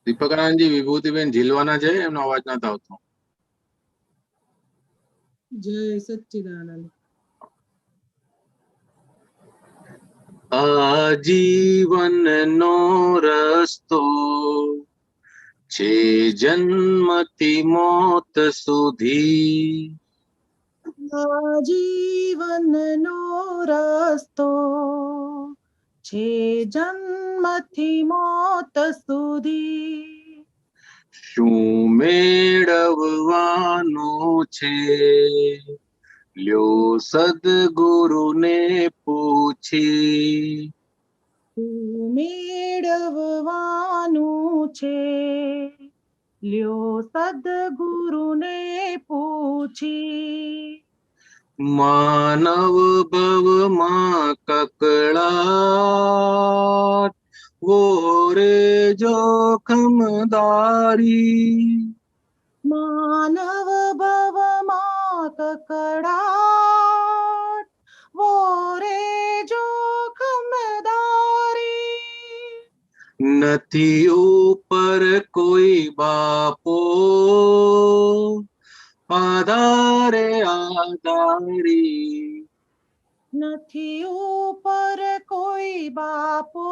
દીપકાનંદજી વિભૂતિબેન ઝીલવાના છે, એમનો અવાજ નથી આવતો. જય સચ્ચિદાનંદ. આજીવનનો રસ્તો છે જન્મથી મોત સુધી. આજીવનનો રસ્તો છે જન્મથી મોત સુધી. શું મેળવવાનું છે લ્યો સદગુરુને પૂછી. શું મેળવવાનું છે લ્યો સદગુરુને પૂછી. માનવ ભવમાં કકળાટ વોરે જોખમદારી. માનવ ભવમાં કકળાટ વોરે જોખમદારી. નથી ઉપર કોઈ બાપો આધારે આધારી. નથી ઉપર કોઈ બાપો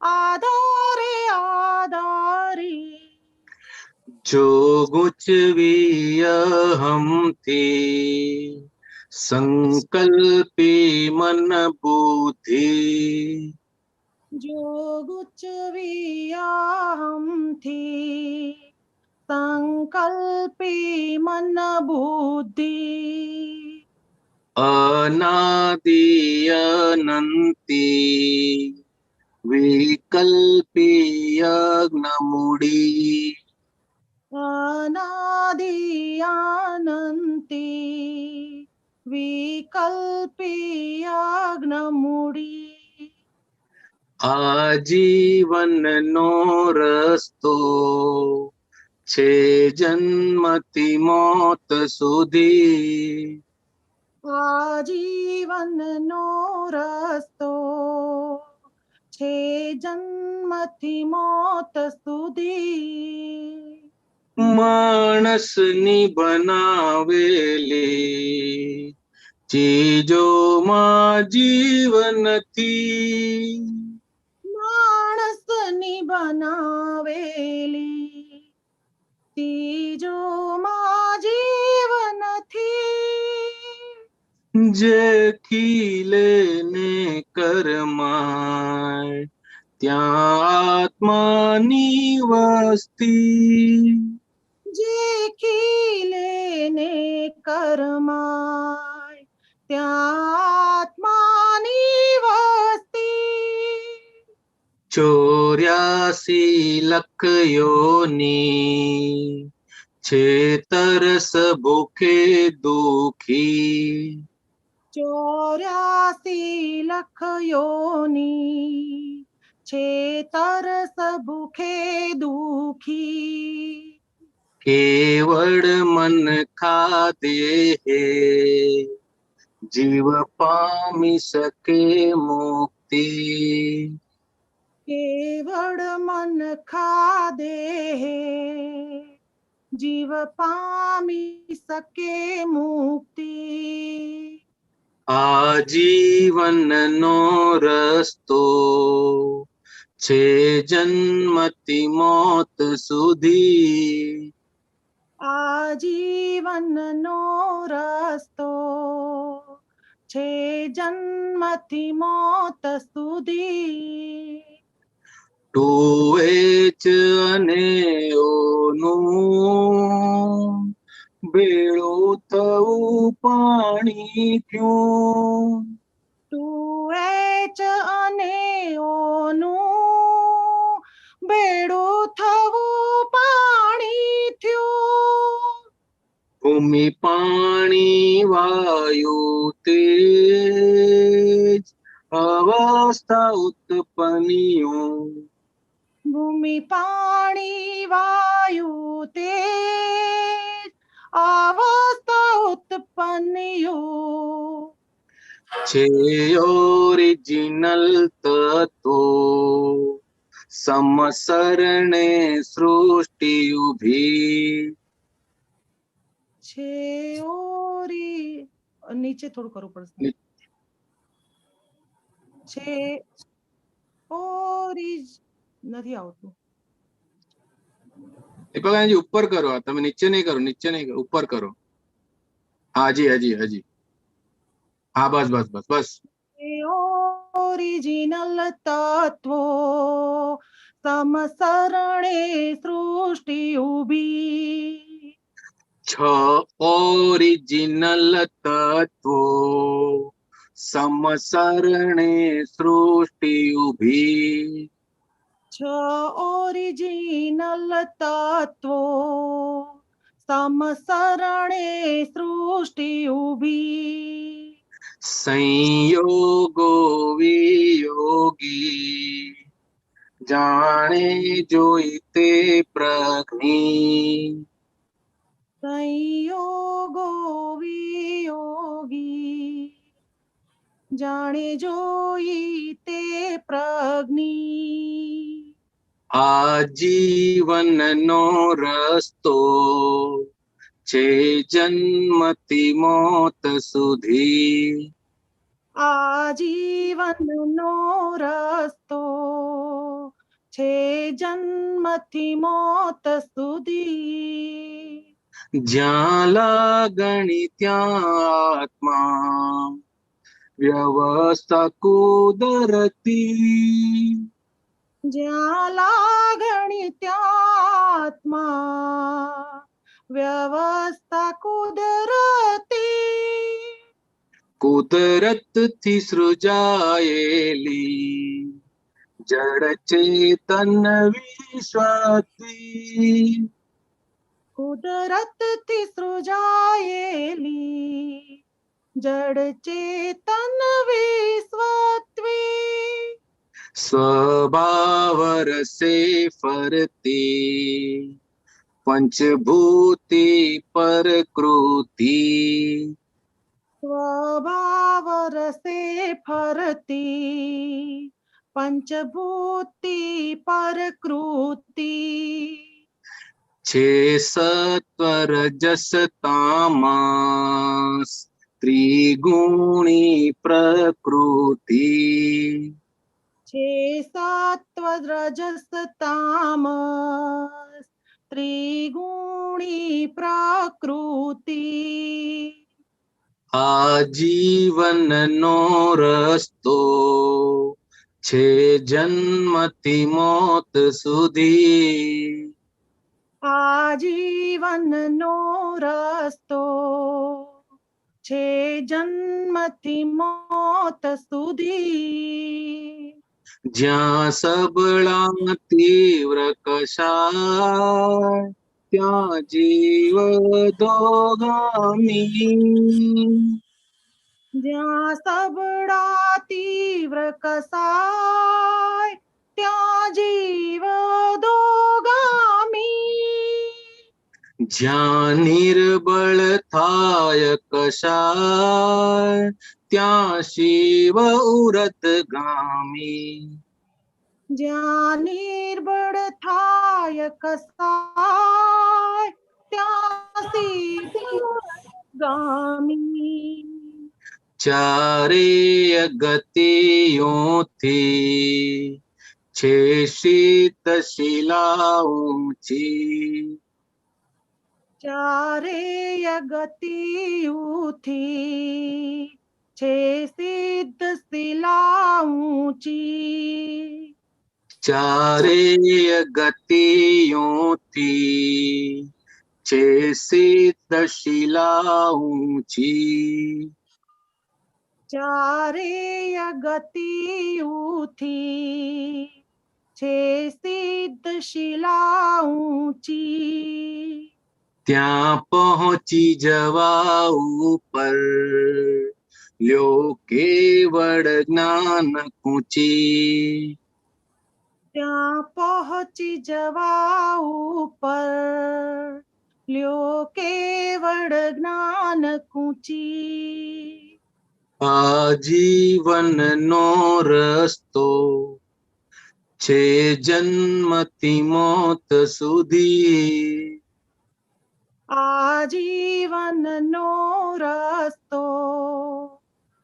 આધારે આધારી. જો ગુચવી અહમથી સંકલ્પી મન બુદ્ધિ. જો ગુચવી અહમથી સંકલ્પી મન બુદ્ધિ. અનાદિ અનંતી વિકલ્પી અગ્નમૂડી. અનાદિ અનંતી વિકલ્પી અગ્નમૂડી. આજીવનનો રસ્તો છે જન્મથી મોત સુધી. આજીવનનો રસ્તો છે જન્મથી મોત સુધી. માણસની બનાવેલી ચીજોમાં જીવનથી. માણસની બનાવેલી ચીજોમાં જીવ નથી. જે ખીલે ને કરમાય ત્યાં આત્માની વસ્તી. જે ખીલે ને કરમાય ત્યાં આત્માની વસ્તી. 84 લાખ યોની છે તરસ ભૂખે દુખી. 84 લાખ યોની છે તરસ ભૂખે દુખી. કેવળ મન ખાધે હે જીવ પામી શકે મુક્તિ. કેવળ મન ખાધે જીવ પામી શકે મુક્તિ. આજીવનનો રસ્તો છે જન્મથી મોત સુધી. આજીવનનો રસ્તો છે જન્મથી મોત સુધી. 2H અને ઓનું ભેળું થવું પાણી થયું. 2H અને ઓનું ભેળું થવું પાણી થયું. ભૂમિ પાણી વાયુ તેજ અવસ્થા ઉત્પન્નિયું. ભૂમિ પાણી વાયુ તેજ અવસ્થા ઉત્પન્નિયું. છે ઓરિજિનલ તત્વો સમસરણે સૃષ્ટિ ઉભી છે ઓરી નીચે થોડું કરવું પડશે છે ઓરી નથી આવતું દીપકજી ઉપર કરો તમે નીચે નહીં કરો ઉપર કરો હા હજી હજી હજી હા બસ બસ બસ બસ ઓરિજિનલ તત્વો સમસરણે સૃષ્ટિ ઉભી છ ઓરિજિનલ તત્વો સમસરણે સૃષ્ટિ ઉભી છ ઓરિજિનલ તત્વો સમસરણે સૃષ્ટિ ઉભી સંયોગો વિયોગી જાણે જોઈ તે પ્રજ્ઞી સંયોગો વિયોગી જાણે જોઈ તે પ્રજ્ઞી આજીવનનો રસ્તો છે જન્મથી મોત સુધી આજીવનનો રસ્તો છે જન્મથી મોત સુધી જ્યાં લાગણી ત્યાં આત્મા વ્યવસ્થા કુદરતી જ્યાં લાગણી ત્યાં આત્મા વ્યવસ્થા કુદરતી કુદરતથી સૃજાયેલી જડ ચેતન વિશ્વથી કુદરતથી સૃજાયેલી જડ ચેતન વિશ્વત્વી સ્વભાવ રસે ફરતી પંચભૂતિ પ્રકૃતિ સ્વભાવ રસે ફરતી પંચભૂતિ પ્રકૃતિ છે સત્વર જસ તામસ ત્રિગુણી પ્રકૃતિ છે સત્વ રજસ તામસ ત્રિગુણી પ્રકૃતિ આજીવનનો રસ્તો છે જન્મથી મોત સુધી આજીવનનો રસ્તો છે જન્મથી મોત સુધી જ્યાં સબળા તીવ્ર કશાય ત્યાં જીવ દોગામી જ્યાં સબળા તીવ્ર કસાય ત્યાં જીવ દોગામી જ્યાં નિર્બળ થાય કશાય ત્યાં શિવ ઉરત ગામી જ્યાં નિર્બળ થાય કસાય ત્યાં શિવ ગામી ચારે ગતિઓથી છે શીત શિલા ઊંચી ચારેય ગતિયુથી છે સિદ્ધ શિલા ઊંચી ચારેય ગતિઓથી છે સિદ્ધ શિલા ઊંચી ચારેય ગતિયુથી છે સિદ્ધ શિલા ઊંચી ત્યાં પહોંચી જવા ઉપર લ્યો કેવળ જ્ઞાન કૂચી ત્યાં પહોંચી જવા ઉપર લ્યો કેવળ જ્ઞાન કૂચી આજીવનનો રસ્તો છે જન્મથી મોત સુધી આજીવનનો રસ્તો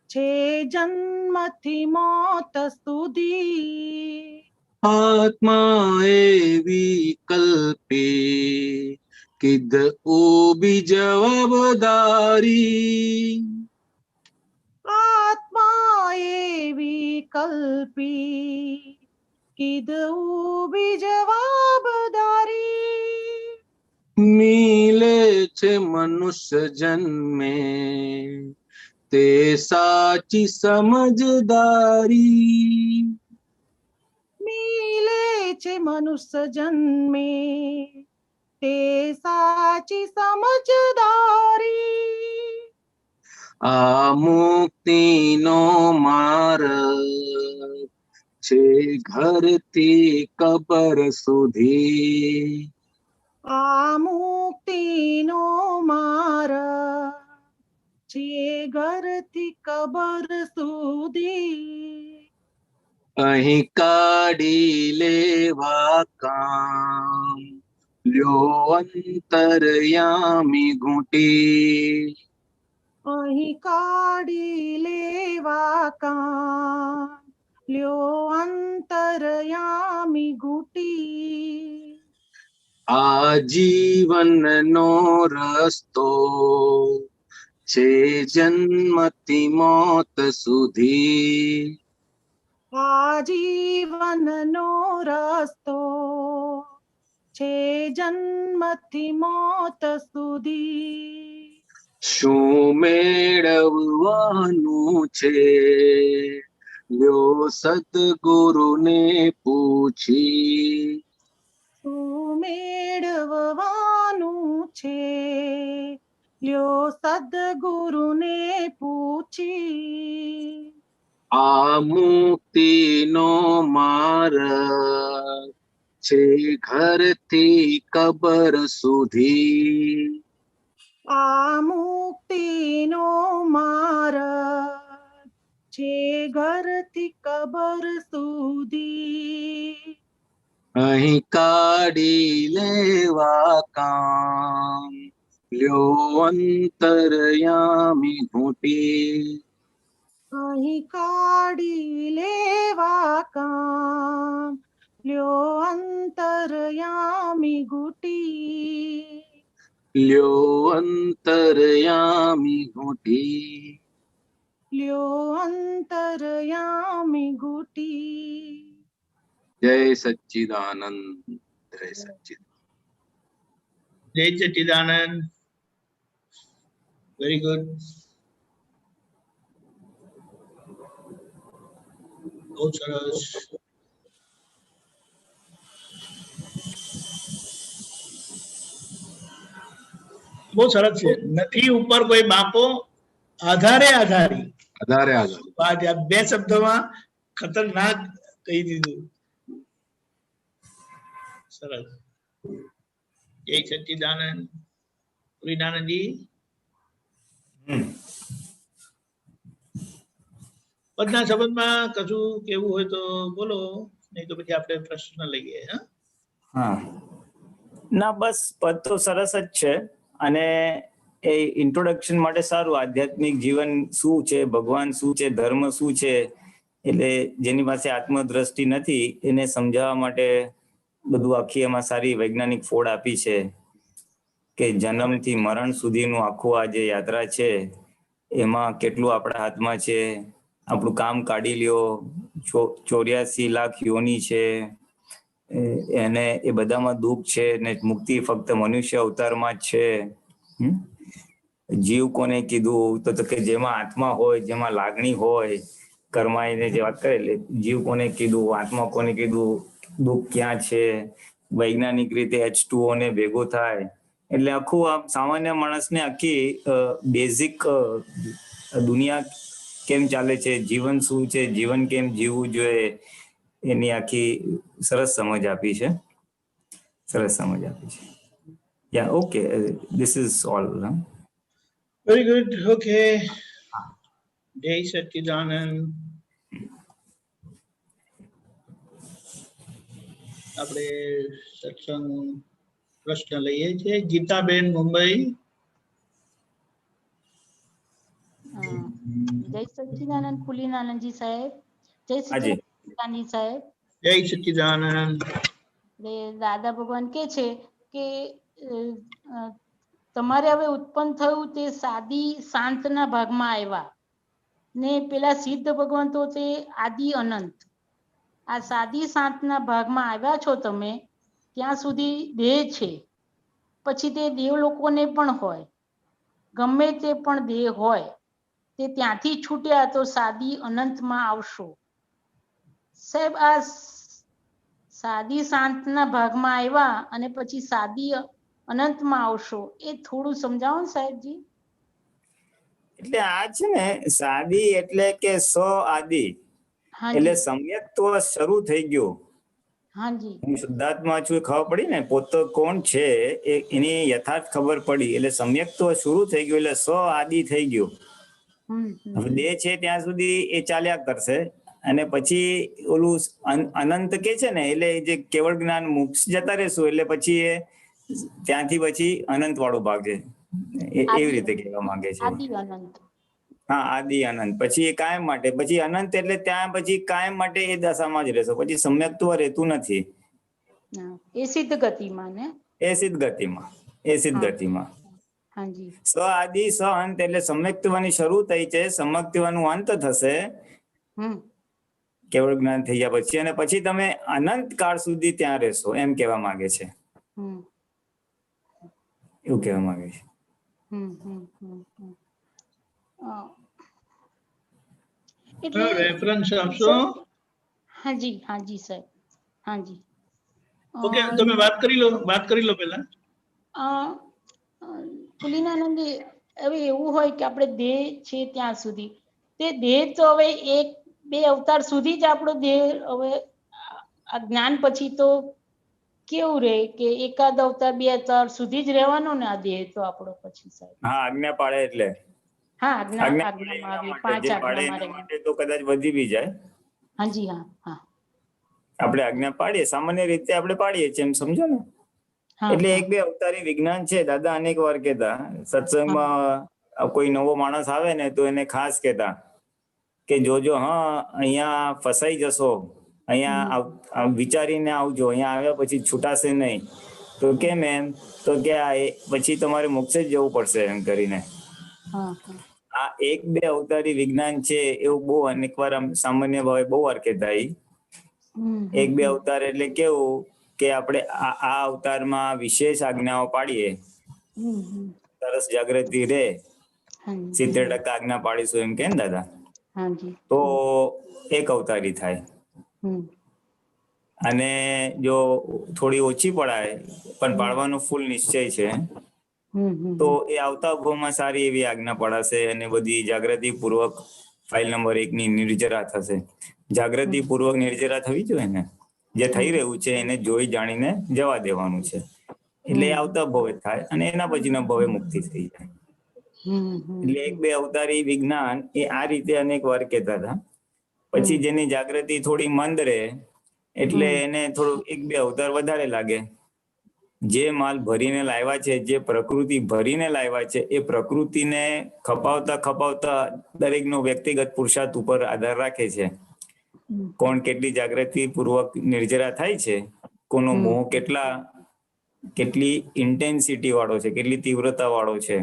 છે જન્મથી મોત સુધી આત્મા એવી કલ્પી કિદ ઉબી જવાબદારી આત્મા એવી કલ્પી કીધું બી જવાબદારી મિલે છે મનુષ્ય જન્મે તે સાચી સમજદારી મિલે છે મનુષ્ય જન્મે તે સાચી સમજદારી આ મુક્તિનો માર્ગ છે ઘરથી કબર સુધી આ મુક્તિનો માર્ગ છે ઘરથી કબર સુધી અહીં કાઢી લેવા કામ લ્યો અંતરયામી ઘૂંટી અહીં કાઢી લેવા કામ લ્યો અંતરયામી ઘૂંટી આ જીવનનો રસ્તો છે જન્મથી મોત સુધી આ જીવનનો રસ્તો છે જન્મથી મોત સુધી શું મેળવવાનું છે લ્યો સદગુરુને પૂછી શું મેળવવાનું છે લ્યો સદગુરુને પૂછી આ મુક્તિનો માર્ગ છે ઘરથી કબર સુધી આ મુક્તિનો માર્ગ છે ઘરથી કબર સુધી અહીં કાઢી લેવા કામ લ્યો અંતરયામી ઘૂંટી અહીં કાઢી લેવા કામ લ્યો અંતરયામી ઘૂંટી લ્યો અંતરયામી ઘૂંટી લ્યો અંતરયામી ઘૂંટી જય સચ્ચિદાનંદ જય સચ્ચિદાનંદ જય સચ્ચિદાનંદ. Very good. બહુ સરસ. બહુ સરસ છે. નથી ઉપર કોઈ બાપો આધારે આધારી. આધારે આધારે વાત આ બે શબ્દોમાં ખતરનાક કહી દીધું. સરસ. જય સચ્ચિદાનંદ. પૂરીનાનંદજી પદના સંબંધમાં કશું કેવું હોય તો બોલો, નહીં તો પછી આપણે પ્રશ્ન લઈએ. હા ના બસ પદ તો સરસ જ છે અને એ ઇન્ટ્રોડક્શન માટે સારું. આધ્યાત્મિક જીવન શું છે, ભગવાન શું છે, ધર્મ શું છે, એટલે જેની પાસે આત્મદ્રષ્ટિ નથી એને સમજાવવા માટે બધું આખી એમાં સારી વૈજ્ઞાનિક ફોડ આપી છે કે જન્મથી મરણ સુધીનું આખું આ જે યાત્રા છે એમાં કેટલું આપણા હાથમાં છે. આપણું કામ કાઢી લ્યો, 84 લાખ યોની છે એને એ બધામાં દુઃખ છે ને મુક્તિ ફક્ત મનુષ્ય અવતારમાં જ છે. જીવ કોને કીધું તો કે જેમાં આત્મા હોય, જેમાં લાગણી હોય, કર્માઈને જે વાત કરે એટલે જીવ કોને કીધું, આત્મા કોને કીધું, દુઃખ ક્યાં છે, વૈજ્ઞાનિક રીતે H2O ને ભેગો થાય એટલે આખું આ સામાન્ય માણસને આખી બેઝિક દુનિયા કેમ ચાલે છે, જીવન શું છે, જીવન કેમ જીવવું જોઈએ એની આખી સરસ સમજ આપી છે. Yeah okay, this is all. Very good. Okay. જય સચ્ચિદાનંદ. આપણે સત્સંગ પ્રશ્ન લઈએ છીએ. ગીતાબેન, મુંબઈ. જય સચ્ચિદાનંદ ફુલીનાનંદજી સાહેબ, જય હાજી. સચ્ચિદાનંદ સાહેબ. જય સચ્ચિદાનંદ. એટલે દાદા ભગવાન કે છે કે તમારે હવે ઉત્પન્ન થયું તે સાદી શાંતના ભાગમાં આવ્યા ને પેલા સિદ્ધ ભગવાન તો તે આદિ અનંત. આ સાદી શાંતના ભાગમાં આવ્યા છો તમે, ત્યાં સુધી દેહ છે, પછી તે દેવ લોકોને પણ હોય, ગમે તે પણ દેહ હોય, તે ત્યાંથી છૂટ્યા તો સાદી અનંતમાં આવશો. સાહેબ, આ સાદી શાંતના ભાગમાં આવ્યા અને પછી સાદી અનંતમાં આવશો, એ થોડું સમજાવો ને સાહેબજી. એટલે આ છે ને સાદી એટલે કે સ આદિ, એટલે હાજી સમ્યક્ત્વ શરૂ થઈ ગયું. હાજી હું શુદ્ધાત્મા છું એ ખબર પડી ને, પોતે કોણ છે એની યથાર્થ ખબર પડી, એટલે સમ્યક્ત્વ શરૂ થઈ ગયું, એટલે સ આદિ થઈ ગયું. હવે દેહ છે ત્યાં સુધી એ ચાલ્યા કરશે, અને પછી ઓલું અનંત કે છે ને, એટલે જે કેવળ જ્ઞાન મોક્ષ જતા રહેશું, એટલે પછી એ ત્યાંથી પછી અનંત વાળો ભાગ છે, એવી રીતે કહેવા માંગે છે. આદિ અનંત. હા, આદિ અનંત. પછી એ કાયમ માટે, પછી અનંત એટલે ત્યાં પછી કાયમ માટે એ દશામાં જ રહેશો, પછી સમ્યક્ત્વ રહેતું નથી. એ સિદ્ધ ગતિમાં ને, એ સિદ્ધ ગતિમાં, એ સિદ્ધ ગતિમાં. હાજી સ આદિ સ અંત એટલે સમ્યક્ત્વની શરૂ થઈ છે, સમ્યક્ત્વનું અંત થશે કેવળ જ્ઞાન થઈ ગયા પછી, અને પછી તમે અનંત કાળ સુધી ત્યાં રહેશો, એમ કહેવા માંગે છે. એવું કહેવા માંગે છે. એટલે રેફરન્સ આપશો? હાજી હાજી સાહેબ, હાજી. ઓકે, તમે વાત કરી લો પહેલા. ફુલીનાનંદી, હવે એવું હોય કે આપણે દેહ છે ત્યાં સુધી, તે દેહ તો હવે 1-2 અવતાર સુધી જ આપણો દેહ, હવે આ જ્ઞાન પછી તો કેવું રહે કે એકાદ અવતાર 2 અવતાર સુધી જ રહેવાનો ને આ દેહ તો આપણો પછી સાહેબ. હા, આજ્ઞા પાડે એટલે. હા, આજ્ઞા આજ્ઞામાં આવે, પાડે 5 એના આજ્ઞામાં માટે તો કદાચ વધી બી જાય. હાજી હા હા. આપણે આજ્ઞા પાડીએ, સામાન્ય રીતે આપણે પાડીએ છીએ, એમ સમજો ને. એટલે 1-2 અવતારી વિજ્ઞાન છે. દાદા અનેક વાર કહેતા, સત્સંગમાં કોઈ નવો માણસ આવે ને તો એને ખાસ કહેતા કે જોજો, હા, અહીંયા ફસાઈ જશો, અહીંયા વિચારીને આવજો, અહીંયા આવ્યા પછી છૂટાશે નહીં. તો કેમ એમ? તો કે પછી તમારે મોક્ષે જ જવું પડશે એમ કરીને. આ 1-2 અવતારી વિજ્ઞાન છે, એવું બહુ અનેક વાર સામાન્ય ભાવે બહુ વાર કહેતા. 1-2 અવતાર એટલે કેવું કે આપણે આ અવતારમાં વિશેષ આજ્ઞાઓ પાડીએ, સરસ જાગૃતિ રે, 70% આજ્ઞા પાડીશું એમ કે ને દાદા, તો 1 અવતારી થાય. અને જો થોડી ઓછી પડાય પણ પાડવાનો ફૂલ નિશ્ચય છે, તો એ આવતા ભાવમાં સારી એવી આજ્ઞા પડાશે, અને બધી જાગૃતિ પૂર્વક ફાઇલ નંબર 1 ની નિર્જરા થશે. જાગૃતિ પૂર્વક નિર્જરા થવી જોઈએ ને, જે થઈ રહ્યું છે એને જોઈ જાણીને જવા દેવાનું છે, એટલે આવતા ભવે થાય, અને એના પછીના ભવે મુક્તિ થઈ જાય. એટલે 1-2 અવતારી વિજ્ઞાન એ આ રીતે અનેક વાર કહેતા હતા. પછી જેની જાગૃતિ થોડી મંદ રહે એટલે એને થોડું 1-2 અવતાર વધારે લાગે. જે માલ ભરીને લાવ્યા છે, જે પ્રકૃતિ ભરીને લાવ્યા છે, એ પ્રકૃતિને ખપાવતા દરેકનો વ્યક્તિગત પુરુષાર્થ ઉપર આધાર રાખે છે. કોણ કેટલી જાગૃતિ પૂર્વક નિર્જરા થાય છે, કોનો મોહ કેટલી ઇન્ટેન્સિટી વાળો છે, કેટલી તીવ્રતા વાળો છે.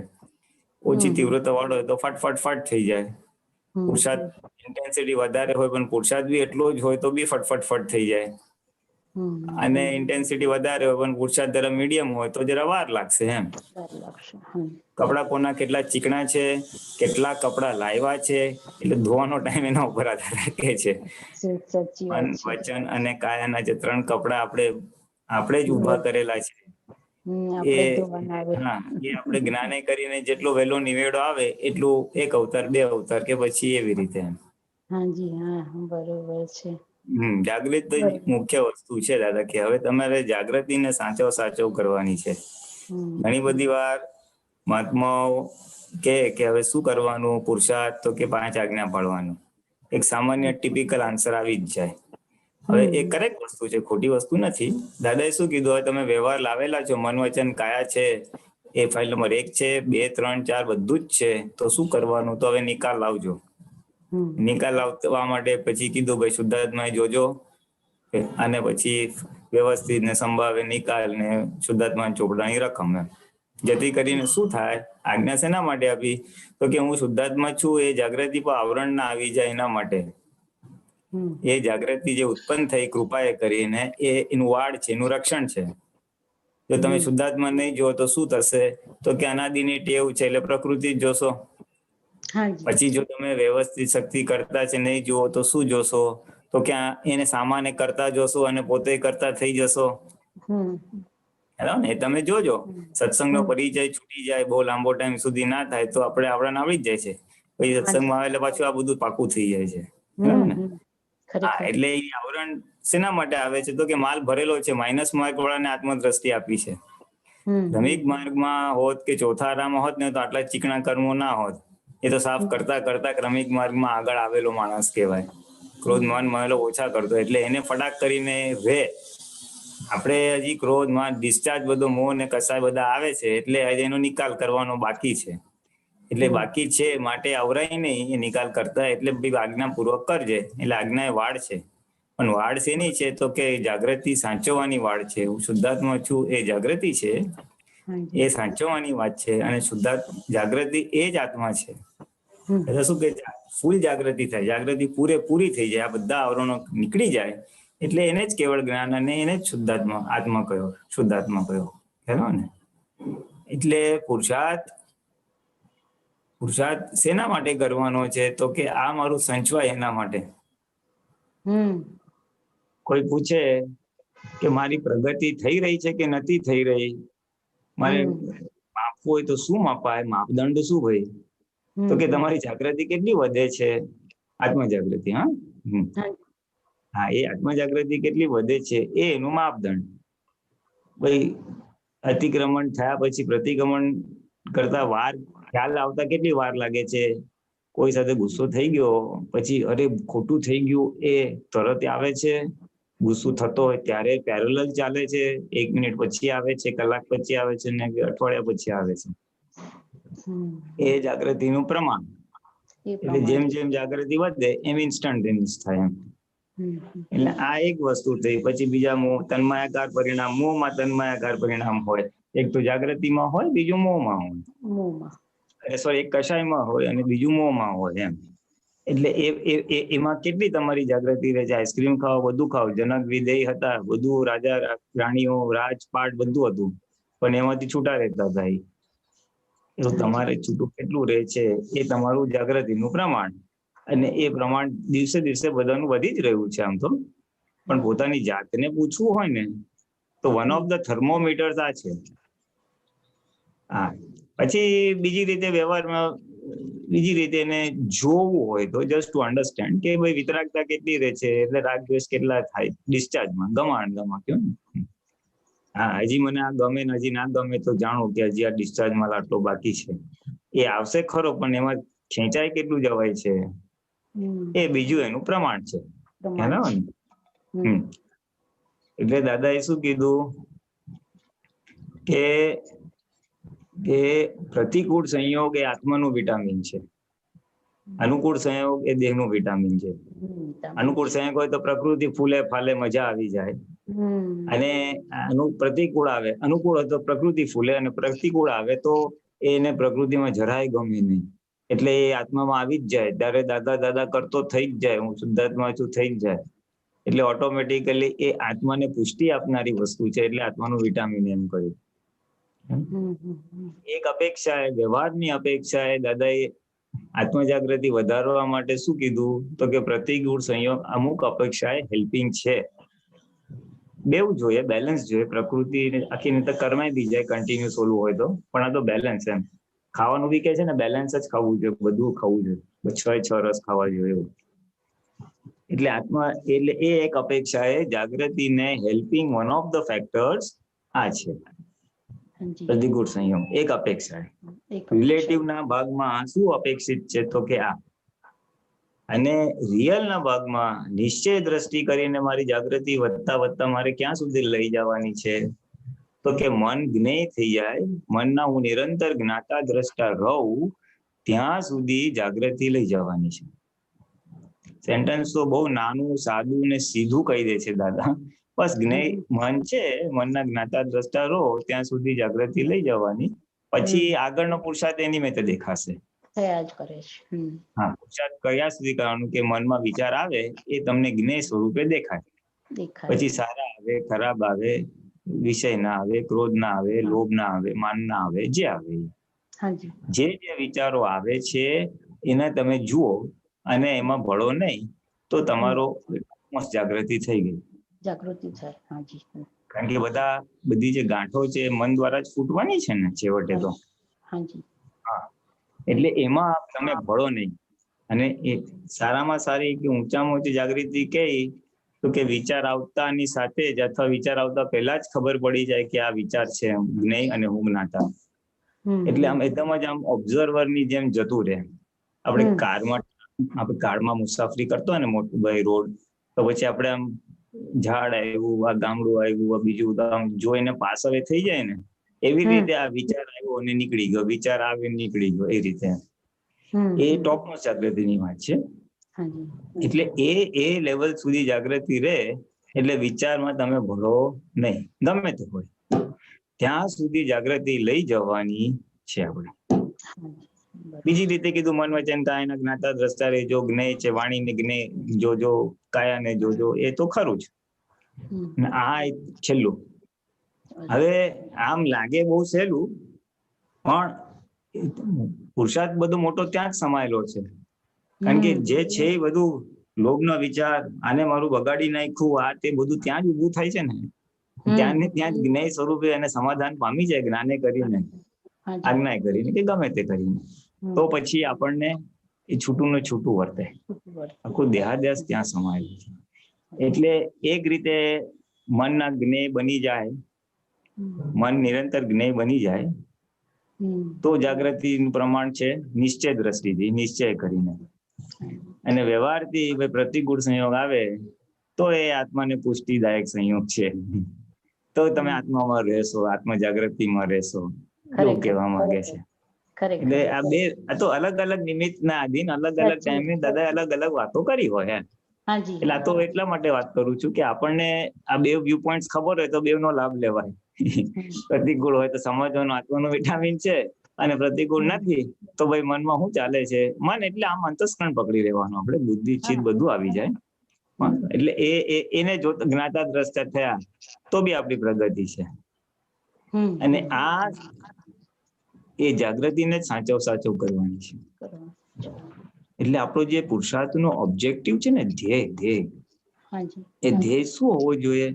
ઓછી તીવ્રતા વાળો હોય તો ફટ થઈ જાય. પુરુષાર્થ ઇન્ટેન્સિટી વધારે હોય પણ પુરુષાર્થ બી એટલો જ હોય તો બી ફટ થઈ જાય. અને ઇન્ટેન્સિટી વધારે હોય પણ પુરુષાર્થ જરા મીડિયમ હોય તો જરા વાર લાગશે એમ. કપડા કોના કેટલા ચીકણા છે, કેટલા કપડા લાવ્યા છે, એટલે ધોવાનો ટાઈમ એના ઉપર આધાર રાખે છે. મન, વચન અને કાયાના જે 3 કપડા આપણે જ ઉભા કરેલા છે, એ આપણે જ્ઞાને કરીને જેટલો વહેલો નિવેડો આવે એટલું 1 અવતાર 2 અવતાર કે પછી એવી રીતે. હાજી હા, બરોબર છે. જાગૃત મુખ્ય વસ્તુ છે દાદા, કે હવે તમારે જાગૃતિને સાચવ કરવાની છે. ઘણી બધી વાર મહાત્માઓ કે હવે શું કરવાનું પુરુષાર્થ, તો કે 5 આજ્ઞા પાળવાનું. એક સામાન્ય ટિપિકલ આન્સર આવી જ જાય. હવે એ કરેક્ટ વસ્તુ છે, ખોટી વસ્તુ નથી. દાદાએ શું કીધું, હવે તમે વ્યવહાર લાવેલા છો, મન વચન કાયા છે, એ ફાઇલ નંબર 1 છે, 2, 3, 4 બધું જ છે, તો શું કરવાનું? તો હવે નિકાલ લાવજો. નિકાલ લાવવા માટે પછી કીધું ભાઈ શુદ્ધાત્મા જોજો, અને પછી વ્યવસ્થિત ને સંભાવે નિકાલ ને શુદ્ધાત્મા ચોપડાની રકમ. જેથી કરીને શું થાય, આજ્ઞા શેના માટે આપી? તો કે હું શુદ્ધાત્મા છું એ જાગૃતિ પર આવરણ ના આવી જાય એના માટે. એ જાગૃતિ જે ઉત્પન્ન થઈ કૃપાએ કરીને એ એનું વાડ છે, એનું રક્ષણ છે. જો તમે શુદ્ધાત્મા નહીં જો તો શું થશે? તો કે અનાદિની ટેવ છે એટલે પ્રકૃતિ જ જોશો. પછી જો તમે વ્યવસ્થિત શક્તિ કરતા છે નહીં જુઓ તો શું જોશો? તો ક્યાં એને સામાન્ય કરતા જોશો અને પોતે કરતા થઈ જશો. ને તમે જોજો, સત્સંગનો પરિચય છૂટી જાય, બહુ લાંબો ટાઈમ સુધી ના થાય તો આપણે આવડે આવડી જ જાય છે. પછી સત્સંગમાં આવે એટલે પાછું આ બધું પાકું થઈ જાય છે. એટલે એ આવરણ શેના માટે આવે છે? તો કે માલ ભરેલો છે. માઇનસ માર્ક વાળાને આત્મદ્રષ્ટિ આપી છે. ક્રમિક માર્ગમાં હોત કે ચોથા આરામાં હોત ને તો આટલા ચીકણા કર્મો ના હોત. એ તો સાફ કરતા કરતા ક્રમિક માર્ગમાં આગળ આવેલો માણસ કહેવાય. ક્રોધ માન મહેલો ઓછા કરતો, એટલે એને ફટાક કરીને રે. આપણે હજી ક્રોધ માન ડિસ્ચાર્જ બધો મોહ ને કસાય બધા આવે છે, એટલે હજી એનો નિકાલ કરવાનો બાકી છે. એટલે બાકી છે માટે આવરાય નહીં એ નિકાલ કરતા, એટલે આજ્ઞા પૂર્વક કરજે. એટલે આજ્ઞા એ વાડ છે. પણ વાડ શેની છે? તો કે જાગૃતિ સાચવવાની વાડ છે. હું શુદ્ધાત્મા છું એ જાગૃતિ છે, એ સાચવવાની વાત છે. અને જાગૃતિ એ જ આત્મા છે. એટલે શું કે ફૂલ જાગૃતિ થાય, જાગૃતિ પૂરેપૂરી થઈ જાય, આ બધા આવરણો નીકળી જાય, એટલે એને જ કેવળ જ્ઞાન અને એને જ શુદ્ધાત્મા આત્મા કયો, શુદ્ધાત્મા કયો, ખ્યાલ ને? એટલે પુરુષાર્થ શેના માટે કરવાનો છે? તો કે આ મારું સંચવાય એના માટે. કોઈ પૂછે કે મારી પ્રગતિ થઈ રહી છે કે નથી થઈ રહી, મારે માપવું હોય તો શું માપાય, માપદંડ શું ભાઈ? તો કે તમારી જાગૃતિ કેટલી વધે છે, આત્મજાગૃતિ. હા, એ આત્મજાગૃતિ કેટલી વધે છે એ એનું માપદંડ. ભાઈ અતિક્રમણ થયા પછી પ્રતિક્રમણ કરતા વાર ખ્યાલ આવતા કેટલી વાર લાગે છે? કોઈ સાથે ગુસ્સો થઈ ગયો પછી અરે ખોટું થઈ ગયું એ તરત આવે છે. ગુસ્સો થતો હોય ત્યારે પેરેલલ ચાલે છે, 1 મિનિટ પછી આવે છે, કલાક પછી આવે છે, ને અઠવાડિયા પછી આવે છે. એ જાગૃતિનું પ્રમાણ. એટલે જેમ જેમ જાગૃતિ વધે એમ ઇન્સ્ટન્ટેનિયસ થાય એમ. એટલે આ એક વસ્તુ થઈ. પછી બીજા મોહ, તન્માયાકાર પરિણામ. મોહમાં તન્માયાકાર પરિણામ હોય. એક તો જાગૃતિમાં હોય, બીજું મોહમાં હોય. સોરી, એક કષાયમાં હોય અને બીજું મોહમાં હોય એમ. એટલે એમાં કેટલી તમારી જાગૃતિ રહે છે? આઈસ્ક્રીમ ખાઓ, બધું ખાઓ, જનક વિદેય હતા, બધું રાજા રાણીઓ રાજપાટ બધું હતું, પણ એમાંથી છૂટા રહેતા હતા. એવું તમારે છૂટું કેટલું રહે છે એ તમારું જાગૃતિનું પ્રમાણ. અને એ પ્રમાણ દિવસે દિવસે બધાનું વધી જ રહ્યું છે આમ તો. પણ પોતાની જાતને પૂછવું હોય ને તો વન ઓફ ધ થર્મોમીટર્સ આ છે. હા, પછી બીજી રીતે વ્યવહારમાં બીજી રીતે એને જોવું હોય તો જસ્ટ ટુ અન્ડરસ્ટેન્ડ કે ભાઈ વિતરાગતા કેટલી રહે છે, એટલે રાગ દ્વેષ કેટલા થાય ડિસ્ચાર્જમાં, ગમાણ કેવું ને. હા, હજી મને આ ગમે ને હજી ના ગમે તો જાણો કે હજી આ ડિસ્ચાર્જમાં આટલો બાકી છે. એ આવશે ખરો, પણ એમાં ખેંચાય કેટલું જવાય છે એ બીજું એનું પ્રમાણ છે. એટલે દાદાએ શું કીધું કે પ્રતિકૂળ સંયોગ એ આત્માનું વિટામિન છે, અનુકૂળ સંયોગ એ દેહનું વિટામિન છે. અનુકૂળ સંયોગ હોય તો પ્રકૃતિ ફૂલે ફાલે, મજા આવી જાય. અને પ્રતિકૂળ આવે, અનુકૂળ હોય તો પ્રકૃતિ ફૂલે, અને પ્રતિકૂળ આવે તો એને પ્રકૃતિમાં જરાય ગમે નહીં. એટલે એ આત્મામાં આવી જ જાય. ત્યારે દાદા કરતો થઈ જ જાય, હું શુદ્ધાત્મા છું થઈ જ જાય. એટલે ઓટોમેટિકલી એ આત્માને પુષ્ટિ આપનારી વસ્તુ છે, એટલે આત્માનું વિટામિન એમ કહ્યું. એક અપેક્ષા, વ્યવહારની અપેક્ષા એ દાદાએ આત્મજાગૃતિ વધારવા માટે શું કીધું? તો કે પ્રતિકૂળ સંયોગ અમુક અપેક્ષાએ હેલ્પિંગ છે. બેવું જોઈએ, બેલેન્સ જોઈએ. પ્રકૃતિ આખી ને તો કરમાઈ દી જાય કન્ટિન્યુઅસ ઓલું હોય તો, પણ આ તો બેલેન્સ એમ. ખાવાનું બી કે છે ને બેલેન્સ જ ખાવું જોઈએ, બધું ખાવું જોઈએ, 6 રસ ખાવા જોઈએ એવું. એટલે આત્મા એટલે એ એક અપેક્ષા એ જાગૃતિને helping one of the factors આ છે પ્રતિકૂળ સંયમ. એક અપેક્ષા રિલેટિવ ના ભાગમાં શું અપેક્ષિત છે? તો કે આ અને રિયલના ભાગમાં નિશ્ચય દ્રષ્ટિ કરીને મારી જાગૃતિ વધતા વધતા મારે ક્યાં સુધી લઈ જવાની છે? તો કે મન જ્ઞેય થઈ જાય, મનના હું નિરંતર જ્ઞાતા દ્રષ્ટા રહું ત્યાં સુધી જાગૃતિ લઈ જવાની છે. સેન્ટેન્સ તો બહુ નાનું, સાદું ને સીધું કહી દે છે દાદા. બસ જ્ઞેય મન છે, મનના જ્ઞાતા દ્રષ્ટા રહો ત્યાં સુધી જાગૃતિ લઈ જવાની. પછી આગળનો પુરુષાર્થ એની મેં દેખાશે. થયા જ કરે છે. હા, પુરુષાર્થ કયા સુધી કરવાનું કે મનમાં વિચાર આવે એ તમને જ્ઞેય સ્વરૂપે દેખાય. પછી સારા આવે, ખરાબ આવે, વિષય ના આવે, ક્રોધ ના આવે, લોભ ના આવે, માન ના આવે, જે આવે જે વિચારો આવે છે એને તમે જુઓ અને એમાં ભળો નહીં તો તમારો જાગૃતિ થઈ ગઈ. જાગૃતિ થાય. હાજી. કારણ કે બધી જે ગાંઠો છે મન દ્વારા જ ફૂટવાની છે ને છેવટે તો. હાજી. હા, એટલે એમાં તમે ભળો નહીં. અને એ સારામાં સારી કે ઊંચામાં ઊંચી જાગૃતિ કઈ તો કે વિચાર આવતાની સાથે જ અથવા વિચાર આવતા પહેલા જ ખબર પડી જાય કે આ વિચાર છે જ્ઞેય અને હું જ્ઞાતા. એટલે આમ એકદમ જ આમ ઓબ્ઝર્વર ની જેમ જતું રહે. આપણે કારમાં મુસાફરી કરતો હોય ને મોટું ભાઈ રોડ, તો પછી આપણે આમ ઝાડ આવ્યું, આ ગામડું આવ્યું, બીજું આમ જોઈને પાસ હવે થઈ જાય ને, એવી રીતે આ વિચાર આવ્યો અને નીકળી ગયો, વિચાર આવ્યો નીકળી ગયો, એ રીતે. એ ટોપમોસ્ટ જાગૃતિની વાત છે. એટલે એ લેવલ સુધી જાગૃતિ રહે એટલે વિચારમાં તમે ભળો નહીં, ગમે તે હોય ત્યાં સુધી જાગૃતિ લઈ જવાની છે આપણે. બીજી રીતે કીધું મન વચન કાયાના જ્ઞાતા દ્રષ્ટા રહેજો, જ્ઞેય છે વાણીને જ્ઞેય જોજો, કાયાને જોજો, એ તો ખરું જ. આ છેલ્લું. હવે આમ લાગે બહુ સહેલું, પણ પુરુષાર્થ બધો મોટો ત્યાં જ સમાયેલો છે. કારણ કે જે છે એ બધું લોભનો વિચાર, આને મારું બગાડી નાખ્યું, આ તે બધું ત્યાં જ ઉભું થાય છે ને. ત્યાં ને ત્યાં જ જ્ઞેય સ્વરૂપે એને સમાધાન પામી જાય, જ્ઞાને કરીને, આજ્ઞાએ કરીને કે ગમે તે કરીને. તો પછી આપણને એ છૂટું ને છૂટું વર્તે. આખું દેહાદ્યાસ ત્યાં સમાયેલું છે. એટલે એક રીતે મનના જ્ઞેય બની જાય, મન નિરંતર જ્ઞેય બની જાય તો જાગૃતિનું પ્રમાણ છે નિશ્ચય દ્રષ્ટિથી, નિશ્ચય કરીને. અને વ્યવહારથી પ્રતિકૂળ સંયોગ આવે તો એ આત્માને પુષ્ટિદાયક સંયોગ છે. તો તમે આત્મામાં રહેશો, આત્મ જાગૃતિમાં રહેશો, એવું કહેવા માંગે છે. એટલે આ બે તો અલગ અલગ નિમિત્ત ના આધીન અલગ અલગ ટાઈમે દાદા અલગ અલગ વાતો કરી હોય. એટલે આ તો એટલા માટે વાત કરું છું કે આપણને આ બે વ્યૂ પોઈન્ટ ખબર હોય તો બે નો લાભ લેવાય. પ્રતિકૂળ હોય તો સમજવાનું આત્માનું વિટામિન છે, અને પ્રતિકૂળ નથી તો ભાઈ મનમાં શું ચાલે છે. મન એટલે આમ અંતસ્કરણ પકડી રહેવાનું, આપણે બુદ્ધિ ચિત્ત બધું આવી જાય. એટલે એને જો જ્ઞાતા દ્રષ્ટા થયા તો બી આપણી પ્રગતિ છે. અને આ એ જાગૃતિને જ સાચવ કરવાની છે. એટલે આપણો જે પુરુષાર્થનો ઓબ્જેક્ટિવ છે ને, ધ્યેય, એ ધ્યેય શું હોવો જોઈએ?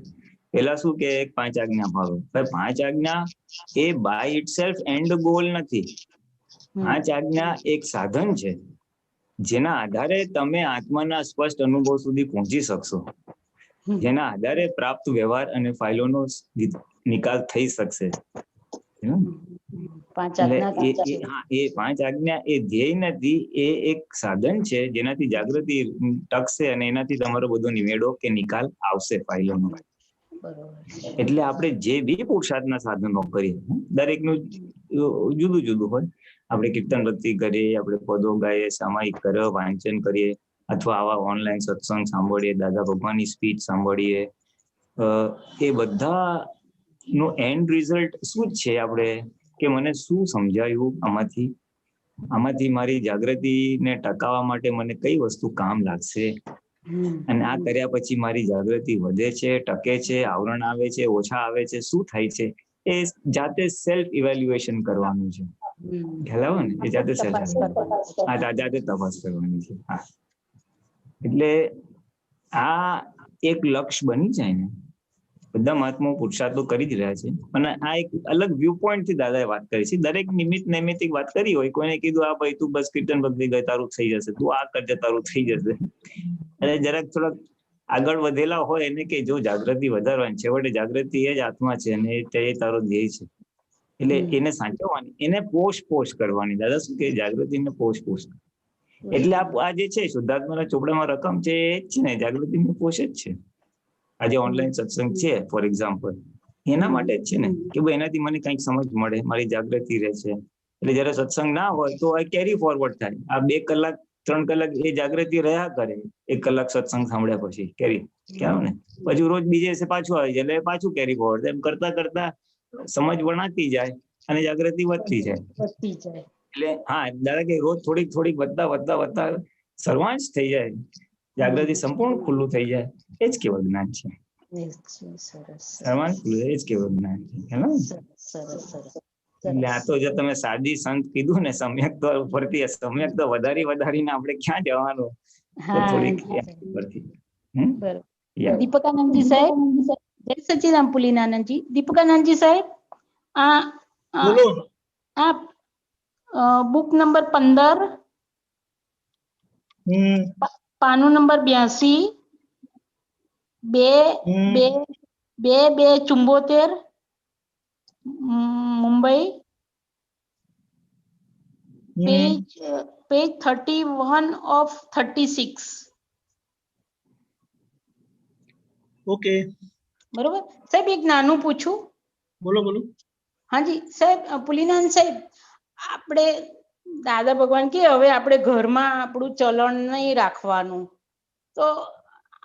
પેલા શું કે 5 આજ્ઞા પાળો. 5 આજ્ઞા એ બાય ઇટસેલ્ફ એન્ડ ગોલ નથી. 5 આજ્ઞા એક સાધન છે જેના આધારે તમે આત્માના સ્પષ્ટ અનુભવ સુધી પહોંચી શકશો, જેના આધારે પ્રાપ્ત વ્યવહાર અને ફાઇલોનો નિકાલ થઈ શકશે. એ 5 આજ્ઞા એ ધ્યેય નથી, એ એક સાધન છે જેનાથી જાગૃતિ ટકશે અને એનાથી તમારો બધો નિવેડો કે નિકાલ આવશે ફાઇલોનો. એટલે આપણે જે બી પુરુષાર્થના સાધનો કરીએ, દરેકનું જુદું જુદું હોય. આપણે કીર્તન ભક્તિ કરીએ, આપણે પદો ગાઈએ, સામાયિક કરીએ, વાંચન કરીએ, અથવા આવા ઓનલાઈન સત્સંગ સાંભળીએ, દાદા ભગવાનની સ્પીચ સાંભળીએ, એ બધા નો એન્ડ રિઝલ્ટ શું જ છે? આપણે કે મને શું સમજાયું આમાંથી મારી જાગૃતિને ટકાવવા માટે મને કઈ વસ્તુ કામ લાગશે, અને આ કર્યા પછી મારી જાગૃતિ વધે છે, ટકે છે, આવરણ આવે છે, ઓછા આવે છે, શું થાય છે? એ જાતે સેલ્ફ ઇવેલ્યુએશન કરવાનું છે. ખ્યાલ આવે ને? એ જાતે જાતે તપાસ કરવાની છે. હા, એટલે આ એક લક્ષ્ય બની જાય ને, બધા મહાત્માઓ પુરુષાર્થો કરી જ રહ્યા છે. અને આ એક અલગ વ્યૂ પોઈન્ટ થી દાદાએ વાત કરી છે. દરેક નિમિત્ત નૈમિતિક વાત કરી હોય. કોઈને કીધું આ ભાઈ તું બસ કીર્તન ભક્તિ ગઈ તારું થઈ જશે, તું આ કરજે તારું થઈ જશે. અને જરાક થોડાક આગળ વધેલા હોય એને કે જો જાગૃતિ વધારવાની, છેવટે જાગૃતિ એ જ આત્મા છે અને એ તારો ધ્યેય છે. એટલે એને સાચવવાની, એને પોષ કરવાની. દાદા શું કે જાગૃતિને પોષ. એટલે આ જે છે શુદ્ધાત્માના ચોપડામાં રકમ છે એ જ છે ને, જાગૃતિનું કોષ જ છે. આજે ઓનલાઈન સત્સંગ છે ફોર એક્ઝામ્પલ, એના માટે જ છે ને, કે ભાઈ એનાથી મને કંઈક સમજ મળે, મારી જાગૃતિ રહે છે. એટલે જયારે સત્સંગ ના હોય તો આ કેરી ફોરવર્ડ થાય. આ 2 કલાક 3 કલાક એ જાગૃતિ રહ્યા કરે, 1 કલાક સત્સંગ સાંભળ્યા પછી કેરી કહેવાય ને, પછી રોજ બીજે દિવસે પાછું આવી જાય એટલે પાછું કેરી ફોરવર્ડ. એમ કરતા કરતા સમજ વણાતી જાય અને જાગૃતિ વધતી જાય. એટલે હા, દાદા કે રોજ થોડીક થોડીક વધતા સર્વાંશ થઈ જાય, જાગૃતિ સંપૂર્ણ ખુલ્લું થઈ જાય, એ જ કેવળ જ્ઞાન છે. સર્વાંશ ખુલ્લું, એ જ કેવળ જ્ઞાન છે. એટલે આ તો જો તમે સાદી સંત કીધું ને, સમ્યક તો ઉપરથી સમ્યક તો વધારીને આપણે ક્યાં જવાનું? થોડીક દીપકાનંદજી સાહેબ, જય સચ્ચિદાનંદ પુલિનાનંદજી. દીપકાનંદજી સાહેબ, બોલો. આ બુક નંબર 15, પાનું number 82, 2274, Mumbai, page 31 of 36. Okay, બરોબર સાહેબ, એક નાનું પૂછું? બોલો. હાજી સાહેબ, પુલિનાનંદ સાહેબ, આપણે દાદા ભગવાન કે હવે આપણે ઘરમાં આપણું ચલણ નહીં રાખવાનું, તો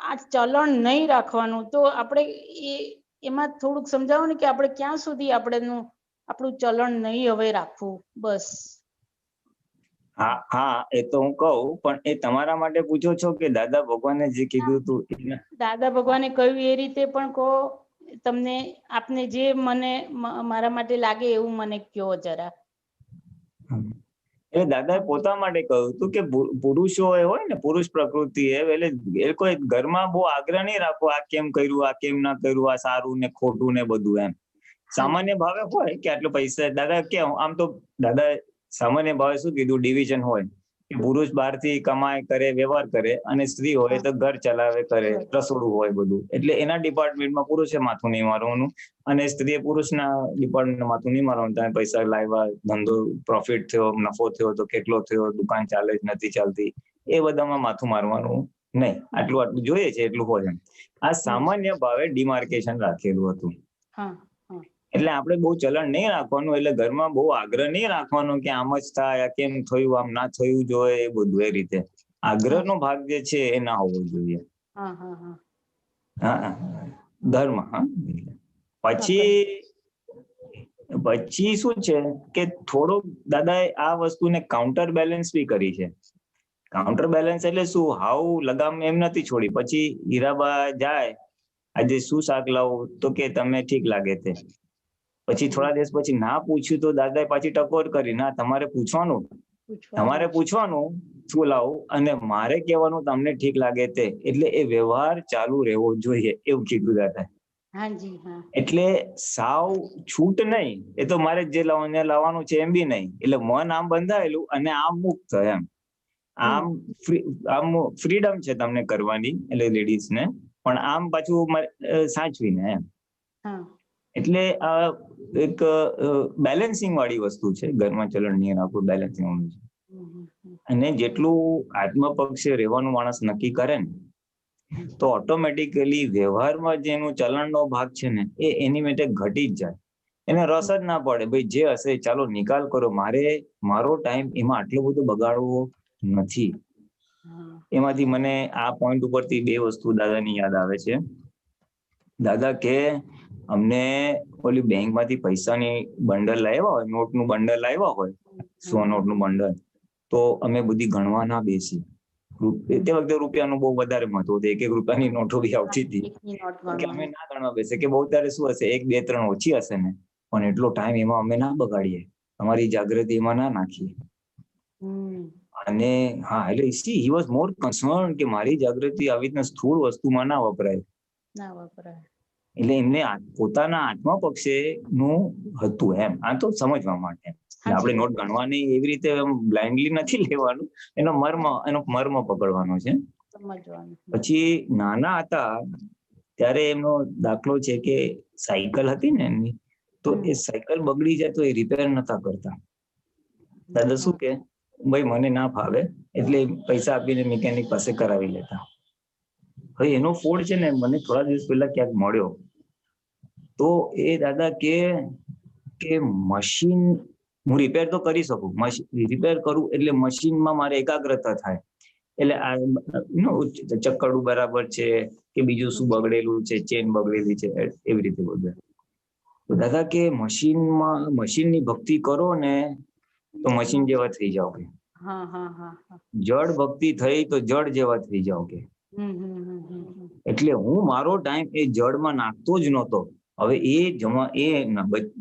આ ચલણ નહીં રાખવાનું તો આપણે એમાં થોડુંક સમજાવો ને, કે આપણે ક્યાં સુધી આપણું ચલણ નહીં હવે રાખવું? બસ. હા, એ તો હું કહું, પણ એ તમારા માટે પૂછો છો કે દાદા ભગવાને જે કીધું હતું? દાદા ભગવાને કહ્યું એ રીતે પણ કહો, તમને આપને જે મને મારા માટે લાગે એવું મને કહો જરા. એટલે દાદાએ પોતા માટે કહ્યું હતું કે પુરુષો હોય ને, પુરુષ પ્રકૃતિ એટલે એ કોઈ ઘરમાં બહુ આગ્રહ નહીં રાખવો, આ કેમ કર્યું, આ કેમ ના કર્યું, આ સારું ને ખોટું ને બધું. એમ સામાન્ય ભાવે હોય કે આટલો પૈસા, દાદા કે આમ તો દાદા સામાન્ય ભાવે શું કીધું, ડિવિઝન હોય કે પુરુષ બહારથી કમાય કરે, વ્યવહાર કરે, અને સ્ત્રી હોય તો ઘર ચલાવે કરે, રસોડું હોય બધું. એટલે એના ડિપાર્ટમેન્ટમાં પુરુષે માથું નહીં મારવાનું, અને સ્ત્રીએ પુરુષના ડિપાર્ટમેન્ટમાં માથું નહીં મારવાનું. તમે પૈસા લાવ્યા, ધંધો પ્રોફિટ થયો, નફો થયો તો કેટલો થયો, દુકાન ચાલે જ નથી ચાલતી, એ બધામાં માથું મારવાનું નહીં. આટલું જોઈએ છે એટલું હોય. આ સામાન્ય ભાવે ડિમાર્કેશન રાખેલું હતું. એટલે આપણે બહુ ચલણ નહીં રાખવાનું, એટલે ઘરમાં બહુ આગ્રહ નહીં રાખવાનો કે આમ જ થાય, કેમ થયું, આમ ના થયું જોઈએ, એ બધું એ રીતે આગ્રહનો ભાગ જે છે એ ના હોવો જોઈએ. હા, ધર્મ. પછી શું છે કે થોડોક દાદાએ આ વસ્તુને કાઉન્ટર બેલેન્સ બી કરી છે. કાઉન્ટર બેલેન્સ એટલે શું, હાવ લગામ એમ નથી છોડી. પછી હીરાબા જાય, આજે શું શાક લાવું, તો કે તમે ઠીક લાગે તે. પછી થોડા દિવસ પછી ના પૂછ્યું તો દાદાએ પાછી ટકોર કરી, ના તમારે પૂછવાનું શું લાવું, અને મારે કહેવાનું તમને ઠીક લાગે તે. એટલે એ વ્યવહાર ચાલુ રહેવો જોઈએ, એવું કીધું દાદા. એટલે સાવ છૂટ નહીં, એ તો મારે જે લાવવાનું છે એમ બી નહીં. એટલે મન આમ બંધાયેલું અને આમ મુક્ત, એમ આમ ફ્રીડમ છે તમને કરવાની, એટલે લેડીઝ ને, પણ આમ પાછું સાચવીને એમ. એટલે આ એક બેલેન્સિંગ વાળી વસ્તુ છે, ઘરમાં ચલણ નહીં રાખવું, બેલેન્સિંગ વાળું છે. અને જેટલું આત્મપક્ષે રહેવાનું માણસ નક્કી કરે ને, તો ઓટોમેટિકલી વ્યવહારમાં જેનું ચલણનો ભાગ છે ને, એ એની માટે ઘટી જ જાય. એને રસ જ ના પડે, ભાઈ જે હશે ચાલો નિકાલ કરો, મારો ટાઈમ એમાં આટલો બધો બગાડવો નથી. એમાંથી મને આ પોઈન્ટ ઉપરથી 2 વસ્તુ દાદાની યાદ આવે છે. દાદા કે અમને ઓલી બેંકમાંથી પૈસાની બંડલ લાવ્યા હોય, નોટનું બંડલ લાવ્યા હોય, 100 નોટનું બંડલ, તો અમે બધી ગણવા ના બેસી. તે વખતે રૂપિયાનું બહુ વધારે મહત્વ હતું, 1-1 રૂપિયાની નોટો બી આવતી હતી. અમે ના ગણવા બેસે કે બહુ ત્યારે શું હશે, 1, 2, 3 ઓછી હશે ને, પણ એટલો ટાઈમ એમાં અમે ના બગાડીએ, અમારી જાગૃતિ એમાં ના નાખીએ. અને હા, એટલે હી વોઝ મોર કન્સર્ન કે મારી જાગૃતિ આવી રીતના સ્થૂળ વસ્તુમાં ના વપરાય. એટલે એમને પોતાના આત્મા પક્ષે નું હતું એમ. આ તો સમજવા માટે આપણે નોટ ગણવાની એવી રીતે બ્લાઇન્ડલી નથી લેવાનું, એનો મર્મ પકડવાનો છે. પછી નાના હતા ત્યારે એમનો દાખલો છે કે સાયકલ હતી ને એમની, તો એ સાયકલ બગડી જાય તો એ રિપેર નતા કરતા. દાદા શું કે ભાઈ મને ના ફાવે, એટલે પૈસા આપીને મિકેનિક પાસે કરાવી લેતા. હવે એનો ફોડ છે ને મને થોડા દિવસ પહેલા ક્યાંક મળ્યો, તો એ દાદા કે મશીન હું રિપેર તો કરી શકું, રિપેર કરું એટલે મશીનમાં મારે એકાગ્રતા થાય, એટલે આ ચક્કડું બરાબર છે કે બીજું શું બગડેલું છે, ચેન બગડેલી છે, એવી રીતે બધું. તો દાદા કે મશીનની ભક્તિ કરો ને તો મશીન જેવા થઈ જાઓ કે, હા હા હા હા. જડ ભક્તિ થઈ તો જડ જેવા થઈ જાઓ કે. એટલે હું મારો ટાઈમ એ જડમાં નાખતો જ નહોતો. હવે એ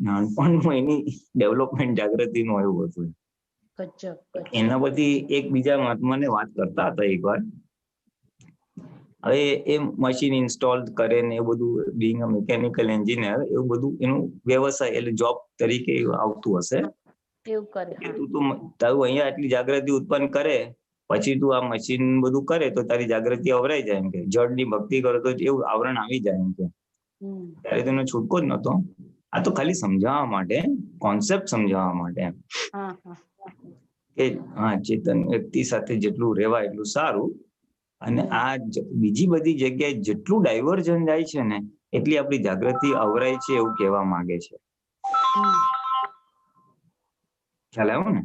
નાનપણનું એની ડેવલપમેન્ટ જાગૃતિનું એવું હતું. એના પછી એક બીજા મહાત્માને વાત કરતા હતા એકવાર. હવે એ મશીન ઇન્સ્ટોલ કરે ને એ બધું, બિંગ અ મિકેનિકલ એન્જિનિયર, એવું બધું એનું વ્યવસાય એટલે જોબ તરીકે આવતું હશે. એવું કરે. તારું અહીંયા આટલી જાગૃતિ ઉત્પન્ન કરે, પછી તું આ મશીન બધું કરે તો તારી જાગૃતિ અવરાઈ જાય એમ કે, જડની ભક્તિ કરો તો એવું આવરણ આવી જાય એમ કે. ત્યારે તેનો છૂટકો જ નતો. આ તો ખાલી સમજાવવા માટે, કોન્સેપ્ટ સમજાવવા માટે કે હા, ચેતન વ્યક્તિ સાથે જેટલું રહેવાય એટલું સારું. અને આ બીજી બધી જગ્યાએ જેટલું ડાયવર્ઝન જાય છે ને એટલી આપણી જાગૃતિ અવરાય છે એવું કહેવા માંગે છે. ખ્યાલ આવ્યો ને?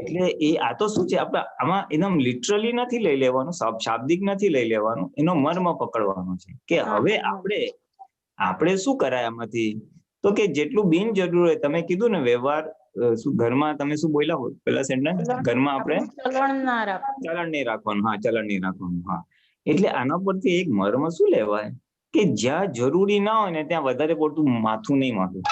એટલે આ તો શું છે, આપણે આમાં એકદમ લિટરલી નથી લઈ લેવાનું, શાબ્દિક નથી લઈ લેવાનું, એનો મર્મ પકડવાનો છે કે હવે આપણે શું કરાય આમાંથી, તો કે જેટલું બિનજરૂરી હોય, તમે કીધું ને વ્યવહાર, શું ઘરમાં તમે શું બોલ્યા હોય પેલા સેન્ટેન્સ, ઘરમાં આપણે ચલણ નહીં રાખવાનું. હા, ચલણ નહીં રાખવાનું. હા, એટલે આના પરથી એક મર્મ શું લેવાય કે જ્યાં જરૂરી ના હોય ને ત્યાં વધારે પડતું માથું નહીં મારવું.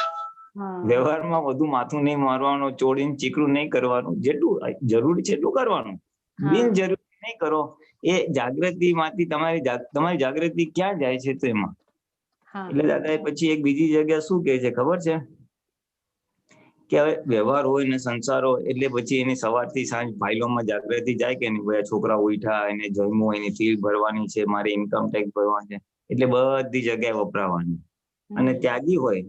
વ્યવહારમાં વધુ માથું નહીં મારવાનું, ચોળીને ચીકણું નહીં કરવાનું, જેટલું જરૂરી છે એટલું કરવાનું, બિનજરૂરી નહીં કરો. એ જાગૃતિમાંથી તમારી જાગૃતિ ક્યાં જાય છે તો એમાં. એટલે દાદા પછી એક બીજી જગ્યા શું કહે છે ખબર છે કે હવે વ્યવહાર હોય ને સંસાર હોય એટલે પછી એની સવારથી સાંજ ફાઇલોમાં જાગૃતિ જાય કે નહીં, ભાઈ છોકરા ઉઠ્યા, એને જમ્યું, એની ફી ભરવાની છે, મારે ઇન્કમ ટેક્સ ભરવાનું છે, એટલે બધી જગ્યાએ વપરાવાની. અને ત્યાગી હોય,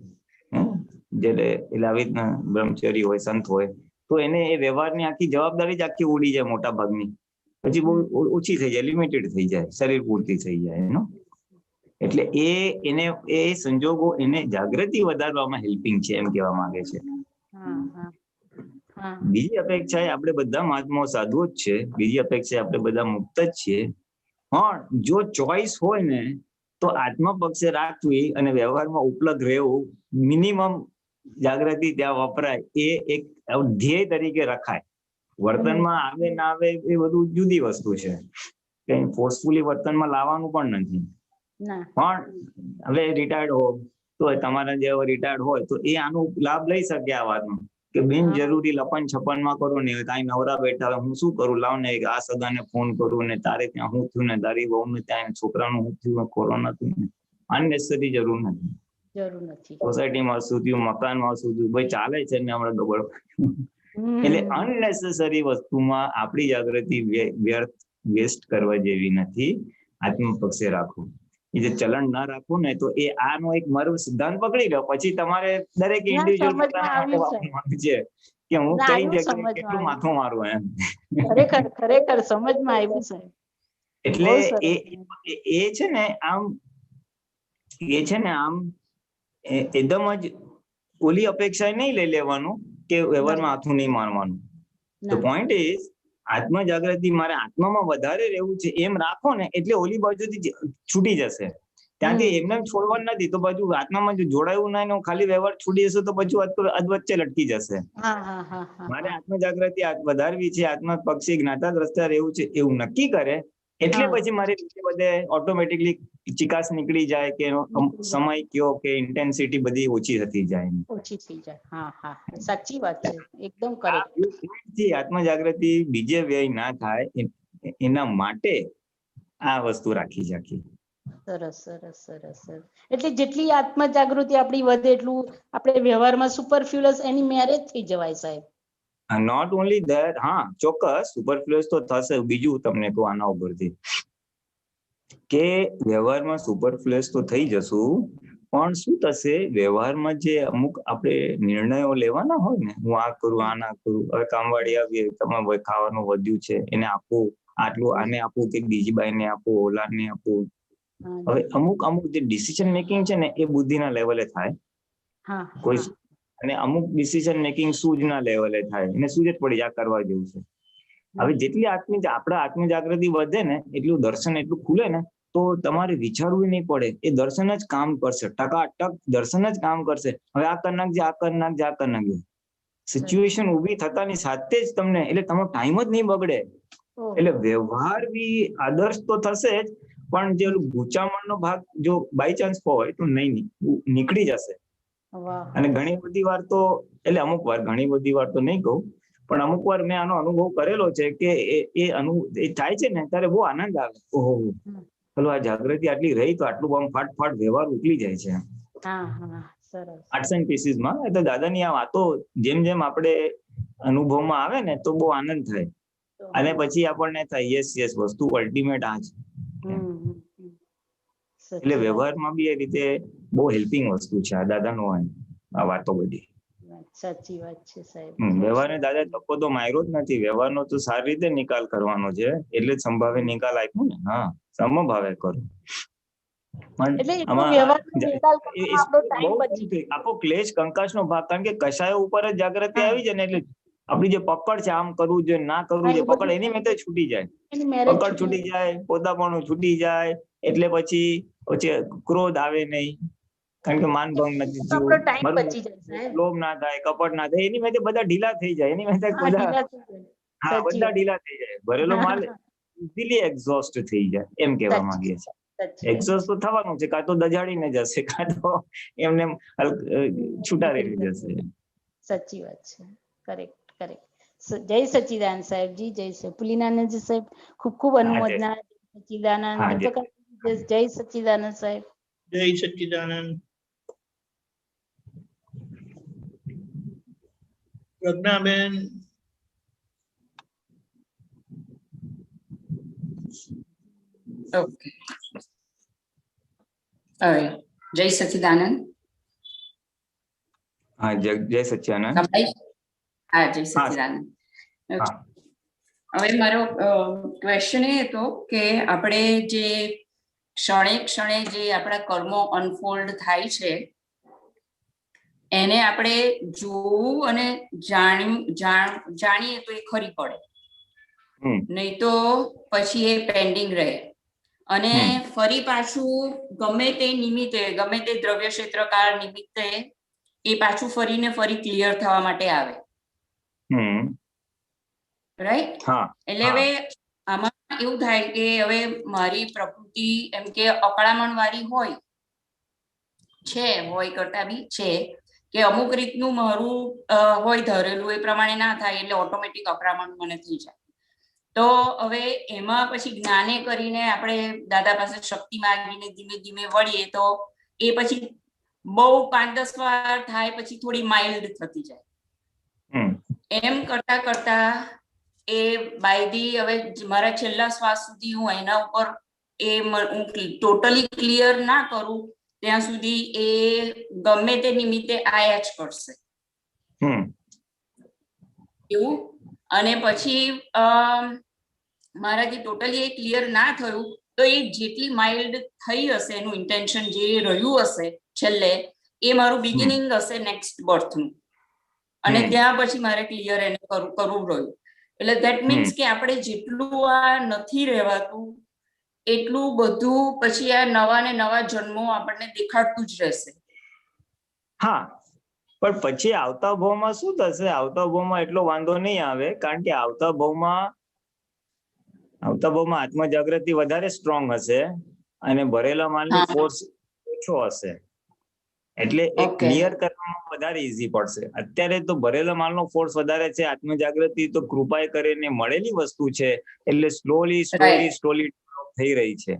એટલે આવી રીતના બ્રહ્મચરી હોય, સંત હોય, તો એને એ વ્યવહારની આખી જવાબદારી જ આખી ઉડી જાય મોટા ભાગની, પછી બહુ ઓછી થઈ જાય, લિમિટેડ થઈ જાય, શરીર પૂરતી થઈ જાય એનો. એટલે એ સંજોગો એને જાગૃતિ વધારવામાં હેલ્પિંગ છે એમ કહેવા માંગે છે. બીજી અપેક્ષા આપણે બધા મહાત્માઓ સાધુઓ જ છે, બીજી અપેક્ષા આપણે બધા મુક્ત જ છીએ. પણ જો ચોઈસ હોય ને તો આત્મા પક્ષે રાખવી અને વ્યવહારમાં ઉપલબ્ધ રહેવું, મિનિમમ જાગૃતિ ત્યાં વપરાય, એ એક ધ્યેય તરીકે રખાય. વર્તનમાં આવે ના આવે એ બધું જુદી વસ્તુ છે, કઈ ફોર્સફુલી વર્તનમાં લાવવાનું પણ નથી. પણ હવે રિટાયર્ડ હો તો તમારા જે રિટાયર્ડ હોય તો એ આનો લાભ લઈ શકે આ વાતનો કે બિનજરૂરી લપન છપનમાં કરો ને, કાંઈ નવરા બેઠા હોય, હું શું કરું, લાવ ને આ સગાને ફોન કરું ને, તારે ત્યાં હું થયું ને, તારી બહુ ને ત્યાં છોકરાનું હું થયું, કોરોના થયું ને, અનનેસેસરી જરૂર નથી. સોસાયટીમાં શું થયું, મકાનમાં શું થયું, ભાઈ ચાલે છે ને હમણાં ગબડ. એટલે અનનેસેસરી વસ્તુમાં આપણી જાગૃતિ વ્યર્થ વેસ્ટ કરવા જેવી નથી. આત્મ પક્ષે રાખવું, એ જે ચલણ ના રાખવું ને તો એ આનો એક મારો સિદ્ધાંત પકડી લો, પછી તમારે દરેક ઇન્ડિવિજ્યુઅલ છે કે હું કઈ જગ્યાએ કેટલું માથું મારું એમ. ખરેખર સમજમાં આવ્યું છે. એટલે એ છે ને આમ એકદમ જ ઓલી અપેક્ષા નહીં લઈ લેવાનું કે વ્યવહારમાં હાથું નહીં મારવાનું. ધ પોઈન્ટ ઇઝ આત્મ જાગૃતિ મારે આત્મામાં વધારે રહેવું છે એમ રાખો ને એટલે ઓલી બાજુથી છૂટી જશે. ત્યાંથી એમને છોડવાનું નથી તો બાજુ આત્મામાં જો જોડાયું ના ને ખાલી વ્યવહાર છૂટી જશે તો પછી અધવચ્ચે લટકી જશે. મારે આત્મ જાગૃતિ વધારવી છે, આત્મા પક્ષી જ્ઞાતા દ્રષ્ટા રહેવું છે એવું નક્કી કરે એટલે પછી મારી બધે ઓટોમેટિકલી ચિકાસ નીકળી જાય કે સમય કયો કે ઇન્ટેન્સિટી બધી ઓછી થતી જાય. ઓછી થઈ જાય. હા હા, સાચી વાત છે, એકદમ કરેક્ટ. આત્મ જાગૃતિ બીજે વ્યય ના થાય એના માટે આ વસ્તુ રાખી શકીએ. સરસ સરસ સરસ સરસ. એટલે જેટલી આત્મ જાગૃતિ આપણી વધે એટલું આપણે વ્યવહારમાં સુપરફ્લુઅસ એની મેરેજ થઈ જવાય સાહેબ. નોટ ઓનલી ધેટ, હા ચોક્કસ સુપરફ્લુઅસ તો થશે. બીજું તમને કહું આના ઉપરથી કે વ્યવહારમાં સુપરફ્લુઅસ તો થઈ જશું પણ શું થશે વ્યવહારમાં જે અમુક આપણે નિર્ણયો લેવાના હોય ને, હું આ કરું આ ના કરું, હવે કામવાળી આવીએ તમારે ખાવાનું વધ્યું છે એને આપવું, આટલું આને આપવું કે બીજી બાઈને આપવું, ઓલાને આપવું. હવે અમુક જે ડિસિઝન મેકિંગ છે ને એ બુદ્ધિના લેવલે થાય કોઈ, અને અમુક ડિસિઝન મેકિંગ સૂઝના લેવલે થાય, એને સૂઝ જ પડી આ કરવા જેવું છે. હવે જેટલી આપણા આત્મજાગૃતિ વધે ને એટલું દર્શન એટલું ખુલે ને, તો તમારે વિચારવું નહીં પડે, એ દર્શન જ કામ કરશે, ટકાટક દર્શન જ કામ કરશે. હવે આ કરી નાખજે, આ કરી નાખજે, આ કરી નાખજે, સિચ્યુએશન ઊભી થતાની સાથે જ તમને, એટલે તમારો ટાઈમ જ નહીં બગડે. એટલે વ્યવહાર બી આદર્શ તો થશે જ, પણ જે ગૂંચામણનો ભાગ જો બાય ચાન્સ હોય તો નહીં નીકળી જશે. અને ઘણી બધી વાર તો, એટલે અમુક વાર, ઘણી બધી વાર તો નહીં કહું, પણ અમુક વાર મેં આનો અનુભવ કરેલો છે કે એ થાય છે ને ત્યારે બહુ આનંદ આવે. ઓહો, ચલો આ જાગૃતિ આટલી રહી તો આટલું આમ ફાટ વ્યવહાર ઉકલી જાય છે. આર્ટ્સ એન્ડ પીસીસમાં એટલે દાદાની આ વાતો જેમ જેમ આપણે અનુભવમાં આવે ને તો બહુ આનંદ થાય, અને પછી આપણને થાય યસ વસ્તુ અલ્ટિમેટ આ છે. એટલે વ્યવહારમાં બી એ રીતે બહુ હેલ્પિંગ વસ્તુ છે આ દાદાનો આ વાતો બધી. સાચી વાત છે સાહેબ. વ્યવહારને દાદા તકો તો માર્યો જ નથી, વ્યવહારનો તો સારી રીતે નિકાલ કરવાનો છે, એટલે જ સંભાવે નિકાલ આપ્યું ને. હા, સમભાવે કરો. આખો ક્લેશ કંકાશનો ભાગ, કારણ કે કશાયો ઉપર જ જાગૃતિ આવી જાય ને એટલે આપણી જે પકડ છે આમ કરવું છે ના કરવું છે, પકડ એની મેં છૂટી જાય, પકડ છૂટી જાય, પોતાપણું છૂટી જાય, એટલે પછી ક્રોધ આવે નહીં, કારણ કે માનભંગ નથી થયું, લોભ ના થાય, કપટ ના થાય, એની મેં બધા ઢીલા થઈ જાય, એની મેં બધા ઢીલા થઈ જાય, ભરેલો માલ ઇઝીલી એક્ઝોસ્ટ થઈ જાય, એમ કહેવા માંગીએ છીએ. એક્ઝોસ્ટ તો થવાનું છે, કાં તો દજાડીને જશે, કાં તો એમને છૂટા રહી જશે. સાચી વાત છે, કરેક્ટ. જય સચ્ચિદાનંદ સાહેબજી, જય પુલિનાનંદજી સાહેબ, ખૂબ ખૂબ અનુમોદના. સચ્ચિદાનંદ, જય સચ્ચિદાનંદ સાહેબ, જય સચ્ચિદાનંદ. પ્રજ્ઞાબેન, ઓકે, જય સચ્ચિદાનંદ. હા, જય સચ્ચિદાનંદ. હા, જય સચ્ચિદાનંદ. હવે મારો ક્વેશ્ચન એ હતો કે આપણે જે ક્ષણે જે આપણા કર્મો અનફોલ્ડ થાય છે એને આપણે જોવું અને જાણીએ તો એ ખરી પડે, નહીં તો પછી એ પેન્ડિંગ રહે, અને ફરી પાછું ગમે તે નિમિત્તે, ગમે તે દ્રવ્ય ક્ષેત્રકાળ નિમિત્તે એ પાછું ફરીને ફરી ક્લિયર થવા માટે આવે. રાઈટ? એટલે હવે આમાં એવું થાય કે હવે મારી પ્રકૃતિ એમ કે અકળામણ વાળી હોય કરતા બી છે કે અમુક રીતનું મારું હોય ધરેલું એ પ્રમાણે ના થાય એટલે ઓટોમેટિક અકળામણ મને થઈ જાય. તો હવે એમાં પછી જ્ઞાને કરીને આપણે દાદા પાસે શક્તિ માંગીને ધીમે ધીમે વળીએ તો એ પછી બહુ 5-10 વાર થાય પછી થોડી માઇલ્ડ થતી જાય. એમ કરતા કરતા એ બાયદી હવે મારા છેલ્લા શ્વાસ સુધી હું એના ઉપર હું ટોટલી ક્લિયર ના કરું ત્યાં સુધી એ ગમે તે નિમિત્તે આયા જ કરશે એવું. અને પછી મારાથી ટોટલી એ ક્લિયર ના થયું તો એ જેટલી માઇલ્ડ થઈ હશે, એનું ઇન્ટેન્શન જે રહ્યું હશે છેલ્લે, એ મારું બિગિનિંગ હશે નેક્સ્ટ બર્થનું, અને ત્યાં પછી મારે ક્લિયર એને કરવું રહ્યું. એટલે ધેટ મીન્સ કે આપણે જેટલું આ નથી રહેવાતું એટલું બધું પછી આ નવા ને નવા જન્મો આપણને દેખાડતું જ રહેશે. હા, પણ પછી આવતા ભાવમાં શું થશે? આવતા ભાવમાં એટલો વાંધો નહીં આવે, કારણ કે આવતા ભાવમાં આત્મજાગૃતિ વધારે સ્ટ્રોંગ હશે અને ભરેલા માલની ફોર્સ ઓછો હશે, એટલે એ ક્લિયર કરવામાં વધારે ઈઝી પડશે. અત્યારે તો ભરેલા માલનો ફોર્સ વધારે છે, આત્મજાગૃતિ તો કૃપાએ કરીને મળેલી વસ્તુ છે, એટલે સ્લોલી થઈ રહી છે.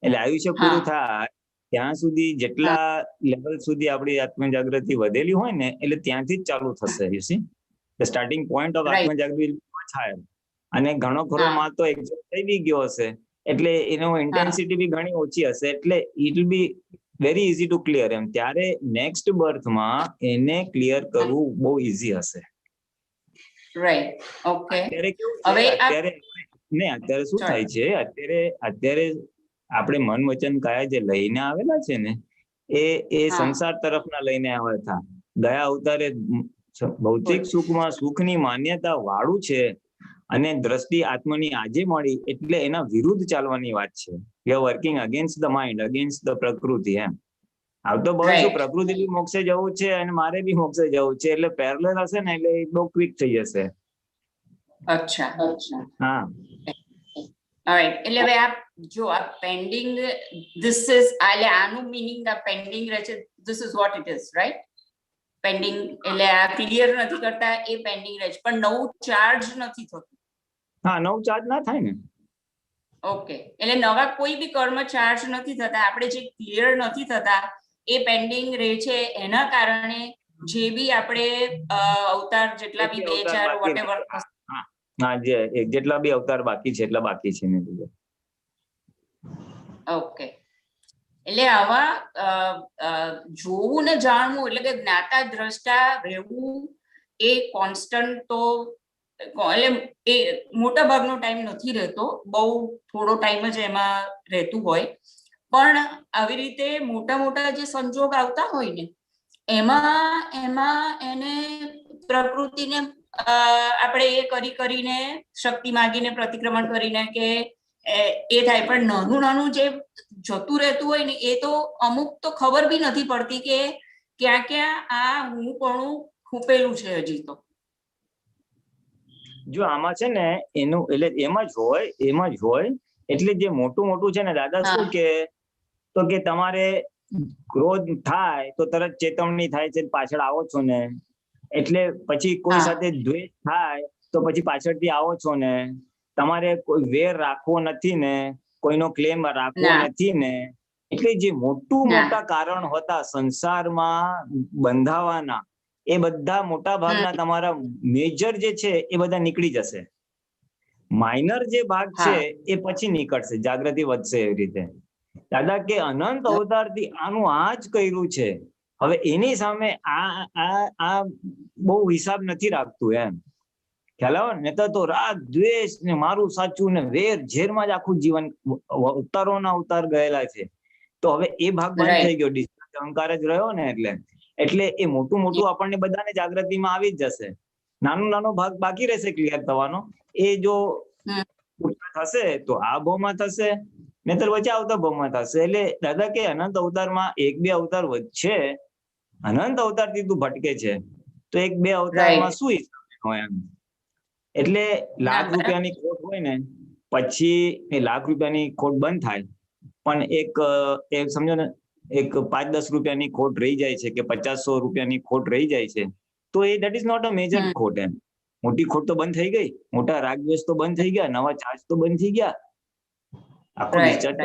એટલે આયુષ્ય પૂરું થાય ત્યાં સુધી જેટલા લેવલ સુધી આપણી આત્મજાગૃતિ વધેલી હોય ને, એટલે ત્યાંથી જ ચાલુ થશે. You see the starting point of આત્મજાગૃતિ થાય, અને ઘણો ખરો માલ તો એક્ઝોસ્ટ થઈ બી ગયો હશે, એટલે એનો ઇન્ટેન્સિટી બી ઘણી ઓછી હશે, એટલે it will be very easy to clear એમ, ત્યારે નેક્સ્ટ બર્થમાં એને ક્લિયર કરવું બહુ ઇઝી હશે. Right, okay. અત્યારે કેવું હવે છે, આ- અત્યારે શું Sorry. થાય છે, અત્યારે આપણે મન વચન કાયા જે લઈને આવેલા છે ને એ હા. સંસાર તરફના લઈને આવ્યા હતા. ગયા અવતારે ભૌતિક સુખમાં સુખની માન્યતા વાળું છે અને દ્રષ્ટિ આત્માની આજે મળી એટલે એના વિરુદ્ધ ચાલવાની વાત છે. We are working against the mind, against the પ્રકૃતિ એમ. આવતો બહુ શું, Right. પ્રકૃતિ બી મોક્ષે જવું છે અને મારે બી મોક્ષે જવું છે, એટલે પેરેલલ હશે ને એટલે એ બહુ ક્વિક થઈ જશે. અચ્છા. હા, Alright. એટલે હવે આ જો આ પેન્ડિંગ ધીસ ઇઝ એટલે આનું મીનિંગ આ પેન્ડિંગ રહે છે, this is what it is, right? Pending એટલે આ ક્લિયર નથી કરતા એ પેન્ડિંગ રહે છે, પણ નવું ચાર્જ નથી થતું. હા, નવું ચાર્જ ના થાય ને. ઓકે, એટલે નવા કોઈ બી કર્મ ચાર્જ નથી થતા, આપણે જે ક્લિયર નથી થતા એ પેન્ડિંગ રહે છે. એના કારણે જે બી આપણે અવતાર જેટલા બી 2 4 વોટેવર. હા, જેટલા બી અવતાર બાકી છે એટલા બાકી છે ને. ઓકે, એટલે આવા જોવું ને જાણવું એટલે કે જ્ઞાતા દ્રષ્ટા રહેવું એ કોન્સ્ટન્ટ તો એટલે એ મોટા ભાગનો ટાઈમ નથી રહેતો, બહુ થોડો ટાઈમ જ એમાં રહેતું હોય. પણ આવી રીતે મોટા મોટા જે સંજોગ આવતા હોય ને એમાં એને પ્રકૃતિને આપણે એ કરીને શક્તિ માગીને પ્રતિક્રમણ કરીને કે એ થાય, પણ નાનું નાનું જે જતું રહેતું હોય ને એ તો અમુક તો ખબર બી નથી પડતી કે ક્યાં ક્યાં આ હું કોણું ખૂપેલું છે હજી તો. જો આમાં છે ને એનું એટલે એમાં જ હોય એટલે જે મોટું છે ને દાદા, શું કે તો કે તમારે ક્રોધ થાય તો તરત ચેતવણી થાય છે, પાછળ આવો છો ને, એટલે પછી કોઈ સાથે દ્વેષ થાય તો પછી પાછળથી આવો છો ને, તમારે કોઈ વેર રાખવો નથી ને, કોઈનો ક્લેમ રાખવો નથી ને, એટલે જે મોટા કારણ હોતા સંસારમાં બંધાવાના એ બધા મોટા ભાગના તમારા મેજર જે છે એ બધા નીકળી જશે. માઇનર જે ભાગ છે એ પછી નીકળશે, જાગૃતિ વધશે. એવી રીતે દાદા કે અનંત અવતારથી આનું આ જ કર્યું છે. હવે એની સામે આ બહુ હિસાબ નથી રાખતું એમ, ખ્યાલ આવે ને? તો રાગ દ્વેષ ને મારું સાચું ને વેર ઝેરમાં જ આખું જીવન અવતારોના અવતાર ગયેલા છે. તો હવે એ ભાગ બંધ થઈ ગયો, અહંકાર જ રહ્યો ને, એટલે એ મોટું આપણને બધાને જાગૃતિમાં આવી જ જશે. નાનો ભાગ બાકી રહેશે ક્લિયર થવાનો. એ જો થશે તો આ ભાવમાં થશે, નહીતર વચ્ચે આવતા ભાવમાં થશે. એટલે દાદા કે અનંત અવતારમાં 1-2 અવતાર વચ્ચે, અનંત અવતારથી તું ભટકે છે તો 1-2 અવતારમાં શું હિસાબ હોય એમ. એટલે લાખ રૂપિયાની ખોટ હોય ને પછી એ લાખ રૂપિયાની ખોટ બંધ થાય, પણ એક સમજો ને એક 5-10 રૂપિયાની ખોટ રહી જાય છે કે 50-100 રૂપિયાની ખોટ રહી જાય છે, તો એ that is not a major ખોટ એમ. મોટી ખોટ તો બંધ થઈ ગઈ, મોટા રાગ દ્વેષ તો બંધ થઈ ગયા, નવા ચાર્જ તો બંધ થઈ ગયા, આખો ડિસ્ચાર્જ.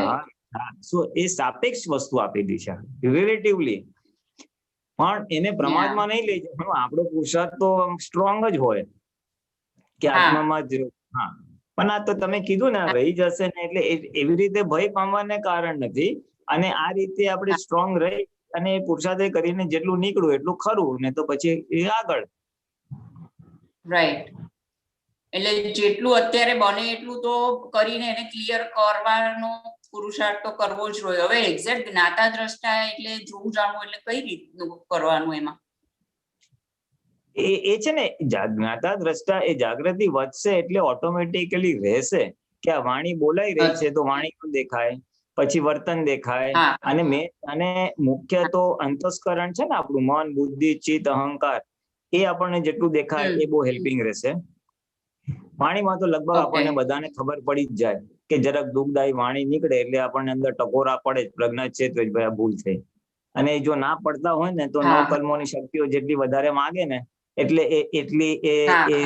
સો એ સાપેક્ષ વસ્તુ આપેલી છે રિલેટિવલી, પણ એને પ્રમાદમાં નહીં લઈ જવાનું. આપણો પુરુષાર્થ તો સ્ટ્રોંગ જ હોય કે આત્મામાં જ. હા, પણ આ તો તમે કીધું ને રહી જશે ને, એટલે એવી રીતે ભય પામવાને કારણ નથી. અને આ રીતે આપણે સ્ટ્રોંગ રહી અને પુરુષાર્થ કરીને જેટલું નીકળવું એટલું ખરું, ને તો પછી એ આગળ. રાઈટ, એટલે જેટલું અત્યારે બને એટલું તો કરીને એને ક્લિયર કરવાનો પુરુષાર્થ તો કરવો જ જોઈએ. હવે એક્ઝેક્ટ જ્ઞાતા દ્રષ્ટા એટલે જોવું જાણવું એટલે કઈ રીતનું કરવાનું એમાં? એ છે ને જ્ઞાતા દ્રષ્ટા એ જાગૃતિ વધશે એટલે ઓટોમેટિકલી રહેશે કે આ વાણી બોલાઈ રહી છે તો વાણી પણ દેખાય, પછી વર્તન દેખાય. અને મુખ્ય તો અંતસ્કરણ છે ને આપણું મન, બુદ્ધિ, ચિત્ત, અહંકાર, એ આપણને જેટલું દેખાય એ બહુ હેલ્પિંગ રહેશે. વાણીમાં તો લગભગ આપણને બધાને ખબર પડી જ જાય કે જરાક દુઃખદાયી વાણી નીકળે એટલે આપણને અંદર ટકોરા પડે જ, પ્રજ્ઞા છે તો ભાઈ આ ભૂલ થઈ. અને જો ના પડતા હોય ને તો નવ કર્મોની શક્તિઓ જેટલી વધારે માગે ને એટલે એ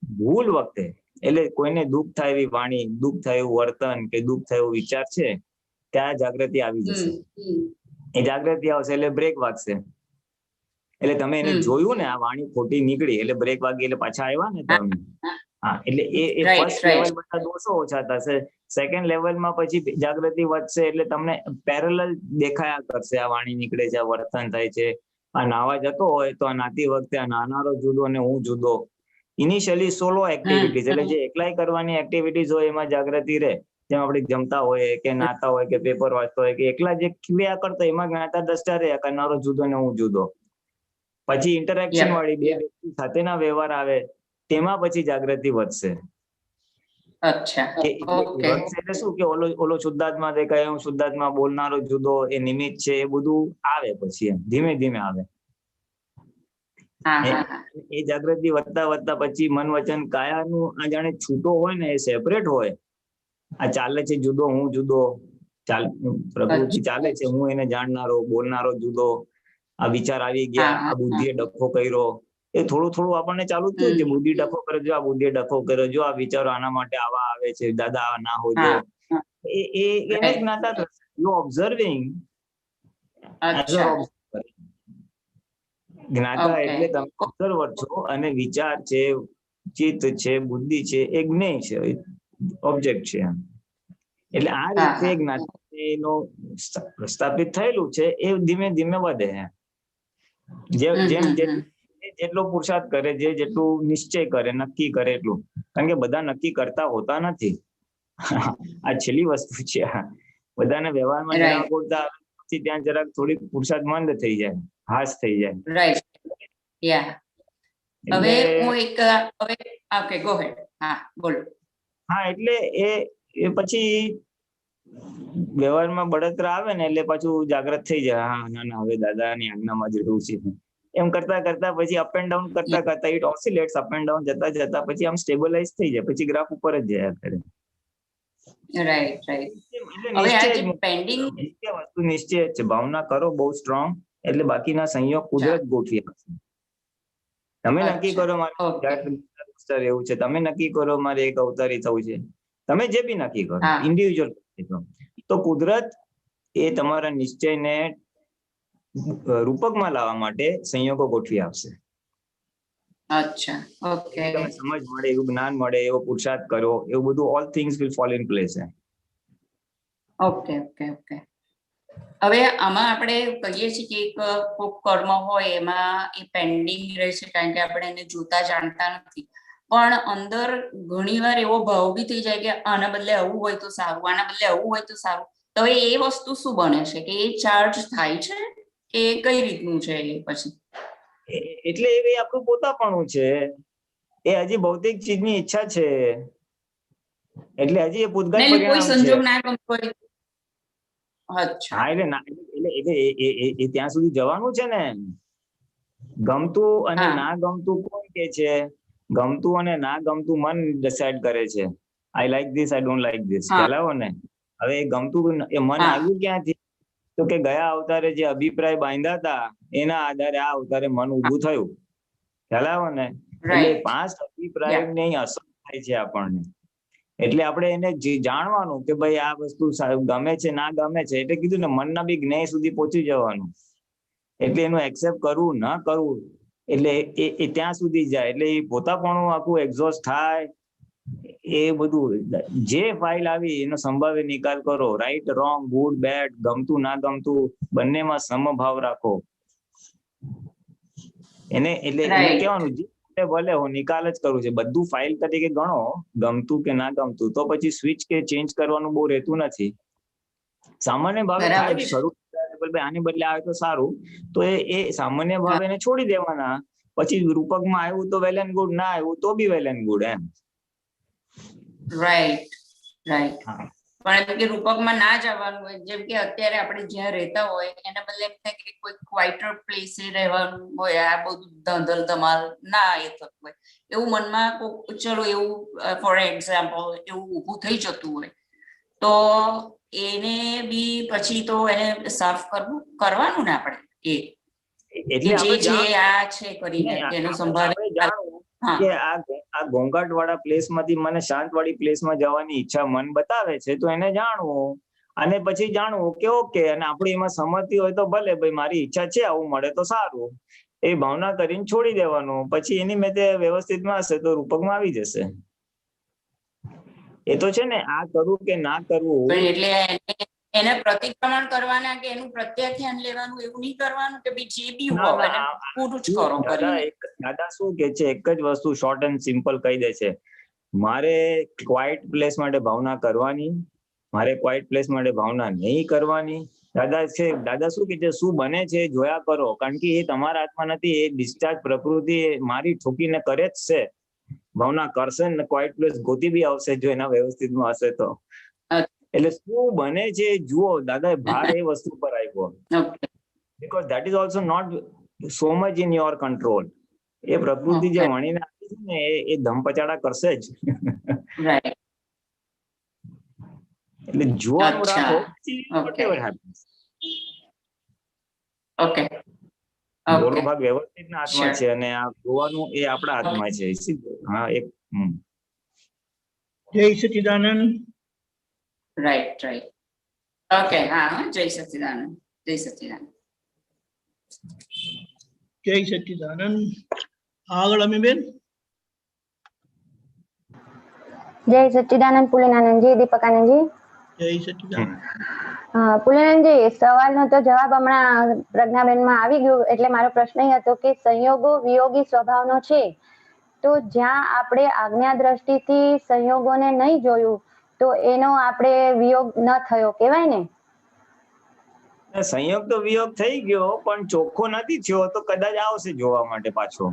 ભૂલ વખતે, એટલે કોઈને દુઃખ થાય એવી વાણી, દુઃખ થાય એવું વર્તન કે દુઃખ થાય એવો વિચાર છે, ત્યાં જાગૃતિ આવી જશે. એ જાગૃતિ આવશે એટલે બ્રેક વાગશે. એટલે તમે એને જોયું ને આ વાણી ખોટી નીકળી એટલે બ્રેક વાગી એટલે પાછા આવ્યા ને તમે. હા, એટલે એ Right, ફર્સ્ટ right. લેવલ બધા દોષો ઓછા થશે. સેકન્ડ લેવલમાં પછી જાગૃતિ વધશે એટલે તમને પેરેલલ દેખાયા કરશે, આ વાણી નીકળે છે, આ વર્તન થાય છે. આ નાવા જતો હોય તો આ નાતી વખતે આ નાનારો જુદો અને હું જુદો. ઇનિશિયલી સોલો એક્ટિવિટીઝ એટલે જે એકલાઈ કરવાની એક્ટિવિટીઝ હોય એમાં જાગૃતિ રહે. જેમ આપણે જમતા હોય કે નાતા હોય કે પેપર વાંચતા હોય કે એકલા જે ક્રિયા કરતા એમાં જ્ઞાતા દ્રષ્ટા રહે, આ નારો જુદો ને હું જુદો. પછી ઇન્ટરેક્શન Yeah, વાળી બે વ્યક્તિ સાથેના વ્યવહાર આવે તેમાં પછી જાગૃતિ વધશે. અચ્છા, ઓકે. વધશે એટલે શું કે ઓલો શુદ્ધાત્મા દેખાય, હું શુદ્ધાત્મા બોલનારો જુદો, એ નિમિત્ત છે, એ બધું આવે પછી એમ ધીમે ધીમે આવે. હા, હા, હા. એ જાગૃતિ વધતા વધતા પછી મન વચન કાયાનું આ જાણે છૂટો હોય ને, એ સેપરેટ હોય. આ ચાલે છે જુદો, હું જુદો, પ્રકૃતિ ચાલે છે, હું એને જાણનારો બોલનારો જુદો, આ વિચાર આવી ગયા, આ બુદ્ધિએ ડખો કર્યો, એ થોડું થોડું આપણને ચાલુ થયું કે બુદ્ધિ ડખો કરે, જો આ બુદ્ધિએ ડખો કર્યો, જો આ વિચારો આના માટે આવા આવે છે, દાદા આ ના હોજો. એને જ્ઞાતા યુ ઓબ્ઝર્વિંગ. જ્ઞાતા એટલે તમે ઓબ્ઝર્વર છો અને વિચાર છે, ચિત્ત છે, બુદ્ધિ છે, એ જ્ઞેય છે, ઓબ્જેક્ટ છે. એટલે આ રીતે જ્ઞાતા સ્થાપિત થયેલું છે, એ ધીમે ધીમે વધે. જેમ જેટલો પુરુષાર્થ કરે, જેટલું નિશ્ચય કરે, નક્કી કરે એટલું. કારણ કે બધા નક્કી કરતા હોતા નથી. આ છેલ્લી વસ્તુ છે. બધાને વ્યવહારમાં જરા બોલતા પછી ત્યાં જરાક થોડીક પુરુષાર્થ મંદ થઈ જાય, હાશ થઈ જાય. રાઈટ. યા. હવે હું એક હવે ઓકે ગો હેડ. હા, બોલો. હા, એટલે એ પછી વ્યવહારમાં બળતરા આવે ને એટલે પાછું જાગૃત થઈ જાય. હા, ના હવે દાદાની આજ્ઞામાં જ રહેવું છે એમ કરતા કરતા પછી અપ એન્ડ ડાઉન કરતા કરતા ઇટ ઓસિલેટ્સ અપ એન્ડ ડાઉન જતા જતા પછી આમ સ્ટેબલાઇઝ થઈ જાય, પછી ગ્રાફ ઉપર જ જાય કરે. Right, right. હવે આ જે પેન્ડિંગ વસ્તુ નિશ્ચય છે, ભાવના કરો બહુ સ્ટ્રોંગ, એટલે બાકીના સંયોગ કુદરત ગોઠવી આપશે. તમે નક્કી કરો મારે એવું છે, તમે નક્કી કરો મારે એક અવતારી થવું છે, તમે જે બી નક્કી કરો ઇન્ડિવિજ્યુઅલ, તો કુદરત એ તમારા નિશ્ચયને રૂપકમાં લાવવા માટે સંયોગો ગોઠવી આપશે. અચ્છા, ઓકે. તમે સમજ મળે, એવું જ્ઞાન મળે, એવો પુરુષાર્થ કરો, એવું બધું all things will fall in place. Okay, okay, okay. હવે આમાં આપણે કહીએ છીએ કે એક કોક કર્મ હોય એમાં એ પેન્ડિંગ રહે છે કારણ કે આપણે એને જોતા જાણતા નથી, પણ અંદર ઘણીવાર એવો ભાવ બી થઈ જાય કે આના બદલે આવું હોય તો સારું, આના બદલે આવું હોય તો સારું. તો એ વસ્તુ શું બને છે કે એ ચાર્જ થાય છે કે કઈ રીતનું છે એ પછી? એટલે એ આપણું પોતાપણું છે, એ હજી ભૌતિક ચીજની ઈચ્છા છે, એટલે હજી એ પૂતગલ પરિણામ છે. કોઈ સંજોગ ના ગમતો હોય. હા, એટલે એ ત્યાં સુધી જવાનું છે ને. ગમતું અને ના ગમતું કોણ કે છે? ગમતું અને ના ગમતું મન ડિસાઈડ કરે છે. I like this, I don't like this, ખ્યાલ ને? હવે એ ગમતું એ મન આવ્યું ક્યાંથી? તો કે ગયા અવતારે જે અભિપ્રાય બાંધ્યા હતા એના આધારે આ અવતારે મન ઉભું થયું, ખ્યાલ ને? એટલે 5 અભિપ્રાયની અસર થાય છે આપણને. એટલે આપણે એને જાણવાનું કે ભાઈ આ વસ્તુ ગમે છે ના ગમે છે, એટલે કીધું ને મનના બી જ્ઞેય સુધી પહોંચી જવાનું. એટલે એનું એક્સેપ્ટ કરવું ના કરવું, એટલે એ ત્યાં સુધી જાય, એટલે એ પોતાપણું આખું એક્ઝોસ્ટ થાય. એ બધું જે ફાઇલ આવી એનો સંભાવ્ય નિકાલ કરો, રાઈટ રોંગ, ગુડ બેડ, ગમતું ના ગમતું બંનેમાં સમભાવ રાખો. એને એટલે કહેવાનું ભલે હું નિકાલ જ કરું છે, બધું ફાઇલ તરીકે ગણો, ગમતું કે ના ગમતું, તો પછી સ્વિચ કે ચેન્જ કરવાનું બહુ રહેતું નથી. સામાન્ય ભાવે થાય બી ખરું, આની બદલે આવે તો સારું, તો એ સામાન્ય ભાવે એને છોડી દેવાના. પછી રૂપકમાં આવ્યું તો વેલ એન્ડ ગુડ, ના આવ્યું તો બી વેલ એન્ડ ગુડ એમ. Right, right. પણ એમ કે રૂપકમાં ના જવાનું હોય, જેમ કે અત્યારે આપણે જ્યાં રહેતા હોય એના બદલે એમ થાય કે કોઈ ક્વાઇટર પ્લેસે રહેવાનું હોય, આ બધું ધંધલ ધમાલ ના એ થતું હોય, એવું મનમાં ચલો એવું ફોર એક્ઝામ્પલ એવું ઊભું થઈ જતું હોય, તો એને બી પછી તો એને સાફ કરવાનું ને આપણે એટલે જે છે આ છે કરીને એનો સંભાળ કે આ ઘોંઘાટ વાળા પ્લેસ માંથી મને શાંત વાળી પ્લેસમાં જવાની ઈચ્છા મન બતાવે છે, તો એને જાણવું અને પછી જાણવું કે ઓકે, અને આપણી એમાં સંમતિ હોય તો ભલે ભાઈ મારી ઈચ્છા છે, આવું મળે તો સારું, એ ભાવના કરીને છોડી દેવાનું. પછી એની મેં તે વ્યવસ્થિતમાં હશે તો રૂપકમાં આવી જશે. એ તો છે ને, આ કરવું કે ના કરવું. પણ એટલે એને પ્રતિક્રમણ કરવાના કે એનું પ્રત્યાખ્યાન લેવાનું એવું નહીં કરવાનું કે ભાઈ જે બી હોય એને પૂરું જ કરો કરીને. દાદા શું કે છે, એક જ વસ્તુ શોર્ટ એન્ડ સિમ્પલ કહી દે છે, મારે ક્વાઇટ પ્લેસ માટે ભાવના કરવાની, મારે ક્વાઇટ પ્લેસ માટે ભાવના નહીં કરવાની. દાદા શું કે છે, શું બને છે જોયા કરો, કારણ કે એ તમારા હાથમાં નથી. એ ડિસ્ચાર્જ પ્રકૃતિ મારી ઠોકીને કરે જ છે. ભાવના કરશે ને ક્વાઇટ પ્લેસ ગોતી બી આવશે જો એના વ્યવસ્થિતમાં હશે તો. એટલે શું બને છે જુઓ. દાદા ભાર એ વસ્તુ પર આવ્યો, because that is also not so much in your control. એ પ્રકૃતિ જે વણીને આપી છે ને એ ધમપચાડા કરશે જ. એટલે જોવાનું રાખો, whatever happens. ઓકે બોલો ભાગ વ્યવસ્થિત ના હાથમાં છે અને આ જોવાનું એ આપણા હાથમાં છે. હા, એક જય સચ્ચિદાનંદ. રાઈટ. ઓકે, હા, જય સચ્ચિદાનંદ. જય સચ્ચિદાનંદ. જય સચ્ચિદાનંદ. આગળ અમીબેન. જય સચ્ચિદાનંદ પુલિનાનંદજી, દીપકાનંદજી. જય સચ્ચિદાનંદ. પુલિનાનંદજી, સવાલનો તો જવાબ હમણાં પ્રજ્ઞાબેનમાં આવી ગયો. એટલે મારો પ્રશ્ન એ હતો કે સંયોગો વિયોગી સ્વભાવનો છે, તો જ્યાં આપણે આજ્ઞા દ્રષ્ટિથી સંયોગોને નહીં જોયું તો એનો આપણે વિયોગ ન થયો કહેવાય ને? સંયોગ તો વિયોગ થઈ ગયો પણ ચોખ્ખો નથી થયો, તો કદાચ આવશે જોવા માટે પાછો.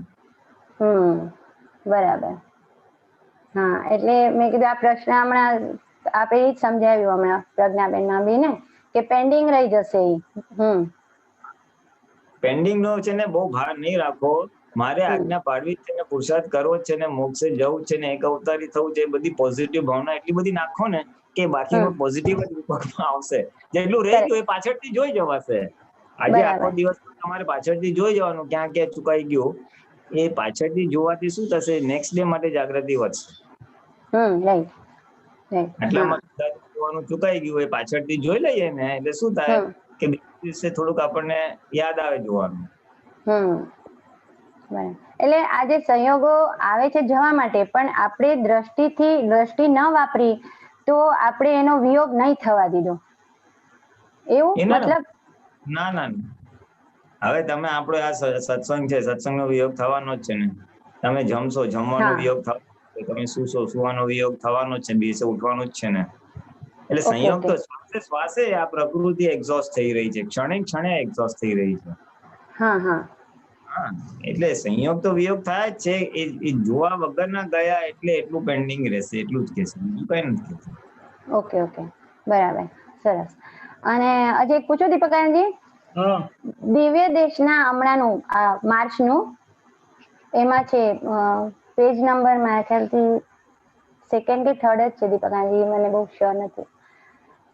બરાબર. હા, એટલે મેં કીધું આ પ્રશ્ન હમણાં આપણે જ સમજાવ્યું હમણાં પ્રજ્ઞાબેનમાં બી ને કે પેન્ડિંગ રહી જશે. પેન્ડિંગ નો છે ને બહુ ભાર નહીં રાખો. મારે આજ્ઞા પાડવી છે ને, પુરુષાર્થ કરવો છે ને, મોક્ષે જવું છે ને, એક અવતારી થવું છે, એ બધી પોઝિટિવ ભાવના એટલી બધી નાખો ને કે બાકીનું પોઝિટિવ જ રૂપમાં આવશે. જેટલું રહી ગયું એ પાછળથી જોઈ જવાશે. આજે આખો દિવસ તમારે પાછળથી જોઈ જવાનું ક્યાં ક્યાં ચુકાઈ ગયું. એ પાછળથી જોવાથી શું થશે, નેક્સ્ટ ડે માટે જાગૃતિ વધશે. એટલામાં જોવાનું ચુકાઈ ગયું એ પાછળથી જોઈ લઈએ ને એટલે શું થાય કે દિવસે થોડુંક આપણને યાદ આવે જોવાનું. એટલે આ જે સંયોગો આવે છે જવા માટે, પણ આપણે દ્રષ્ટિ ન વાપરી તો આપણે એનો વિયોગ નહીં થવા દીધો એવું મતલબ? ના, હવે તમે આપણો આ સત્સંગ છે, સત્સંગનો વિયોગ થવાનો જ છે ને. તમે જમશો, જમવાનો વિયોગ થવાનો, તમે સુશો, સુવાનો વિયોગ થવાનો જ છે, દિવસે ઉઠવાનું જ છે ને. એટલે સંયોગ તો શ્વાસે આ પ્રકૃતિ એક્ઝોસ્ટ થઈ રહી છે, ક્ષણે એક્ઝોસ્ટ થઈ રહી છે. એટલે સંયોગ તો વિયોગ થાય જ છે. એ જોવા વગરના ગયા એટલે એટલું પેન્ડિંગ રહેશે, એટલું જ કહેશે, બીજું કઈ નથી. ઓકે, બરાબર, સરસ. અને હજી એક પૂછો દીપકાનંદજી, દિવ્ય દેશના હમણાંનું માર્ચનું એમાં છે પેજ નંબર મારા ખ્યાલથી સેકન્ડ કે થર્ડ જ છે દીપકાનંદજી, મને બહુ શ્યોર નથી.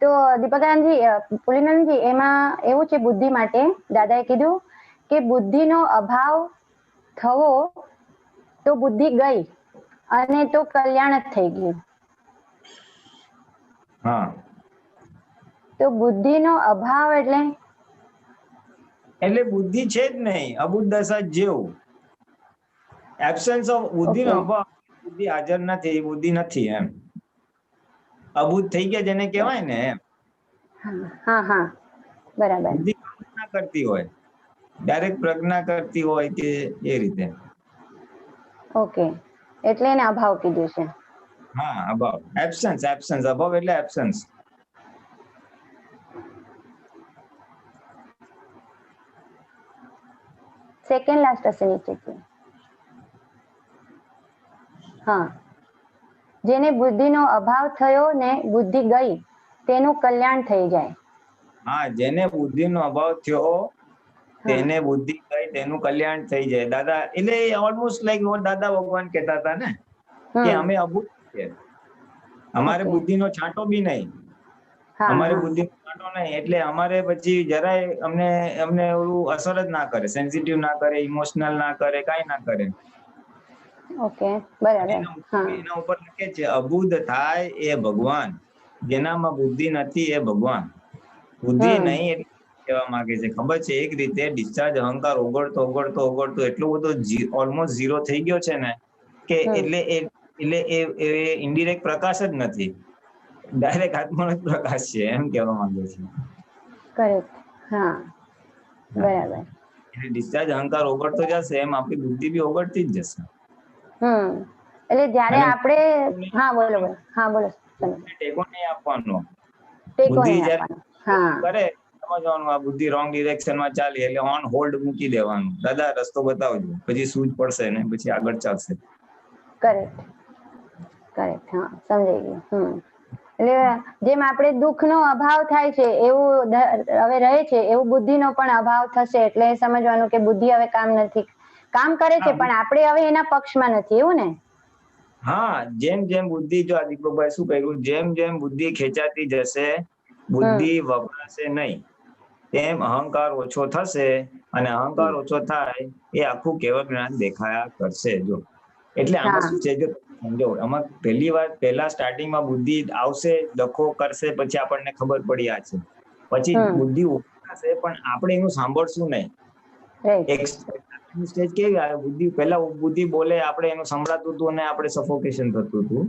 તો દીપકાનંદજી, પુલિનાનંદજી, એમાં એવું છે બુદ્ધિ માટે દાદાએ કીધું કે બુદ્ધિનો અભાવ થવો તો બુદ્ધિ ગઈ અને તો કલ્યાણ જ થઈ ગયું. તો બુદ્ધિનો અભાવ એટલે બુદ્ધિ છે જ નહીં, અબુદ્ધ દશા જેવું. એબ્સન્સ ઓફ બુદ્ધિનો અભાવ, બુદ્ધિ હાજર નથી, બુદ્ધિ નથી એમ. અબુદ્ધ થઈ ગયા જેને કહેવાય ને એમ. બરાબર. બુદ્ધિ પ્રજ્ઞા કરતી હોય, ડાયરેક્ટ પ્રજ્ઞા કરતી હોય કે એ રીતે. ઓકે, એટલે એને અભાવ કીધું છે. અભાવ, એબ્સન્સ. અભાવ એટલે એબ્સન્સ. સેકન્ડ લાસ્ટ હશે નીચેથી. જેને બુદ્ધિનો અભાવ થયો ને બુદ્ધિ ગઈ તેનું કલ્યાણ થઈ જાય. જેને બુદ્ધિનો અભાવ થયો તેને બુદ્ધિ ગઈ તેનું કલ્યાણ થઈ જાય. દાદા એટલે ઓલમોસ્ટ લાઈક વોટ દાદા ભગવાન કહેતા હતા ને કે અમે અબુદ્ધ છીએ, અમારે બુદ્ધિનો છાંટો બી નહીં, અમારે બુદ્ધિનો છાંટો નહીં, એટલે અમારે પછી જરાય અમને ઓલું અસર જ ના કરે, સેન્સિટિવ ના કરે, ઇમોશનલ ના કરે, કાઈ ના કરે. ઓકે, બરાબર. એના ઉપર લખે છે અબુદ્ધ થાય એ ભગવાન, જેનામાં બુદ્ધિ નથી એ ભગવાન. બુદ્ધિ નહીં એટલે કહેવા માંગે છે ખબર છે, એક રીતે ડિસ્ચાર્જ અહંકાર ઓગળતો એટલો બધો ઓલમોસ્ટ ઝીરો થઈ ગયો છે ને કે એટલે એ એટલે એ ઇનડિરેક્ટ પ્રકાશ જ નથી, ડાયરેક્ટ આત્માનો જ પ્રકાશ છે એમ કહેવા માંગે છે. કરેક્ટ. હા, બરાબર. એટલે ડિસ્ચાર્જ અહંકાર ઓગળતો જશે એમ આપણી બુદ્ધિ બી ઓગળતી જ જશે. એટલે જ્યારે આપણે હા બોલો ટેકો નહીં આપવાનો. ટેકો બુદ્ધિ નહીં જ્યારે આપવાનો. કરે સમજવાનું આ બુદ્ધિ રોંગ ડિરેક્શન માં ચાલી એટલે ઓન હોલ્ડ મૂકી દેવાનું, દાદા રસ્તો બતાવજો, પછી સૂઝ પડશે ને પછી આગળ ચાલશે. કરેક્ટ. હા, સમજાઈ ગયું. એટલે જેમ આપણે દુઃખનો અભાવ થાય છે એવું હવે રહે છે, એવું બુદ્ધિનો પણ અભાવ થશે. એટલે સમજવાનું કે બુદ્ધિ હવે કામ કરે છે પણ આપણે હવે એના પક્ષમાં નથી, એવું ને? હા, જેમ જેમ બુદ્ધિ, જો આ દીપકભાઈ શું કહ્યું, જેમ જેમ બુદ્ધિ ખેંચાતી જશે, બુદ્ધિ વપરાશે નહીં, તેમ અહંકાર ઓછો થશે, અને અહંકાર ઓછો થાય એ આખું કેવળ જ્ઞાન દેખાયા કરશે. જો એટલે આમાં શું છે, જો સમજો, આમાં પહેલા સ્ટાર્ટિંગમાં બુદ્ધિ આવશે, ડખો કરશે, પછી આપણને ખબર પડી આ છે, પછી બુદ્ધિ ઉઠાશે પણ આપણે એનું સાંભળશું નહીં. એક સ્ટેજ કેવી આવે, બુદ્ધિ બોલે, આપણે એનું સંભળાતું હતું અને આપણે સફોકેશન થતું હતું.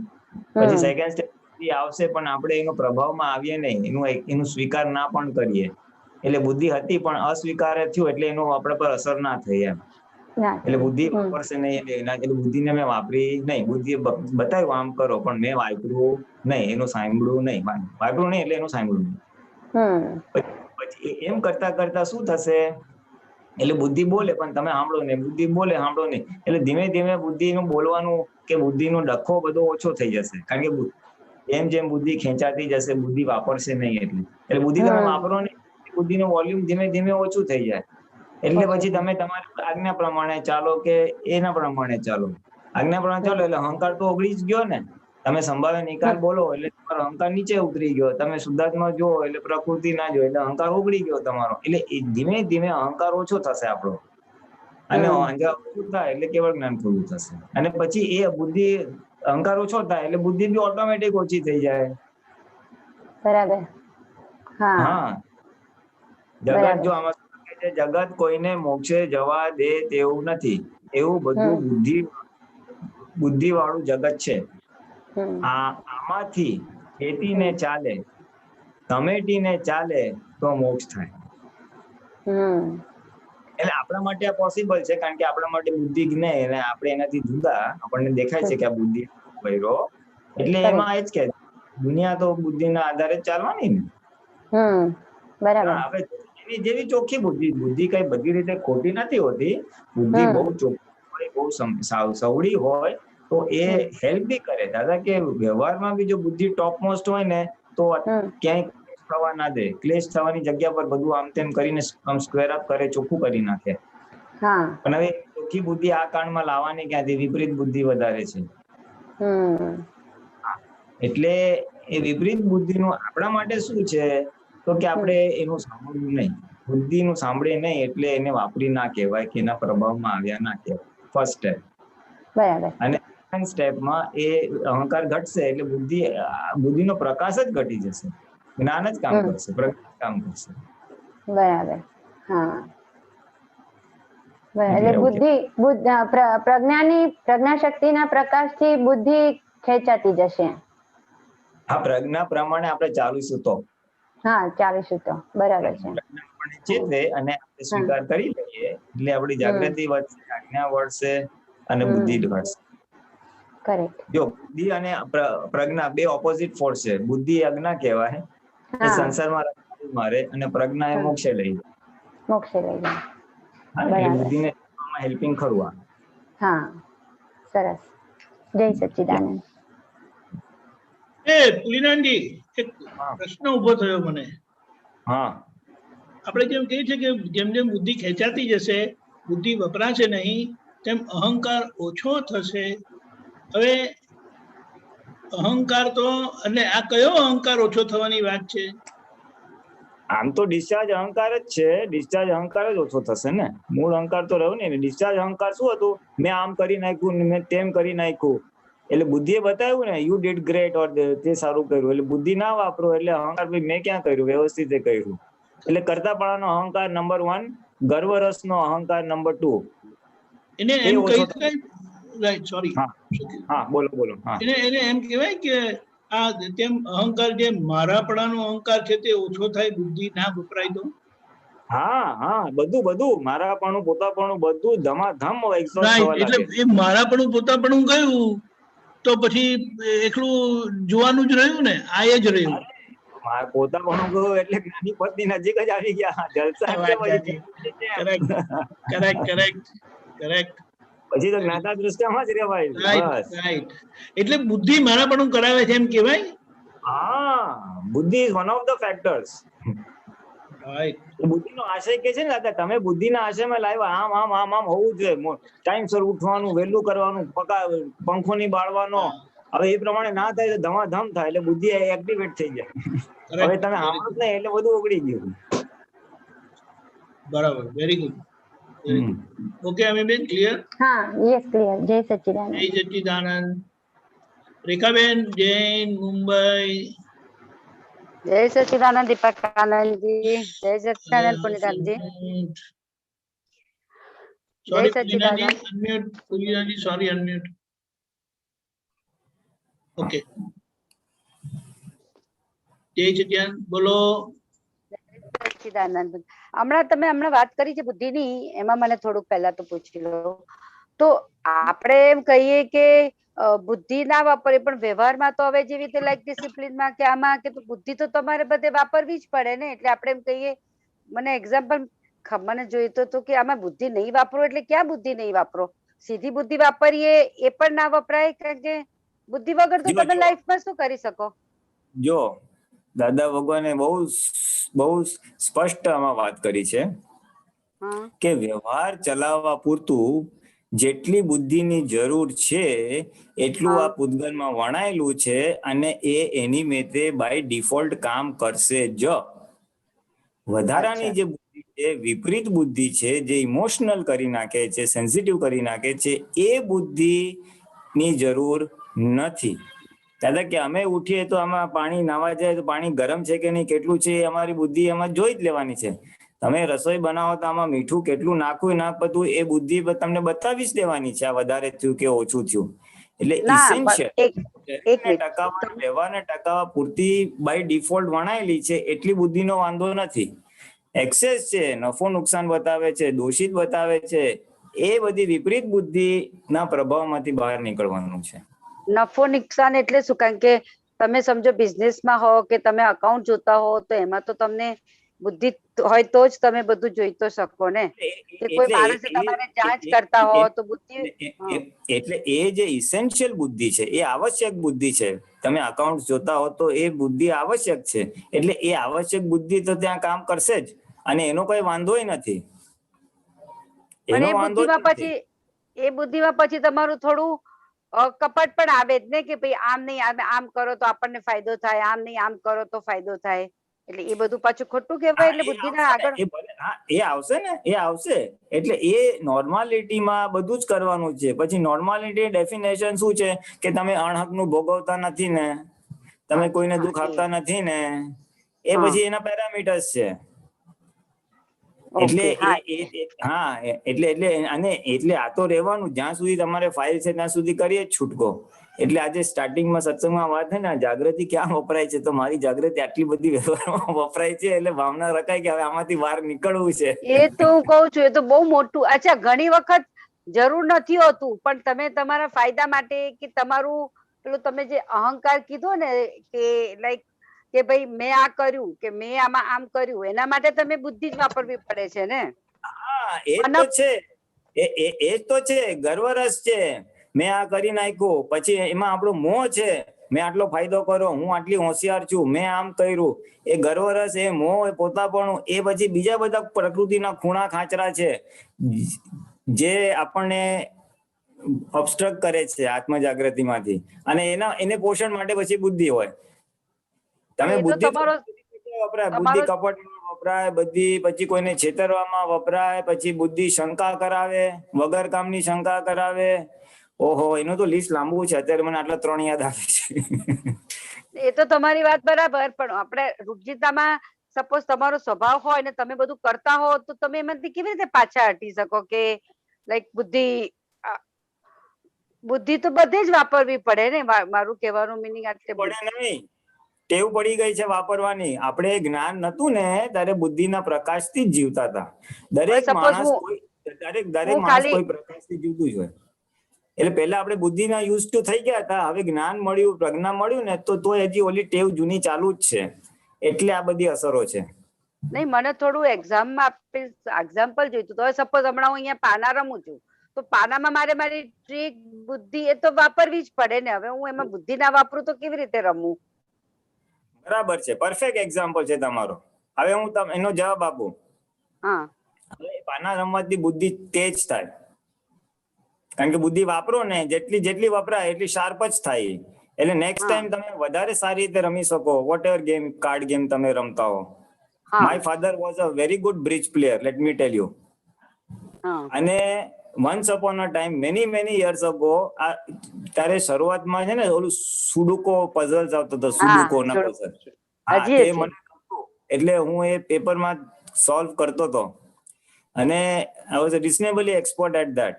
પછી સેકન્ડ સ્ટેજ આવશે પણ આપણે એનો પ્રભાવમાં આવીએ નહીં, એનું સ્વીકાર ના પણ કરીએ. એટલે બુદ્ધિ હતી પણ અસ્વીકાર થયું એટલે એનો આપણા પર અસર ના થઈ એમ. એટલે બુદ્ધિ વાપરશે નહીં, એટલે બુદ્ધિને મેં વાપરી નહીં, બુદ્ધિએ બતાવ્યું આમ કરો પણ મેં વાપર્યું નહીં, એનું સાંભળ્યું નહીં, વાપર્યું નહીં એટલે એનું સાંભળ્યું નહીં. પછી એમ કરતા કરતા શું થશે, એટલે બુદ્ધિ બોલે પણ તમે સાંભળો નહીં, બુદ્ધિ બોલે સાંભળો નહીં, એટલે ધીમે ધીમે બુદ્ધિનું બોલવાનું કે બુદ્ધિનો ડખો બધો ઓછો થઈ જશે. કારણ કે જેમ જેમ બુદ્ધિ ખેંચાતી જશે, બુદ્ધિ વાપરશે નહીં, એટલે બુદ્ધિ તમે વાપરો નહીં, બુદ્ધિનું વોલ્યુમ ધીમે ધીમે ઓછું થઈ જાય. એટલે પછી તમે તમારી આજ્ઞા પ્રમાણે ચાલો કે એના પ્રમાણે ચાલો, આજ્ઞા પ્રમાણે ચાલો એટલે અહંકાર તો ઓગળી જ ગયો ને. તમે સંભાવે નિકાલ બોલો એટલે તમારો અહંકાર નીચે ઉતરી ગયો, તમે શુદ્ધાત્મા જો એટલે પ્રકૃતિ ના જો એટલે અહંકાર ઓગળી ગયો તમારો. એટલે ધીમે ધીમે અહંકાર ઓછો થશે આપણો, અને અહંકાર ઓછું થાય એટલે કેવળ જ્ઞાન ખુલ્લું થશે. અને પછી એ બુદ્ધિ અહંકાર ઓછો થાય એટલે બુદ્ધિ બી ઓટોમેટિક ઓછી થઈ જાય. બરાબર. હા, જગત જો આમાં જગત કોઈને મોક્ષે જવા દે તેવું નથી, એવું બધું બુદ્ધિ વાળું જગત છે. આમાંથી ખેતીને ચાલે, ટમેટીને ચાલે તો મોક્ષ થાય. એટલે આપણા માટે આ પોસિબલ છે, કારણ કે આપણા માટે બુદ્ધિ જ્ઞાન અને આપણે એનાથી જુદા આપણને દેખાય છે કે આ બુદ્ધિ વૈરો, એટલે એમાં એ જ કે દુનિયા તો બુદ્ધિના આધારે ચાલવાની ને. બરાબર. હવે એની જેવી ચોખ્ખી બુદ્ધિ કઈ બધી રીતે ખોટી નથી હોતી. બુદ્ધિ બહુ ચોખ્ખી હોય, બહુ સવડી હોય તો એ હેલ્પ બી કરે. દાદા કે વ્યવહારમાં બી જો બુદ્ધિ ટોપ મોસ્ટ હોય ને તો ક્યાંય થવા ના દે, ક્લેશ થવાની જગ્યા પર બધું આમ તેમ કરીને આમ સ્ક્વેર અપ કરે, ચોખ્ખું કરી નાખે. પણ હવે ચોખ્ખી બુદ્ધિ આ કાળમાં લાવવાની ક્યાંથી, વિપરીત બુદ્ધિ વધારે છે. એટલે એ વિપરીત બુદ્ધિનું આપણા માટે શું છે તો કે આપણે એનું સાંભળવું નહીં, બુદ્ધિનું સાંભળે નહીં એટલે એને વાપરી ના કહેવાય કે એના પ્રભાવમાં આવ્યા ના કહેવાય. First step. બરાબર. અને સેકન્ડ સ્ટેપમાં એ અહંકાર ઘટશે એટલે બુદ્ધિનો પ્રકાશ જ ઘટી જશે, જ્ઞાન જ કામ કરશે, પ્રજ્ઞા કામ કરશે. બરાબર. હા, એટલે પ્રજ્ઞા શક્તિના પ્રકાશથી બુદ્ધિ ખેંચાતી જશે. આ પ્રજ્ઞા પ્રમાણે આપણે ચાલીશું તો. હા, ચાલીશું તો. બરાબર છે. ચેતવે અને આપણે સ્વીકાર કરી લઈએ એટલે આપણી જાગૃતિ વધશે, આજ્ઞા વધશે અને બુદ્ધિ ઘટશે. કરેક્ટ. જો બુદ્ધિ અને પ્રજ્ઞા બે ઓપોઝિટ ફોર્સ છે. બુદ્ધિ આજ્ઞા કહેવાય, એ સંસારમાં મારે, અને પ્રજ્ઞા એ મોક્ષે લઈ જાય. બુદ્ધિને હેલ્પિંગ ખરું. હા, સરસ. જય સચ્ચિદાનંદ. પુલિનાનજી, એક પ્રશ્ન ઉભો થયો મને. હા, આપણે જેમ કહીએ છીએ કે જેમ જેમ બુદ્ધિ ખેંચાતી જશે, બુદ્ધિ વપરાશે નહીં, તેમ અહંકાર ઓછો થશે. હવે અહંકાર તો, અને આ કયો અહંકાર ઓછો થવાની વાત છે? આમ તો ડિસ્ચાર્જ અહંકાર જ છે, ડિસ્ચાર્જ અહંકાર જ ઓછો થશે ને. મૂળ અહંકાર તો રહ્યો ને. ડિસ્ચાર્જ અહંકાર શું હતું, મેં આમ કરી નાખ્યું, મેં તેમ કરી નાખ્યું, એટલે બુદ્ધિએ બતાવ્યું ને યુ ડીડ ગ્રેટ ઓર તે સારું કર્યું, એટલે બુદ્ધિ ના વાપરો એટલે અહંકાર ભાઈ મેં ક્યાં કર્યું, વ્યવસ્થિત કર્યું. એટલે કરતાપણાનો અહંકાર નંબર 1, ગર્વરસનો અહંકાર નંબર 2. એને એમ કહી શકાય, રાઈટ, સોરી. હા બોલો બોલો. હા એને એમ કહેવાય કે આ તેમ અહંકાર, જે મારાપણાનો અહંકાર છે તે ઓછો થાય, બુદ્ધિ ના વપરાય તો. હા બધું મારાપણું પોતાપણું બધું ધમાધમ exhaust રાઈટ, થવા એટલે લાગે. એ મારાપણું પોતાપણું ગયું તો પછી એકલું જોવાનું જ રહ્યું ને, આ એ જ રહ્યું. પોતાપણું ગયું એટલે જ્ઞાની પદની નજીક જ આવી ગયા. જલસા એટલે કરેક્ટ. પછી તો જ્ઞાતા દ્રષ્ટામાં જ રહેવાય. બસ રાઈટ, એટલે બુદ્ધિ મારાપણું કરાવે છે એમ કહેવાય. હા, બુદ્ધિ is one of the factors. Right, બુદ્ધિનો આશય કે છે ને દાદા, તમે બુદ્ધિના આશયમાં લાવ્યા આમ હોવું જોઈએ, ટાઈમસર ઉઠવાનું, વહેલું કરવાનું, પંખો ની બાળવાનો. હવે એ પ્રમાણે ના થાય તો ધમાધમ થાય, એટલે બુદ્ધિ એક્ટિવેટ થઈ જાય. હવે તમે આવડત નહીં એટલે બધું ઉગડી ગયું. બરાબર, very good. Okay Amiben, clear? હા, યસ, ક્લિયર. જય સચ્ચિદાનંદ. જય સચ્ચિદાનંદ. રેખાબેન, જૈન, મુંબઈ. જય સચ્ચિદાનંદ દીપકાનંદજી. જય સચ્ચિદાનંદ Punitanandji. Sorry Punitaji, unmute. Punitaji, sorry, unmute. Okay, જય સચ્ચિદાનંદ, બોલો. સચ્ચિદાનંદ. હમણાં વાત કરી છે બુદ્ધિની, એમાં મને થોડુંક પહેલા તો પૂછી લો. તો આપણે એમ કહીએ કે બુદ્ધિ ના વાપરે, પણ વ્યવહારમાં તો હવે જેવી રીતે લાઈક ડિસિપ્લિનમાં કે આમાં કે બુદ્ધિ તો તમારે બધે વાપરવી જ પડે ને. એટલે આપણે એમ કહીએ, મને એક્ઝામ્પલ મને જોઈતો હતો કે આમાં બુદ્ધિ નહીં વાપરો એટલે ક્યાં બુદ્ધિ નહીં વાપરો? સીધી બુદ્ધિ વાપરીએ એ પણ ના વપરાય, કારણ કે બુદ્ધિ વગર તો તમે લાઈફમાં શું કરી શકો? જો દાદા ભગવાને બહુ સ્પષ્ટ આમાં વાત કરી છે કે વ્યવહાર ચલાવવા પૂરતું જેટલી બુદ્ધિની જરૂર છે એટલું આ પૂતગલમાં વણાયેલું છે, અને એની મેતે બાય ડિફોલ્ટ કામ કરશે જ. વધારાની જે બુદ્ધિ છે, વિપરીત બુદ્ધિ છે, જે ઇમોશનલ કરી નાખે છે, સેન્સિટિવ કરી નાખે છે, એ બુદ્ધિની જરૂર નથી. દાદા કે અમે ઉઠીએ તો આમાં પાણી નાવા જાય તો પાણી ગરમ છે કે નહીં, કેટલું છે, અમારી બુદ્ધિ એમાં જોઈ જ લેવાની છે. તમે રસોઈ બનાવો તો આમાં મીઠું કેટલું નાખવું ના બધું એ બુદ્ધિ તમને બતાવી જ દેવાની છે, આ વધારે થયું કે ઓછું થયું. એટલે ઇસેન્શિયલ વ્યવહારને ટકાવવા પૂરતી બાય ડિફોલ્ટ વણાયેલી છે એટલી બુદ્ધિનો વાંધો નથી. એક્સેસ છે, નફો નુકસાન બતાવે છે, દોષિત બતાવે છે, એ બધી વિપરીત બુદ્ધિના પ્રભાવમાંથી બહાર નીકળવાનું છે. નફો નુકસાન એટલે શું? કારણ કે તમે સમજો બિઝનેસમાં હો કે તમે અકાઉન્ટ જોતા હો, તો એમાં તો તમને બુદ્ધિ હોય તો જ તમે બધું જોઈ તો શકો ને. કે કોઈ માણસે તમારે જાંચ કરતા હો તો બુદ્ધિ. એટલે એ જે ઇસેન્શિયલ બુદ્ધિ છે એ આવશ્યક બુદ્ધિ છે. તમે અકાઉન્ટ જોતા હો તો એ બુદ્ધિ આવશ્યક છે, એટલે એ આવશ્યક બુદ્ધિ તો ત્યાં કામ કરશે જ, અને એનો કોઈ વાંધો નથી. એનો વાંધો પછી એ બુદ્ધિમાં પછી તમારું થોડું કપટ પણ આવે જ ને, કે ભાઈ આમ નહીં આમ કરો તો આપણને ફાયદો થાય, આમ નહીં આમ કરો તો ફાયદો થાય. એટલે એ બધું પાછું ખોટું કહેવાય. એટલે બુદ્ધિના આગળ એ આવશે ને, એ આવશે. એટલે એ નોર્માલિટીમાં બધું જ કરવાનું છે. પછી નોર્માલિટી ડેફિનેશન શું છે કે તમે અણહકનું ભોગવતા નથી ને, તમે કોઈને દુઃખ આપતા નથી ને, એ પછી એના પેરામીટર્સ છે. એટલે એટલે આ તો રહેવાનું જ્યાં સુધી તમારે ફાઇલ છે ત્યાં સુધી કરીએ જ છૂટકો. એટલે આજે સ્ટાર્ટિંગમાં સત્સંગમાં વાત થઈ ને, જાગૃતિ ક્યાં વપરાય છે, તો મારી જાગૃતિ આટલી બધી વ્યવહારમાં વપરાય છે, એટલે ભાવના રખાય કે હવે આમાંથી બહાર નીકળવું છે. એ તો હું કઉ છું, એ તો બહુ મોટું. અચ્છા, ઘણી વખત જરૂર નથી હોતું, પણ તમે તમારા ફાયદા માટે કે તમારું પેલું તમે જે અહંકાર કીધો ને કે લાઈક કે ભાઈ મેં આ કર્યું કે મેં આમાં આમ કર્યું, એના માટે તમે બુદ્ધિ જ વાપરવી પડે છે ને. હા, એ તો છે, એ તો છે, ગર્વરસ છે, મેં આ કરી નાખ્યું. પછી એમાં આપણો મોહ છે, મેં આટલો ફાયદો કર્યો, હું આટલી હોશિયાર છું, મેં આમ કર્યું. એ ગર્વરસ, એ મોહ, એ પોતાપણું, એ પછી બીજા બધા પ્રકૃતિના ખૂણા ખાંચરા છે જે આપણને ઓબ્સ્ટ્રક્ટ કરે છે આત્મ જાગૃતિમાંથી, અને એને પોષણ માટે પછી બુદ્ધિ હોય. તમે બુદ્ધિ વપરાય, બુદ્ધિ કપટમાં વપરાય, બધી પછી કોઈને છેતરવામાં વપરાય, પછી બુદ્ધિ શંકા કરાવે, વગર કામની શંકા કરાવે. ઓહો, એનું તો લિસ્ટ લાંબુ છે. અત્યારે મને આટલા 3 યાદ આવે છે. એ તો તમારી વાત બરાબર, પણ આપણે રૂપજીતામાં સપોઝ તમારો સ્વભાવ હોય ને તમે બધું કરતા હો, તો તમે એમાંથી કેવી રીતે પાછા હટી શકો કે લાઈક બુદ્ધિ બુદ્ધિ તો બધે જ વાપરવી પડે ને, મારું કહેવાનું મિનિંગ આટલે પડે નહીં, ટેવ પડી ગઈ છે વાપરવાની. આપણે જ્ઞાન નતું ને ત્યારે બુદ્ધિના પ્રકાશથી જ જીવતા હતા. દરેક માણસ દરેક માણસ કોઈ પ્રકાશથી જીવતું જ હોય. એટલે પહેલા આપણે બુદ્ધિના યુઝ ટુ થઈ ગયા હતા, હવે જ્ઞાન મળ્યું, પ્રજ્ઞા મળ્યું ને તો હજી ઓલી ટેવ જૂની ચાલુ જ છે. એટલે આ બધી અસરો છે. નહીં, મને થોડું એક્ઝામ્પલ જોઈતું. તો સપોઝ હમણાં હું અહીંયા પાના રમું છું, તો પાનામાં મારી ટ્રીક બુદ્ધિ એ તો વાપરવી જ પડે ને. હવે હું એમાં બુદ્ધિ ના વાપરું તો કેવી રીતે રમું? બરાબર છે, પરફેક્ટ એક્ઝામ્પલ છે તમારો. હવે હું એનો જવાબ આપું. હા, હવે પાના રમવાથી બુદ્ધિ તેજ થાય, કારણ કે બુદ્ધિ વાપરો ને જેટલી વપરાય એટલી શાર્પ જ થાય. એટલે નેક્સ્ટ ટાઈમ તમે વધારે સારી રીતે રમી શકો. Whatever game, card game તમે રમતા હો. My father was a very good bridge player, let me tell you. અને once upon a time many years ago, ત્યારે શરૂઆતમાં છે ને ઓલું સુડુકો પઝલ્સ આવતો હતો, સુડુકો ના પઝલ. એટલે હું એ પેપરમાં સોલ્વ કરતો હતો અને I was reasonably expert at that.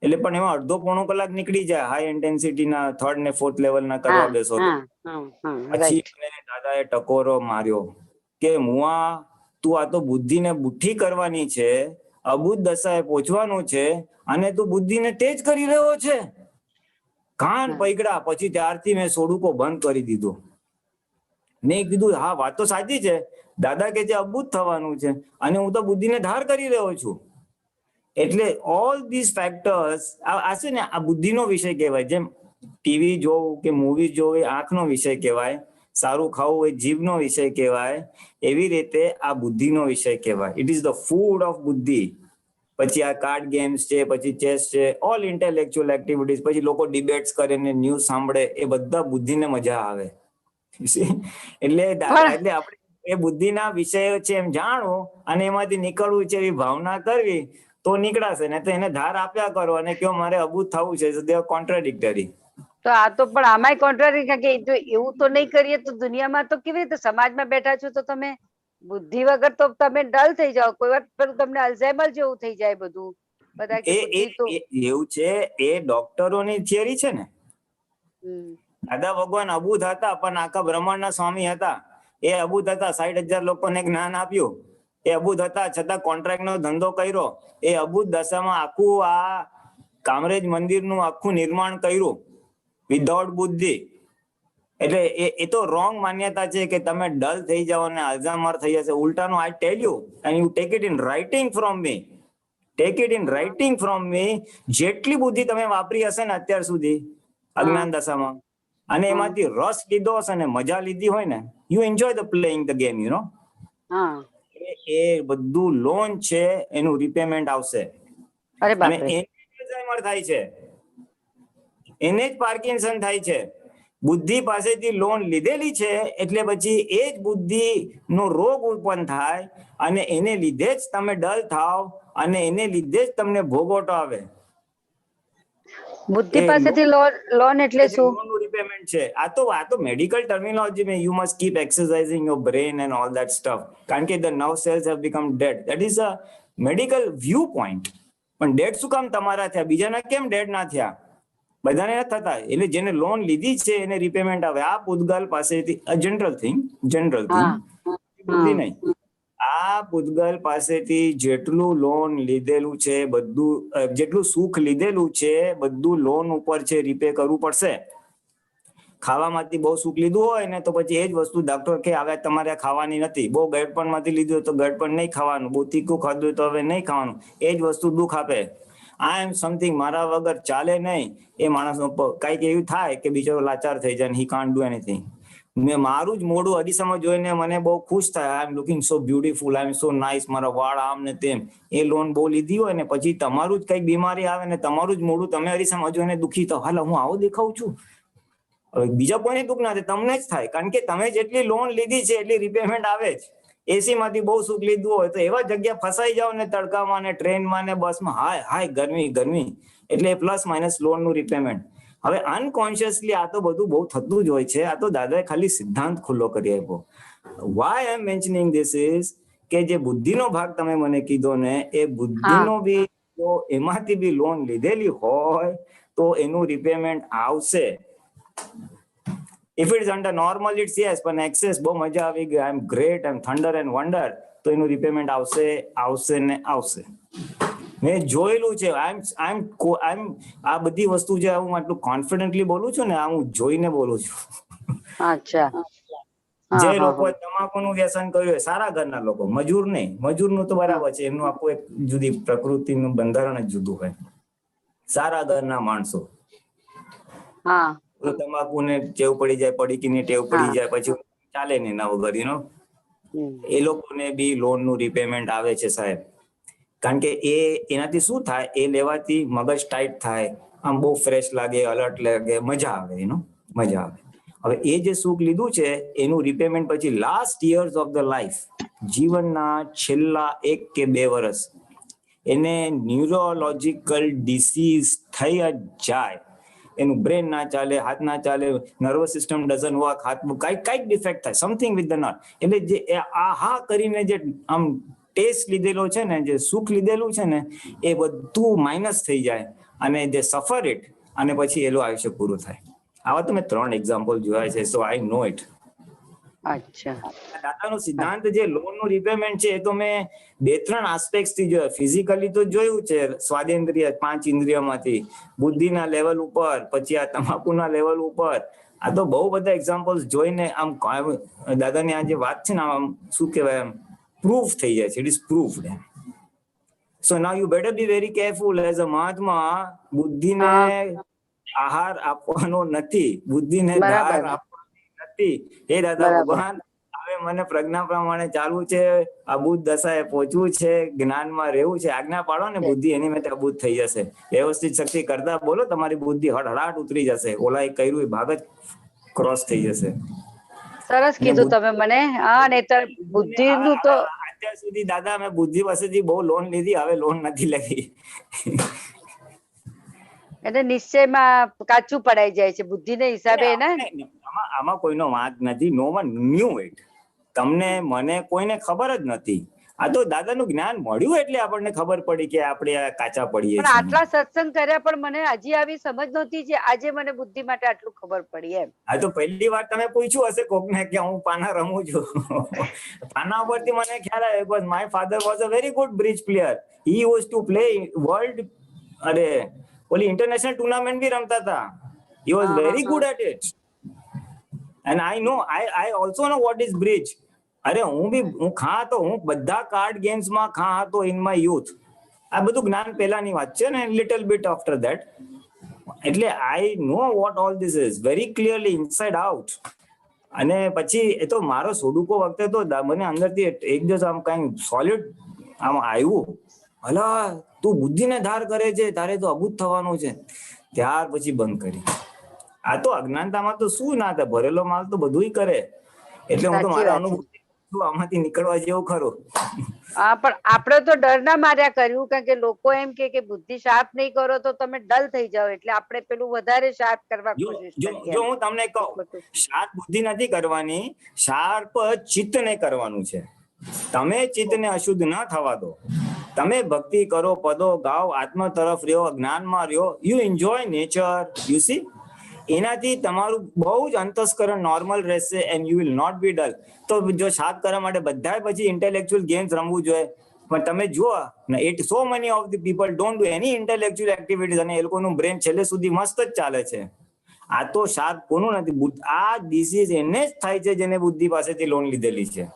એટલે પણ એમાં અડધો પોણો કલાક નીકળી જાય હાઈ ઇન્ટેન્સિટી ના 3rd ને 4th લેવલ ના કરવા બેસો. પછી દાદાએ ટકોરો માર્યો કે મુઆ, તું આ તો બુદ્ધિને બુઠ્ઠી કરવાની છે, અબુદ્ધ દશાએ પહોંચવાનું છે અને તું બુદ્ધિને તેજ કરી રહ્યો છે. કાન પૈકડા. પછી ત્યારથી મેં સોડુકો બંધ કરી દીધો. મેં કીધું હા વાત તો સાચી છે, દાદા કે જે અબુદ્ધ થવાનું છે અને હું તો બુદ્ધિને ધાર કરી રહ્યો છું. એટલે ઓલ ધીસ ફેક્ટર્સ આ છે ને, આ બુદ્ધિનો વિષય કહેવાય. જેમ ટીવી જોવું કે મૂવી જોવું એ આંખનો વિષય કહેવાય, સારું ખાવું એ જીભનો વિષય કહેવાય, એવી રીતે આ બુદ્ધિનો વિષય કહેવાય. It is the food of બુદ્ધિ. પછી આ કાર્ડ ગેમ્સ છે, પછી ચેસ છે, ઓલ ઇન્ટેલેક્ચ્યુઅલ એક્ટિવિટીઝ, પછી લોકો ડિબેટ્સ કરે ને ન્યૂઝ સાંભળે, એ બધા બુદ્ધિને મજા આવે. એટલે આપણે એ બુદ્ધિના વિષયો છે એમ જાણવું અને એમાંથી નીકળવું છે એવી ભાવના કરવી તો નીકળાશે. ને તો એને ધાર આપ્યા કરો અને કયો મારે અબૂત થવું છે, દે આર કોન્ટ્રાડિક્ટરી. તો આ તો પણ આમાંય કોન્ટ્રારી, કારણ કે જો એવું તો નહીં કરીએ તો દુનિયામાં તો કેવી રીતે સમાજમાં બેઠા છો તો તમે બુદ્ધિ વગર તો તમે ડલ થઈ જાઓ. કોઈ વાર પેલું તમને અલ્ઝાઇમર જેવું થઈ જાય બધું. બધા એવું છે, એ ડોક્ટરોની થિયરી છે ને. દાદા ભગવાન અબૂધ હતા પણ આખા બ્રહ્માંડના સ્વામી હતા. એ અબૂધ હતા, 60,000 લોકોને જ્ઞાન આપ્યું. એ અબૂધ હતા છતાં કોન્ટ્રાક્ટ નો ધંધો કર્યો. એ અબૂધ દશામાં આખું આ કામરેજ મંદિરનું આખું નિર્માણ કર્યું વિધાઉટ બુદ્ધિ. એટલે એ તો રોંગ માન્યતા છે કે તમે ડલ થઈ જાઓ અને અલ્ઝાઇમર થઈ જશે. ઉલટાનું I tell you and you take it in writing from me, take it in writing from me. જેટલી બુદ્ધિ તમે વાપરી હશે ને અત્યાર સુધી અજ્ઞાન દશામાં, અને એમાંથી રસ લીધો હશે ને મજા લીધી હોય ને, you enjoy the playing the game, you know. એ બધું લોન છે, એનું રિપેમેન્ટ આવશે. અને એને અલ્ઝાઇમર થાય છે, એને જ પાર્કિન્સન થાય છે. બુદ્ધિ પાસેથી લોન લીધેલી છે એટલે પછી એ જ બુદ્ધિ નો રોગ ઉત્પન્ન થાય અને એને લીધે જ તમે ડલ થાવ અને એને લીધે જ તમને ભોગવટો આવે. બુદ્ધિ પાસેથી લોન એટલે શું? રિપેમેન્ટ છે. આ તો મેડિકલ ટર્મિનોલોજી મેં you must keep exercising your brain and all that stuff, કારણ કે the nerve cells have become dead. That is a medical viewpoint. પણ ડેડ શું કામ તમારા થયા, બીજાના કેમ ડેડ ના થયા? બધાને નથી થતા. એટલે જેને લોન લીધી છે એને રિપેમેન્ટ આવે. આ પૂતગલ પાસેથી જનરલ થિંગ બુદ્ધિ નહીં. આ પૂતગલ પાસેથી જેટલું લોન લીધેલું છે બધું, જેટલું સુખ લીધેલું છે બધું લોન ઉપર છે, રીપે કરવું પડશે. ખાવામાંથી બહુ સુખ લીધું હોય ને તો પછી એ જ વસ્તુ ડોક્ટર કે હવે તમારે ખાવાની નથી. બહુ ગળપણ માંથી લીધું હોય તો ગળપણ નહીં ખાવાનું, બહુ તીખું ખાધું હોય તો હવે નહીં ખાવાનું. એ જ વસ્તુ દુઃખ આપે. આઈ એમ સમથિંગ, મારા વગર ચાલે નહીં. એ માણસનો કઈક એવું થાય કે બિચારો લાચાર થઈ જાય, હી કાન્ટ ડુ એનીથિંગ. મેં મારું જ મોઢું અરીસામાં જોઈને મને બહુ ખુશ થાય. I am looking so beautiful, I am so nice, મારા વાળ આમ ને તેમ. એ લોન બહુ લીધી હોય ને પછી તમારું જ કઈક બીમારી આવે ને તમારું જ મોઢું તમે અરીસામાં જોઈને દુઃખી થાવ, હાલ હું આવો દેખાઉં છું. બીજા કોઈને દુઃખ ના થાય, તમને જ થાય, કારણ કે તમે જેટલી લોન લીધી છે એટલી રિપેમેન્ટ આવે જ. એસી માંથી બહુ સુખ લીધું હોય તો એવા જગ્યા ફસાઈ જાવ ને તડકામાં ને ટ્રેનમાં ને બસમાં, હાય ગરમી. એટલે પ્લસ માઇનસ લોન નું રિપેમેન્ટ. હવે અનકોન્શિયસલી આ તો બધું બહુ થતું જ હોય છે. આ તો દાદાએ ખાલી સિદ્ધાંત ખુલ્લો કરી આપ્યો. Why I am mentioning this is કે જે બુદ્ધિનો ભાગ તમે મને કીધો ને, એ બુદ્ધિનો બી એમાંથી બી લોન લીધેલી હોય તો એનું રિપેમેન્ટ આવશે. If it's under normal it's yes, પણ એક્સેસ બહુ મજા આવી ગઈ, I am great, I am thunder and wonder, તો એનું રિપેમેન્ટ આવશે ને આવશે. મેં જોયેલું છે. આઈ એમ આ બધી વસ્તુ જે હું આટલું કોન્ફિડન્ટલી બોલું છું ને, આ હું જોઈને બોલું છું. અચ્છા. જે લોકો તમાકુનું વ્યસન કર્યું સારા ઘરના લોકો, મજૂર નહીં. મજૂરનું તો બરાબર છે, એમનું આખું એક જુદી પ્રકૃતિનું બંધારણ જ જુદું હોય. સારા ઘરના માણસો તમાકુને ટેવ પડી જાય, પડીકીની ટેવ પડી જાય, પછી ચાલે નહીં ના વગર, એ લોકોને બી લોન નું રિપેમેન્ટ આવે છે સાહેબ. કારણ કે એનાથી શું થાય, એ લેવાથી મગજ ટાઈટ થાય, આમ બહુ ફ્રેશ લાગે, અલર્ટ લાગે, મજા આવે, મજા આવે. હવે એ જે સુખ લીધું છે એનું રિપેમેન્ટ પછી last years of the life, જીવનના છેલ્લા 1 કે 2 વર્ષ એને ન્યુરોલોજિકલ ડિસીઝ થઈ જ જાય. એનું બ્રેન ના ચાલે, હાથ ના ચાલે, નર્વસ સિસ્ટમ ડઝન્ટ વર્ક, હાથ કઈક ડિફેક્ટ થાય, સમથિંગ વિથ ધ નર્વ. એટલે જે આહા કરીને જે આમ ટેસ્ટ લીધેલો છે ને, જે સુખ લીધેલું છે ને, એ બધું માઇનસ થઈ જાય અને જે સફર ઇટ, અને પછી એનું આયુષ્ય પૂરું થાય. આવા તો મેં 3 એક્ઝામ્પલ જોયા છે, સો આઈ નો ઇટ. અચ્છા. દાદાનો સિદ્ધાંત જે લોન નું રિપેમેન્ટ છે, એ તો મેં 2-3 આસ્પેક્ટ થી જોયા. ફિઝિકલી તો જોયું છે, સ્વાદેન્દ્રિય 5 ઇન્દ્રિયમાંથી, બુદ્ધિના લેવલ ઉપર, પછી આ તમાકુના લેવલ ઉપર. આ તો બહુ બધા એક્ઝામ્પલ્સ જોઈને આમ દાદાની આ જે વાત છે ને, આમ શું કહેવાય, આમ પ્રૂફ થઈ જાય છે. It is proofed. So now you better be very careful as a mahatma. બુદ્ધિને આહાર આપવાનો નથી, બુદ્ધિને ધાર આપવાની નથી. એ દાદા ભગવાન, હવે મને પ્રજ્ઞા પ્રમાણે ચાલવું છે, અબુદ્ધ દશાએ પહોંચવું છે, જ્ઞાનમાં રહેવું છે, આજ્ઞા પાડો ને બુદ્ધિ એની મેં અબુદ્ધ થઈ જશે. વ્યવસ્થિત શક્તિ કરતા બોલો, તમારી બુદ્ધિ હળહળાટ ઉતરી જશે. ઓલા એ કર્યું એ ભાગ જ ક્રોસ થઈ જશે. સરસ કીધું તમે મને. હા, નહીતર બુદ્ધિનું તો અત્યાર સુધી દાદા મેં બુદ્ધિ પાસેથી બહુ લોન લીધી, હવે લોન નથી લેવી. એટલે નિશ્ચયમાં કાચું પડાઈ જાય છે બુદ્ધિને હિસાબે. આમાં કોઈનો વાંક નથી. નો વન ન્યુ ઇટ. તમને, મને, કોઈને ખબર જ નથી. આ તો દાદાનું જ્ઞાન મળ્યું એટલે આપણને ખબર પડી કે આપણે કાચા પડીએ છીએ. આટલા સત્સંગ કર્યા પણ મને હજી આવી સમજ નહોતી જે આજે મને બુદ્ધિ માટે આટલું ખબર પડી એમ. આ તો પહેલી વાર તમે પૂછ્યું હશે કોકને કે હું પાના રમું છું. પાના ઉપરથી મને ખ્યાલ આવ્યો, because my father was a very good bridge player. He used to play world, અરે ઓલી ઇન્ટરનેશનલ ટુર્નામેન્ટ બી રમતા હતા. He was very good at it. And I also know what is bridge. અરે હું બધા કાર્ડ ગેમ્સ માં હતો in my youth. આ બધું જ્ઞાન પહેલાની વાત છે ને, લિટલ બિટ આફ્ટર ધેટ. એટલે I know what all this is very clearly inside out. અને પછી એ તો મારો સોડુકો વખતે તો મને અંદરથી એક દિવસ આમ કઈ સોલિડ આમ આવ્યું, ભલા તું બુદ્ધિને ધાર કરે છે, તારે તો અબૂત થવાનું છે. ત્યાર પછી બંધ કરી. આ તો અજ્ઞાનતામાં તો શું ના થાય, ભરેલો માલ તો બધું કરે. એટલે હું તો મારા અનુભવ આમાંથી નીકળવા જેવું ખરું. હા, પણ આપણે તો ડરના માર્યા કર્યું, કારણ કે લોકો એમ કે બુદ્ધિ શાર્પ નહીં કરો તો તમે ડલ થઈ જાઓ, એટલે આપણે પેલું વધારે શાર્પ કરવા કોશિશ કરીએ. જો હું તમને કહું, શાર્પ બુદ્ધિ નથી કરવાની, શાર્પ ચિત્તને કરવાનું છે. તમે ચિત્તને અશુદ્ધ ના થવા દો. તમે ભક્તિ કરો, પદો ગાઓ, આત્મ તરફ રહ્યો, જ્ઞાનમાં રહ્યો, you enjoy nature, you see. એનાથી તમારું બહુ જ અંતસ્કરણ નોર્મલ રહેશે and you will not be dull. તો જો શાર્પ કરવા માટે બધા પછી ઇન્ટેલેક્ચ્યુઅલ ગેમ્સ રમવું જોઈએ, પણ તમે જુઓ so many of the people don't do any intellectual activities, અને એ લોકોનું બ્રેન છેલ્લે સુધી મસ્ત જ ચાલે છે. આ તો શાર્પ કોનું નથી. આ ડિસીઝ એને જ થાય છે જેને બુદ્ધિ પાસેથી લોન લીધેલી છે.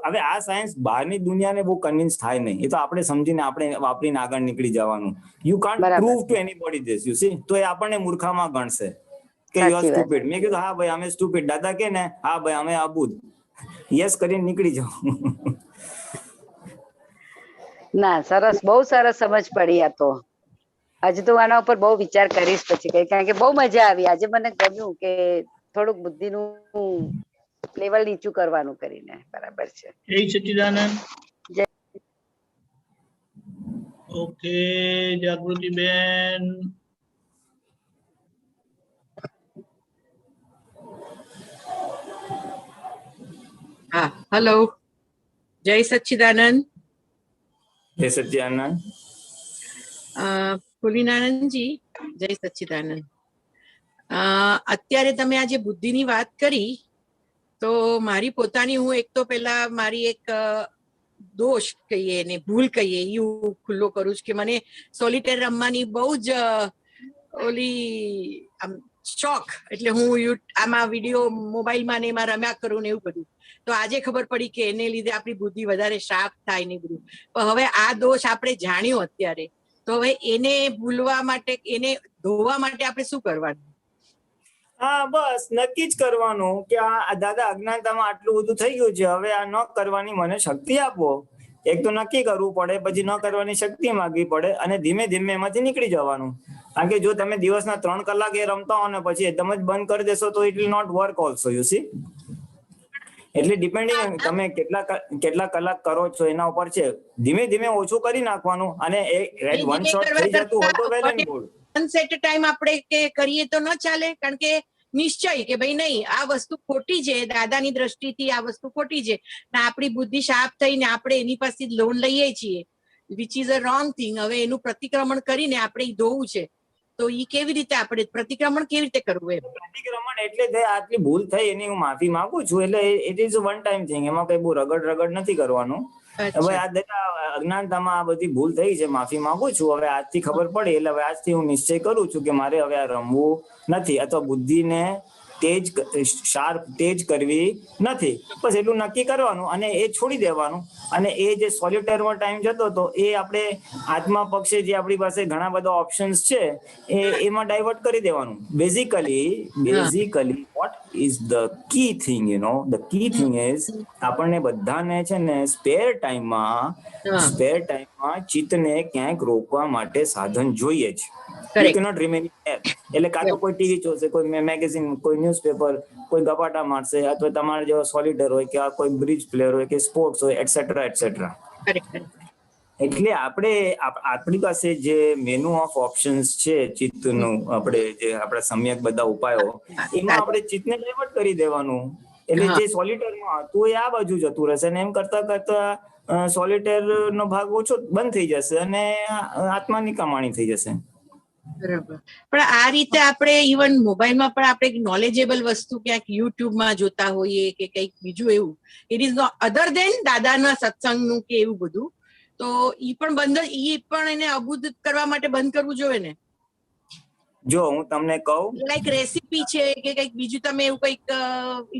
હવે આ સાયન્સ બહારની દુનિયાને બહુ કન્વિન્સ થાય નહીં. એ તો આપણે સમજીને આપણે વાપરીને આગળ નીકળી જવાનું. You can't prove to anybody this, you see. તો એ આપણને મૂર્ખામાં ગણશે કે યુ આર સ્ટુપિડ. મેં કીધું હા ભાઈ અમે સ્ટુપિડ. દાદા કે ને હા ભાઈ અમે અબૂદ. યસ કરીને નીકળી જાઓ. ના, સરસ, બહુ સરસ સમજ પડી. આ તો આજે તો આના ઉપર બહુ વિચાર કરીશ પછી કઈ, કારણ કે બહુ મજા આવી. આજે મને ગમ્યું કે થોડુંક બુદ્ધિનું લેવલ નીચું કરવાનું કરીને. બરાબર છે. જય સચ્ચિદાનંદ. ઓકે, જાગૃતિ બેન. હા, હેલો. જય સચ્ચિદાનંદ. જય સચ્ચિદાનંદ. ફુલીનાનંદજી, જય સચ્ચિદાનંદ. અત્યારે તમે આજે બુદ્ધિની વાત કરી તો મારી પોતાની, હું એક તો પેલા મારી એક દોષ કહીએ ને ભૂલ કહીએ એ હું ખુલ્લો કરું છું કે મને સોલિટેર રમવાની બહુ જ ઓલી આમ શોખ, એટલે હું આમાં વિડીયો મોબાઈલમાં ને એમાં રમ્યા કરું ને એવું બધું. તો આજે ખબર પડી કે એને લીધે આપણી બુદ્ધિ વધારે શાર્પ થાય ને બધું. પણ હવે આ દોષ આપણે જાણ્યો અત્યારે, તો હવે એને ભૂલવા માટે, એને ધોવા માટે આપણે શું કરવાનું? હા, બસ નક્કી જ કરવાનું કે આ દાદા અજ્ઞાનતામાં આટલું બધું થઈ ગયું છે, હવે આ ન કરવાની મને શક્તિ આપો. એક તો નક્કી કરવું પડે, પછી ન કરવાની શક્તિ માંગવી પડે, અને ધીમે ધીમે એમાંથી નીકળી જવાનું. કારણ કે જો તમે દિવસના 3 કલાક એ રમતા હો ને પછી એકદમ જ બંધ કરી દેશો તો it will not work also, you see. એટલે ડિપેન્ડિંગ તમે કેટલા કલાક કરો છો એના ઉપર છે. ધીમે ધીમે ઓછું કરી નાખવાનું, અને એટ વન શોટ થઈ જતું હોય તો વેલ and good. One set time આપણે કે કરીએ તો ન ચાલે, કારણ કે નિશ્ચય કે ભાઈ નહીં, આ વસ્તુ ખોટી છે, દાદાની દ્રષ્ટિથી આ વસ્તુ ખોટી છે, ને આપણી બુદ્ધિ શાર્પ થઈને આપણે એની પાસેથી લોન લઈએ છીએ, which is a wrong thing. હવે એનું પ્રતિક્રમણ કરીને આપણે ધોવું છે, તો એ કેવી રીતે આપણે પ્રતિક્રમણ કેવી રીતે કરવું? એમ પ્રતિક્રમણ એટલે આટલી ભૂલ થઈ એની હું માફી માંગુ છું, એટલે it is one time thing, એમાં કઈ બહુ રગડ નથી કરવાનું. હવે આ અજ્ઞાનતામાં આ બધી ભૂલ થઈ છે, માફી માંગુ છું. હવે આજથી ખબર પડી એટલે હવે આજથી હું નિશ્ચય કરું છું કે મારે હવે આ રમવું નથી, અથવા બુદ્ધિને તેજ કરવી નથી. બસ એટલું નક્કી કરવાનું અને એ છોડી દેવાનું. અને એ જે સોલિટેરમાં ટાઈમ જતો હતો એ આપણે આત્મા પક્ષે જે આપણી પાસે ઘણા બધા ઓપ્શન્સ છે એમાં ડાયવર્ટ કરી દેવાનું. Basically what is the key thing, you know, the key thing is આપણને બધાને છે ને સ્પેર ટાઈમમાં ચિત્તને ક્યાંક રોકવા માટે સાધન જોઈએ જ. You cannot remain there. એટલે કાં તો કોઈ ટીવી જોશે, કોઈ મેગેઝિન, કોઈ ન્યૂઝપેપર, કોઈ ગપાટા મારશે, અથવા તમારા જેવા સોલિટર હોય કે કોઈ બ્રિજ પ્લેયર હોય કે સ્પોર્ટ્સ હોય, એટસેટ્રા એટસેટ્રા. એટલે આપણી પાસે જે મેનુ ઓફ ઓપ્શન્સ છે ચિત્તનું, આપણે જે આપણા સમ્યક બધા ઉપાયો, એમાં આપણે ચિત્તને ડાયવર્ટ કરી દેવાનું. એટલે જે સોલિટરમાં હતું એ આ બાજુ જતું રહેશે, અને એમ કરતા સોલિટેર નો ભાગ ઓછો બંધ થઈ જશે અને આત્માની કમાણી થઈ જશે. બરાબર. પણ આ રીતે આપણે ઇવન મોબાઈલમાં પણ આપણે નોલેજેબલ વસ્તુ ક્યાંક યુટ્યુબમાં જોતા હોઈએ કે કંઈક બીજું એવું, ઇટ ઇઝ અધર દેન દાદાના સત્સંગનું કે એવું બધું, તો ઈ પણ એને અબુદ્ધ કરવા માટે બંધ કરવું જોઈએ ને? જો હું તમને કહું, લાઈક રેસીપી છે કે કંઈક બીજું, તમે એવું કંઈક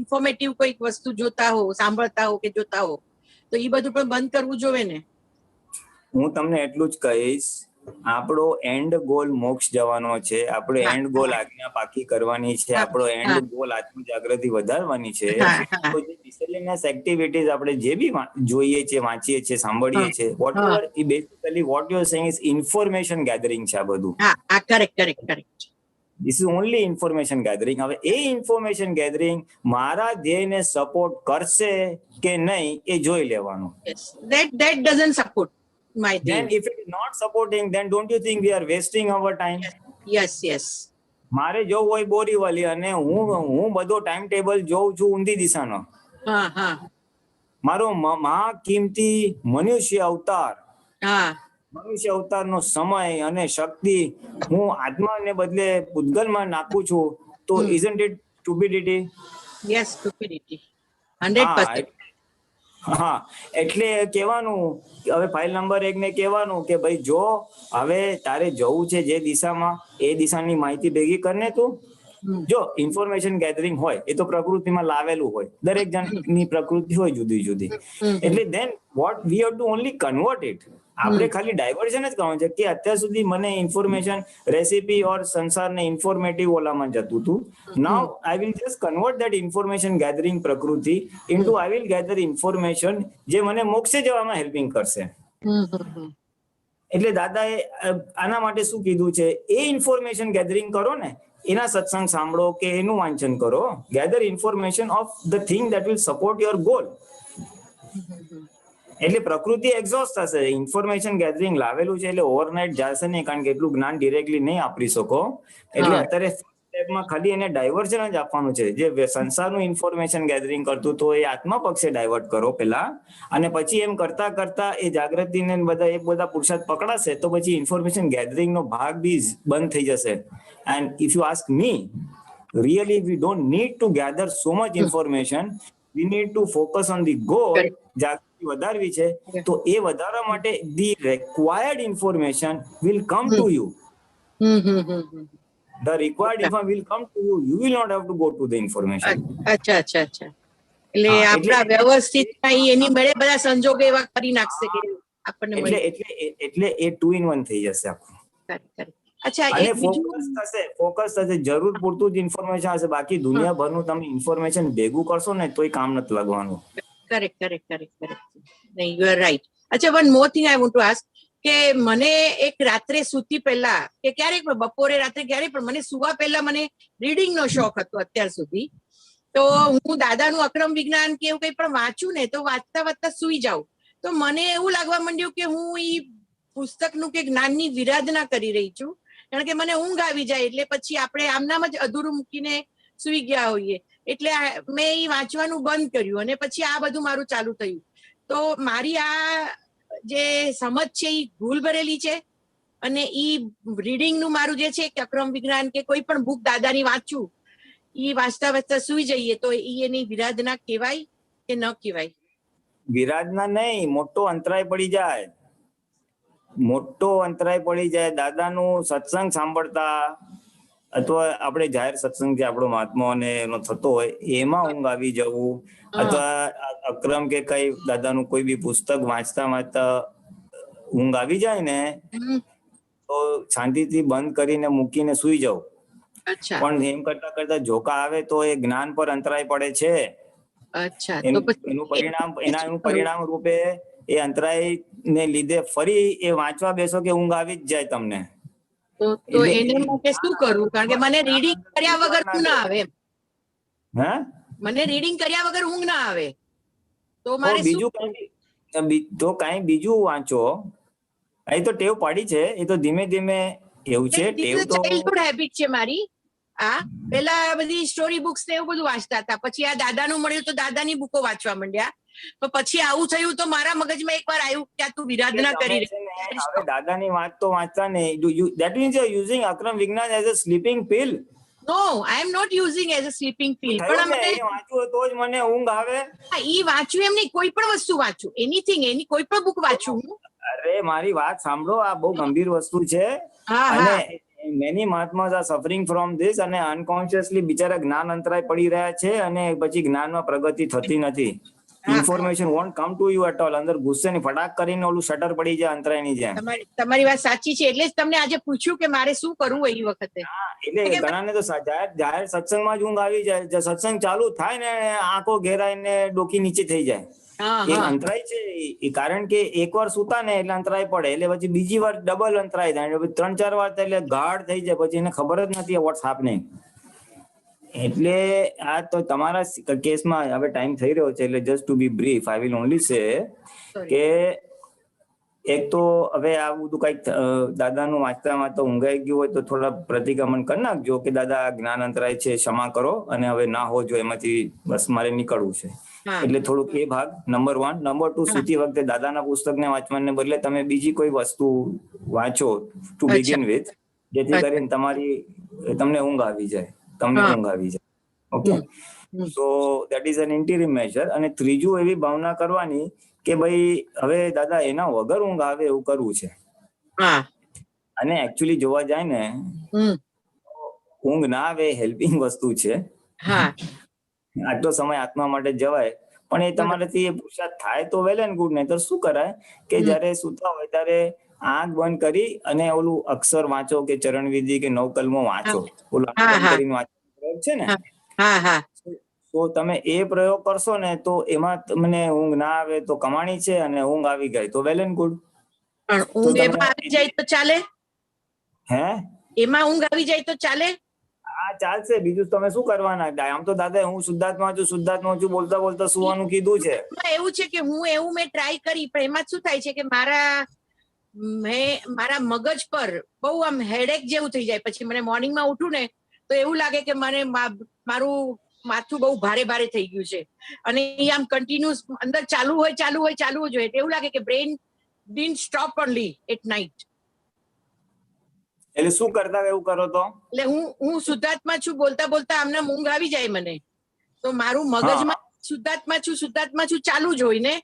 ઇન્ફોર્મેટિવ કોઈક વસ્તુ જોતા હો, સાંભળતા હો કે જોતા હો, તો એ બધું પણ બંધ કરવું જોઈએ ને? હું તમને એટલું જ કહીશ, આપણો એન્ડ ગોલ મોક્ષ જવાનો છે, આપણો એન્ડ ગોલ આજ્ઞા પાકી કરવાની છે, આપણો એન્ડ ગોલ આત્મ જાગૃતિ વધારવાની છે. તો જે મિસેલેનિયસ એક્ટિવિટીઝ આપણે જે બી જોઈએ છે, વાંચીએ છીએ, સાંભળીએ છીએ, whatever, basically what you are saying is information gathering છે આ બધું. Correct. This is only information gathering. હવે એ ઇન્ફોર્મેશન ગેધરિંગ મારા ધ્યેયને સપોર્ટ કરશે કે નહીં એ જોઈ લેવાનું. That doesn't support my dream. Then if it is not supporting, then don't you think we are wasting our time? Yes. મારે જોવું હોય બોરીવલી અને હું બધો ટાઈમ ટેબલ જોઉં છું ઊંધી દિશાનો. મારો મહાકિંમતી મનુષ્ય અવતારનો સમય અને શક્તિ હું આત્માને બદલે પૂતગલમાં નાખું છું, તો isn't it stupidity? Yes, stupidity. 100%. હા, એટલે કહેવાનું, હવે ફાઇલ નંબર 1 ને કહેવાનું કે ભાઈ જો હવે તારે જવું છે જે દિશામાં, એ દિશાની માહિતી ભેગી કરને તું. જો ઇન્ફોર્મેશન ગેધરિંગ હોય એ તો પ્રકૃતિમાં લાવેલું હોય, દરેક જણની પ્રકૃતિ હોય જુદી જુદી. એટલે then what we have to only convert it. આપણે ખાલી ડાયવર્ઝન જ કરવાનું છે કે અત્યાર સુધી મને ઇન્ફોર્મેશન રેસીપી ઓર સંસારને ઇન્ફોર્મેટિવ ઓલામાં જતું હતું. Now I will just convert that information gathering prakriti into I will gather information જે મને મોક્ષે જવામાં હેલ્પિંગ કરશે. એટલે દાદાએ આના માટે શું કીધું છે, એ ઇન્ફોર્મેશન ગેધરિંગ કરો ને, એના સત્સંગ સાંભળો કે એનું વાંચન કરો. Gather information of the thing that will support your goal. એટલે પ્રકૃતિ એક્ઝોસ્ટ થશે. ઇન્ફોર્મેશન ગેધરિંગ લાવેલું છે એટલે ઓવરનાઇટ જશે નહીં, કારણ કે એટલું જ્ઞાન ડિરેક્ટલી નહીં આપી શકો. એટલે અત્યારે ટાઈપમાં ખાલી એને ડાયવર્ઝન જ આપવાનું છે. જે સંસારનું ઇન્ફોર્મેશન ગેધરિંગ કરતું તો એ આત્મા પક્ષે ડાયવર્ટ કરો પેલા, અને પછી એમ કરતા કરતા એ જાગૃતિને બધા પુરુષાર્થ પકડાશે તો પછી ઇન્ફોર્મેશન ગેધરિંગ નો ભાગ બી બંધ થઈ જશે. And if you ask me, really we don't need to gather so much information, we need to focus on the goal. જાગૃતિ વધારવી છે તો એ વધારવા માટે the required information will come to you. The required information will come to you, you will not have to go to the information. અચ્છા. એટલે આપણા વ્યવસ્થિત એની મળે બધા સંજોગો એવા કરી નાખશે કે આપણને એટલે એ 2 in 1 થઈ જશે આખું. અચ્છા, અને ફોકસ થશે, જરૂર પૂરતું જ ઇન્ફોર્મેશન હશે, બાકી દુનિયાભરનું તમે ઇન્ફોર્મેશન ભેગું કરશો ને તોય કામ નથી લાગવાનું. કરેક્ટ. નહીં, યુ આર રાઈટ. અચ્છા, one more thing I want to ask કે મને એક રાત્રે સૂતી પહેલા કે ક્યારેક બપોરે રાત્રે ક્યારેક પણ મને સુવા પહેલા મને રીડિંગ નો શોખ હતો અત્યાર સુધી. તો હું દાદાનું અક્રમ વિજ્ઞાન કે એવું કઈ પણ વાંચું ને તો વાંચતા સુઈ જાઉં. તો મને એવું લાગવા માંડ્યું કે હું ઈ પુસ્તકનું કે જ્ઞાનની વિરાધના કરી રહી છું, કારણ કે મને ઊંઘ આવી જાય એટલે પછી આપણે આમનામ જ અધૂરું મૂકીને સુઈ ગયા હોઈએ. એટલે મેં ઈ વાંચવાનું બંધ કર્યું અને પછી આ બધું મારું ચાલુ થયું. તો મારી આ જે સમજ છે એ ભૂલ ભરેલી છે, અને ઈ રીડિંગ નું મારું જે છે કે અક્રમ વિજ્ઞાન કે કોઈ પણ બુક દાદાની વાંચું, ઈ વાંચતા સુઈ જઈએ તો ઈ એની વિરાધના કહેવાય કે ન કહેવાય? વિરાધના નહીં, મોટો અંતરાય પડી જાય. દાદાનું સત્સંગ સાંભળતા અથવા આપણે જાહેર સત્સંગ જે આપણો મહાત્માઓને એનો થતો હોય એમાં ઊંઘ આવી જવું, અથવા અક્રમ કે કઈ દાદાનું કોઈ બી પુસ્તક વાંચતા ઊંઘ આવી જાય ને તો શાંતિથી બંધ કરીને મૂકીને સુઈ જાવ. પણ એમ કરતા કરતા ઝોકા આવે તો એ જ્ઞાન પર અંતરાય પડે છે. એનું પરિણામ રૂપે એ અંતરાય ને લીધે ફરી એ વાંચવા બેસો કે ઊંઘ આવી જ જાય તમને. તો એને માટે શું કરવું? કારણ કે મને રીડિંગ કર્યા વગર ઊંઘ ના આવે. મને રીડિંગ કર્યા વગર ઊંઘ ના આવે તો મારે કઈ બીજું વાંચો. એ તો ટેવ પડી છે, એ તો ધીમે ધીમે એવું છે. ટેવ તો ચાઇલ્ડહુડ હેબિટ છે મારી. પેલા બધી સ્ટોરી બુક્સ ને એવું બધું વાંચતા હતા, પછી આ દાદાનું મળ્યું તો દાદાની બુકો વાંચવા માંડ્યા. તો પછી આવું થયું તો મારા મગજમાં એકવાર આવ્યું કે તું વિરાધના કરી રહી. દાદાની વાત તો વાંચતા નહીં. That means you are using અક્રમ વિજ્ઞાન as a sleeping pill. No, I am not using as a sleeping pill. પણ મને વાંચવું તો જ મને ઊંઘ આવે. ઈ વાંચું એમ નહીં, કોઈ પણ વસ્તુ વાંચું, એની કોઈ પણ બુક વાંચું. અરે મારી વાત સાંભળો, આ બહુ ગંભીર વસ્તુ છે. અને many Mahatmas are suffering from this, અને unconsciously બિચારા જ્ઞાન અંતરાય પડી રહ્યા છે, અને પછી જ્ઞાનમાં પ્રગતિ થતી નથી. Information won't come to you at all. અંદર ગુસ્સે ની ફટાક કરીને ઓલું શટર પડી જાય અંતરાયની જેમ. તમારી વાત સાચી છે, એટલે જ તમને આજે પૂછ્યું કે મારે શું કરવું એ વખતે. એટલે ઘણાને તો જાહેર સત્સંગમાં જ ઊંઘ આવી જાય. સત્સંગ ચાલુ થાય ને આંખો ઘેરાઈને ડોકી નીચે થઈ જાય. એ અંતરાય છે. કારણ કે એકવાર સુતા ને એટલે અંતરાય પડે, એટલે પછી બીજી વાર ડબલ અંતરાય થાય, 3-4 વાર થાય એટલે ગાઢ થઈ જાય, પછી એને ખબર જ નથી વોટ્સ હેપનિંગ. એટલે આ તો તમારા કેસમાં હવે ટાઈમ થઈ રહ્યો છે, એટલે just to be brief I will only say કે એક તો હવે આ બધું કઈક દાદાનું વાંચતા તો ઊંઘાઈ ગયું હોય તો થોડા પ્રતિક્રમણ કરી નાખજો કે દાદા જ્ઞાન અંતરાય છે, ક્ષમા કરો, અને હવે ના હો જો એમાંથી બસ મારે નીકળવું છે. એટલે થોડુંક એ ભાગ નંબર 1. નંબર 2, સૂતી વખતે દાદાના પુસ્તકને વાંચવાને બદલે તમે બીજી કોઈ વસ્તુ વાંચો ટુ બિગિન વિથ, જેથી કરીને તમને ઊંઘ આવી જાય. Okay, so that is an interim measure. અને ત્રીજું એવી ભાવના કરવાની કે ભાઈ હવે દાદા એના વગર ઊંઘ આવે એવું કરવું છે. અને એકચ્યુઅલી જોવા જાય ને ઊંઘ ના આવે હેલ્પિંગ વસ્તુ છે. આટલો સમય આત્મા માટે જવાય, પણ એ તમારાથી પુરુષાર્થ થાય તો વેલ એન્ડ ગુડ. નહીં તો શું કરાય કે જયારે સુતા હોય ત્યારે આંખ બંધ કરી અને ઓલું અક્ષર વાંચો કે ચરણવિધિ કે નવકલ્મો વાંચો. ઓલું છે ને, તો તમે એ પ્રયોગ કરશો ને તો એમાં તમને ઊંઘ ના આવે તો કમાણી છે, અને ઊંઘ આવી ગઈ તો વેલ એન્ડ ગુડ. એમાં આવી જાય તો ચાલે? એમાં ઊંઘ આવી જાય તો ચાલે? હા, ચાલશે. બીજું તમે શું કરવાના? આમ તો દાદા હું શુદ્ધાત્મા છું બોલતા બોલતા સુવાનું કીધું છે. એવું છે કે મેં ટ્રાય કરી, પણ એમાં શું થાય છે કે મારા મગજ પર બહુ આમ હેડેક જેવું થઈ જાય. પછી મને મોર્નિંગમાં ઉઠું ને તો એવું લાગે કે મને મારું માથું બહુ ભારે ભારે થઈ ગયું છે અને એ આમ કન્ટિન્યુઅસ અંદર ચાલુ હોય જોઈએ. એવું લાગે કે brain didn't stop only at night. એટલે શું કરતા એવું કરો તો? એટલે હું શુદ્ધાત્મા છું, બોલતા બોલતા આમને ઊંઘ આવી જાય મને, તો મારું મગજમાં શુદ્ધાત્મા છું ચાલુ જ હોય ને,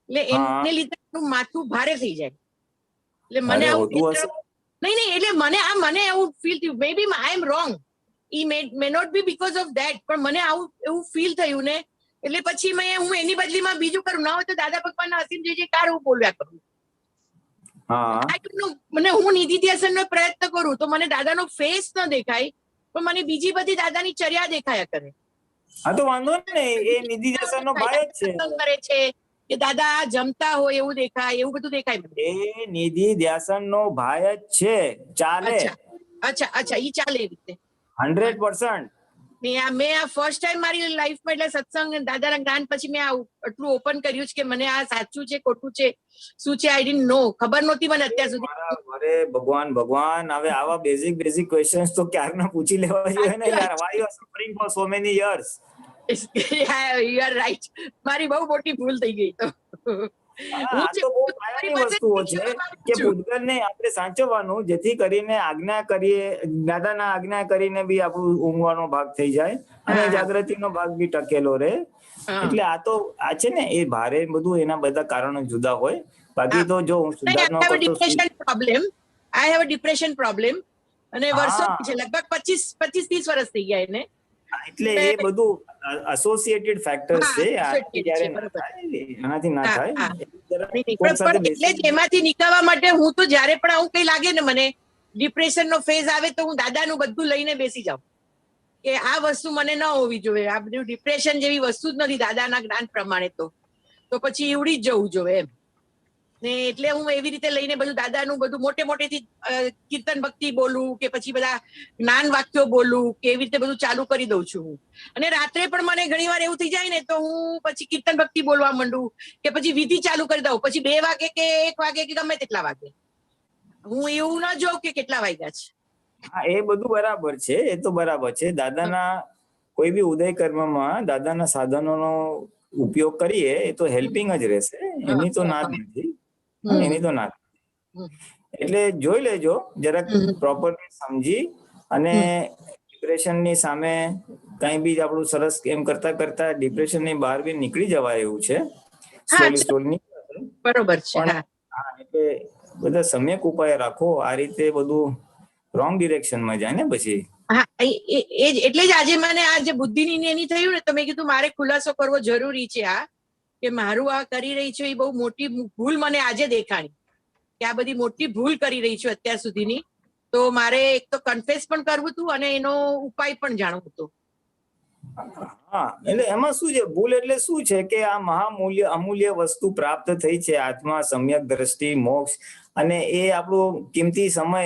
એટલે એને લીધે માથું ભારે થઈ જાય. એટલે મને આવું નહીં એટલે મને એવું ફીલ થયું. May be I am wrong, I may not be because of that, પણ મને આવું એવું ફીલ થયું ને, એટલે પછી હું એની બદલીમાં બીજું કરું. ના હોય તો દાદા ભગવાનના અસીમ જય જયકાર હું બોલ્યા કરું. મને હું નિધિ ધ્યાસનનો પ્રયત્ન કરું તો મને દાદાનો ફેસ ન દેખાય, પણ મને બીજી બધી દાદાની ચર્યા દેખાયા કરે. હા તો વાંધો નહીં, એ નિધિ ધ્યાસનનો ભાઈ જ કરે છે કે દાદા જમતા હોય એવું દેખાય, એવું બધું દેખાય. એ નિધિ ધ્યાસનનો ભાઈ જ છે, ચાલે. અચ્છા ઈ ચાલે એ રીતે 100%. મેં આ ફર્સ્ટ ટાઈમ મારી લાઈફમાં એટલે સત્સંગ દાદાના જ્ઞાન પછી મેં આટલું ઓપન કર્યું છે કે મને આ સાચું છે ખોટું છે શું છે આઈ ડિડન્ટ નો, ખબર નહોતી મને અત્યાર સુધી. અરે ભગવાન હવે આવા બેઝિક ક્વેશ્ચન્સ તો ક્યારના પૂછી લેવા જોઈએ ને યાર. Why you are suffering for so many years? You are right. મારી બહુ મોટી ભૂલ થઈ ગઈ તો. આ તો બહુ પાયાની વસ્તુઓ છે કે ભૂતગલને આપણે સાચવવાનું, જેથી કરીને આજ્ઞા કરીએ, દાદાના આજ્ઞા કરીને બી આપણું ઊંઘવાનો ભાગ થઈ જાય અને જાગૃતિનો ભાગ બી ટકેલો રહે. એટલે આ તો આ છે ને એ ભારે બધું એના બધા કારણો જુદા હોય. બાકી તો જો હું સુધારનો I have a depression problem અને વર્ષો છે, લગભગ 25-30 વર્ષ થઈ ગયા એને. એટલે એ બધું એસોસિએટેડ ફેક્ટર્સ છે, આનાથી ના થાય. એટલે જ એમાંથી નીકળવા માટે હું તો જ્યારે પણ આવું કઈ લાગે ને મને ડિપ્રેશનનો ફેઝ આવે તો હું દાદાનું બધું લઈને બેસી જાઉં કે આ વસ્તુ મને ન હોવી જોઈએ. આ બધું ડિપ્રેશન જેવી વસ્તુ જ નથી દાદાના જ્ઞાન પ્રમાણે, તો પછી ઉડી જ જવું જોઈએ એમ ને. એટલે હું એવી રીતે લઈને બધું દાદાનું બધું મોટેથી કીર્તન ભક્તિ બોલું કે પછી બધા જ્ઞાન વાક્યો બોલું કે એવી રીતે બધું ચાલુ કરી દઉં છું હું. અને રાત્રે પણ મને ઘણી વાર એવું થઈ જાય ને તો હું પછી કીર્તન ભક્તિ બોલવા માંડું કે પછી વિધિ ચાલુ કરી દઉં, પછી 2 વાગે કે 1 વાગે કે ગમે તેટલા વાગે. હું એવું ના જોઉં કે કેટલા વાગ્યા છે. હા એ બધું બરાબર છે, એ તો બરાબર છે. દાદાના કોઈ બી ઉદય કર્મમાં દાદાના સાધનોનો ઉપયોગ કરીએ એ તો હેલ્પિંગ જ રહેશે, એની તો ના જ નથી. એટલે જોઈ લેજો જરાક પ્રોપરલી સમજી, અને ડિપ્રેશનની સામે કઈ બી આપણું સરસ એમ કરતા ડિપ્રેશનની બહાર બી નીકળી જવાય એવું છે. બરોબર છે. એટલે બધા સમ્યક ઉપાય રાખો, આ રીતે બધું રોંગ ડિરેક્શનમાં જાય ને પછી. એટલે જ આજે મને આ જે બુદ્ધિની એની થયું ને તો મેં કીધું મારે ખુલાસો કરવો જરૂરી છે આ કે મારું આ કરી રહી છું એ બહુ મોટી ભૂલ મને આજે દેખાણી કે આ બધી મોટી ભૂલ કરી રહી છું અત્યાર સુધીની. તો મારે એક તો કન્ફેસ પણ કરવું હતું અને એનો ઉપાય પણ જાણવું હતું. હા એટલે એમાં શું છે, ભૂલ એટલે શું છે કે આ અમૂલ્ય વસ્તુ પ્રાપ્ત થઈ છે, આત્મા, સમ્યક દ્રષ્ટિ, મોક્ષ, અને એ આપણું કિંમતી સમય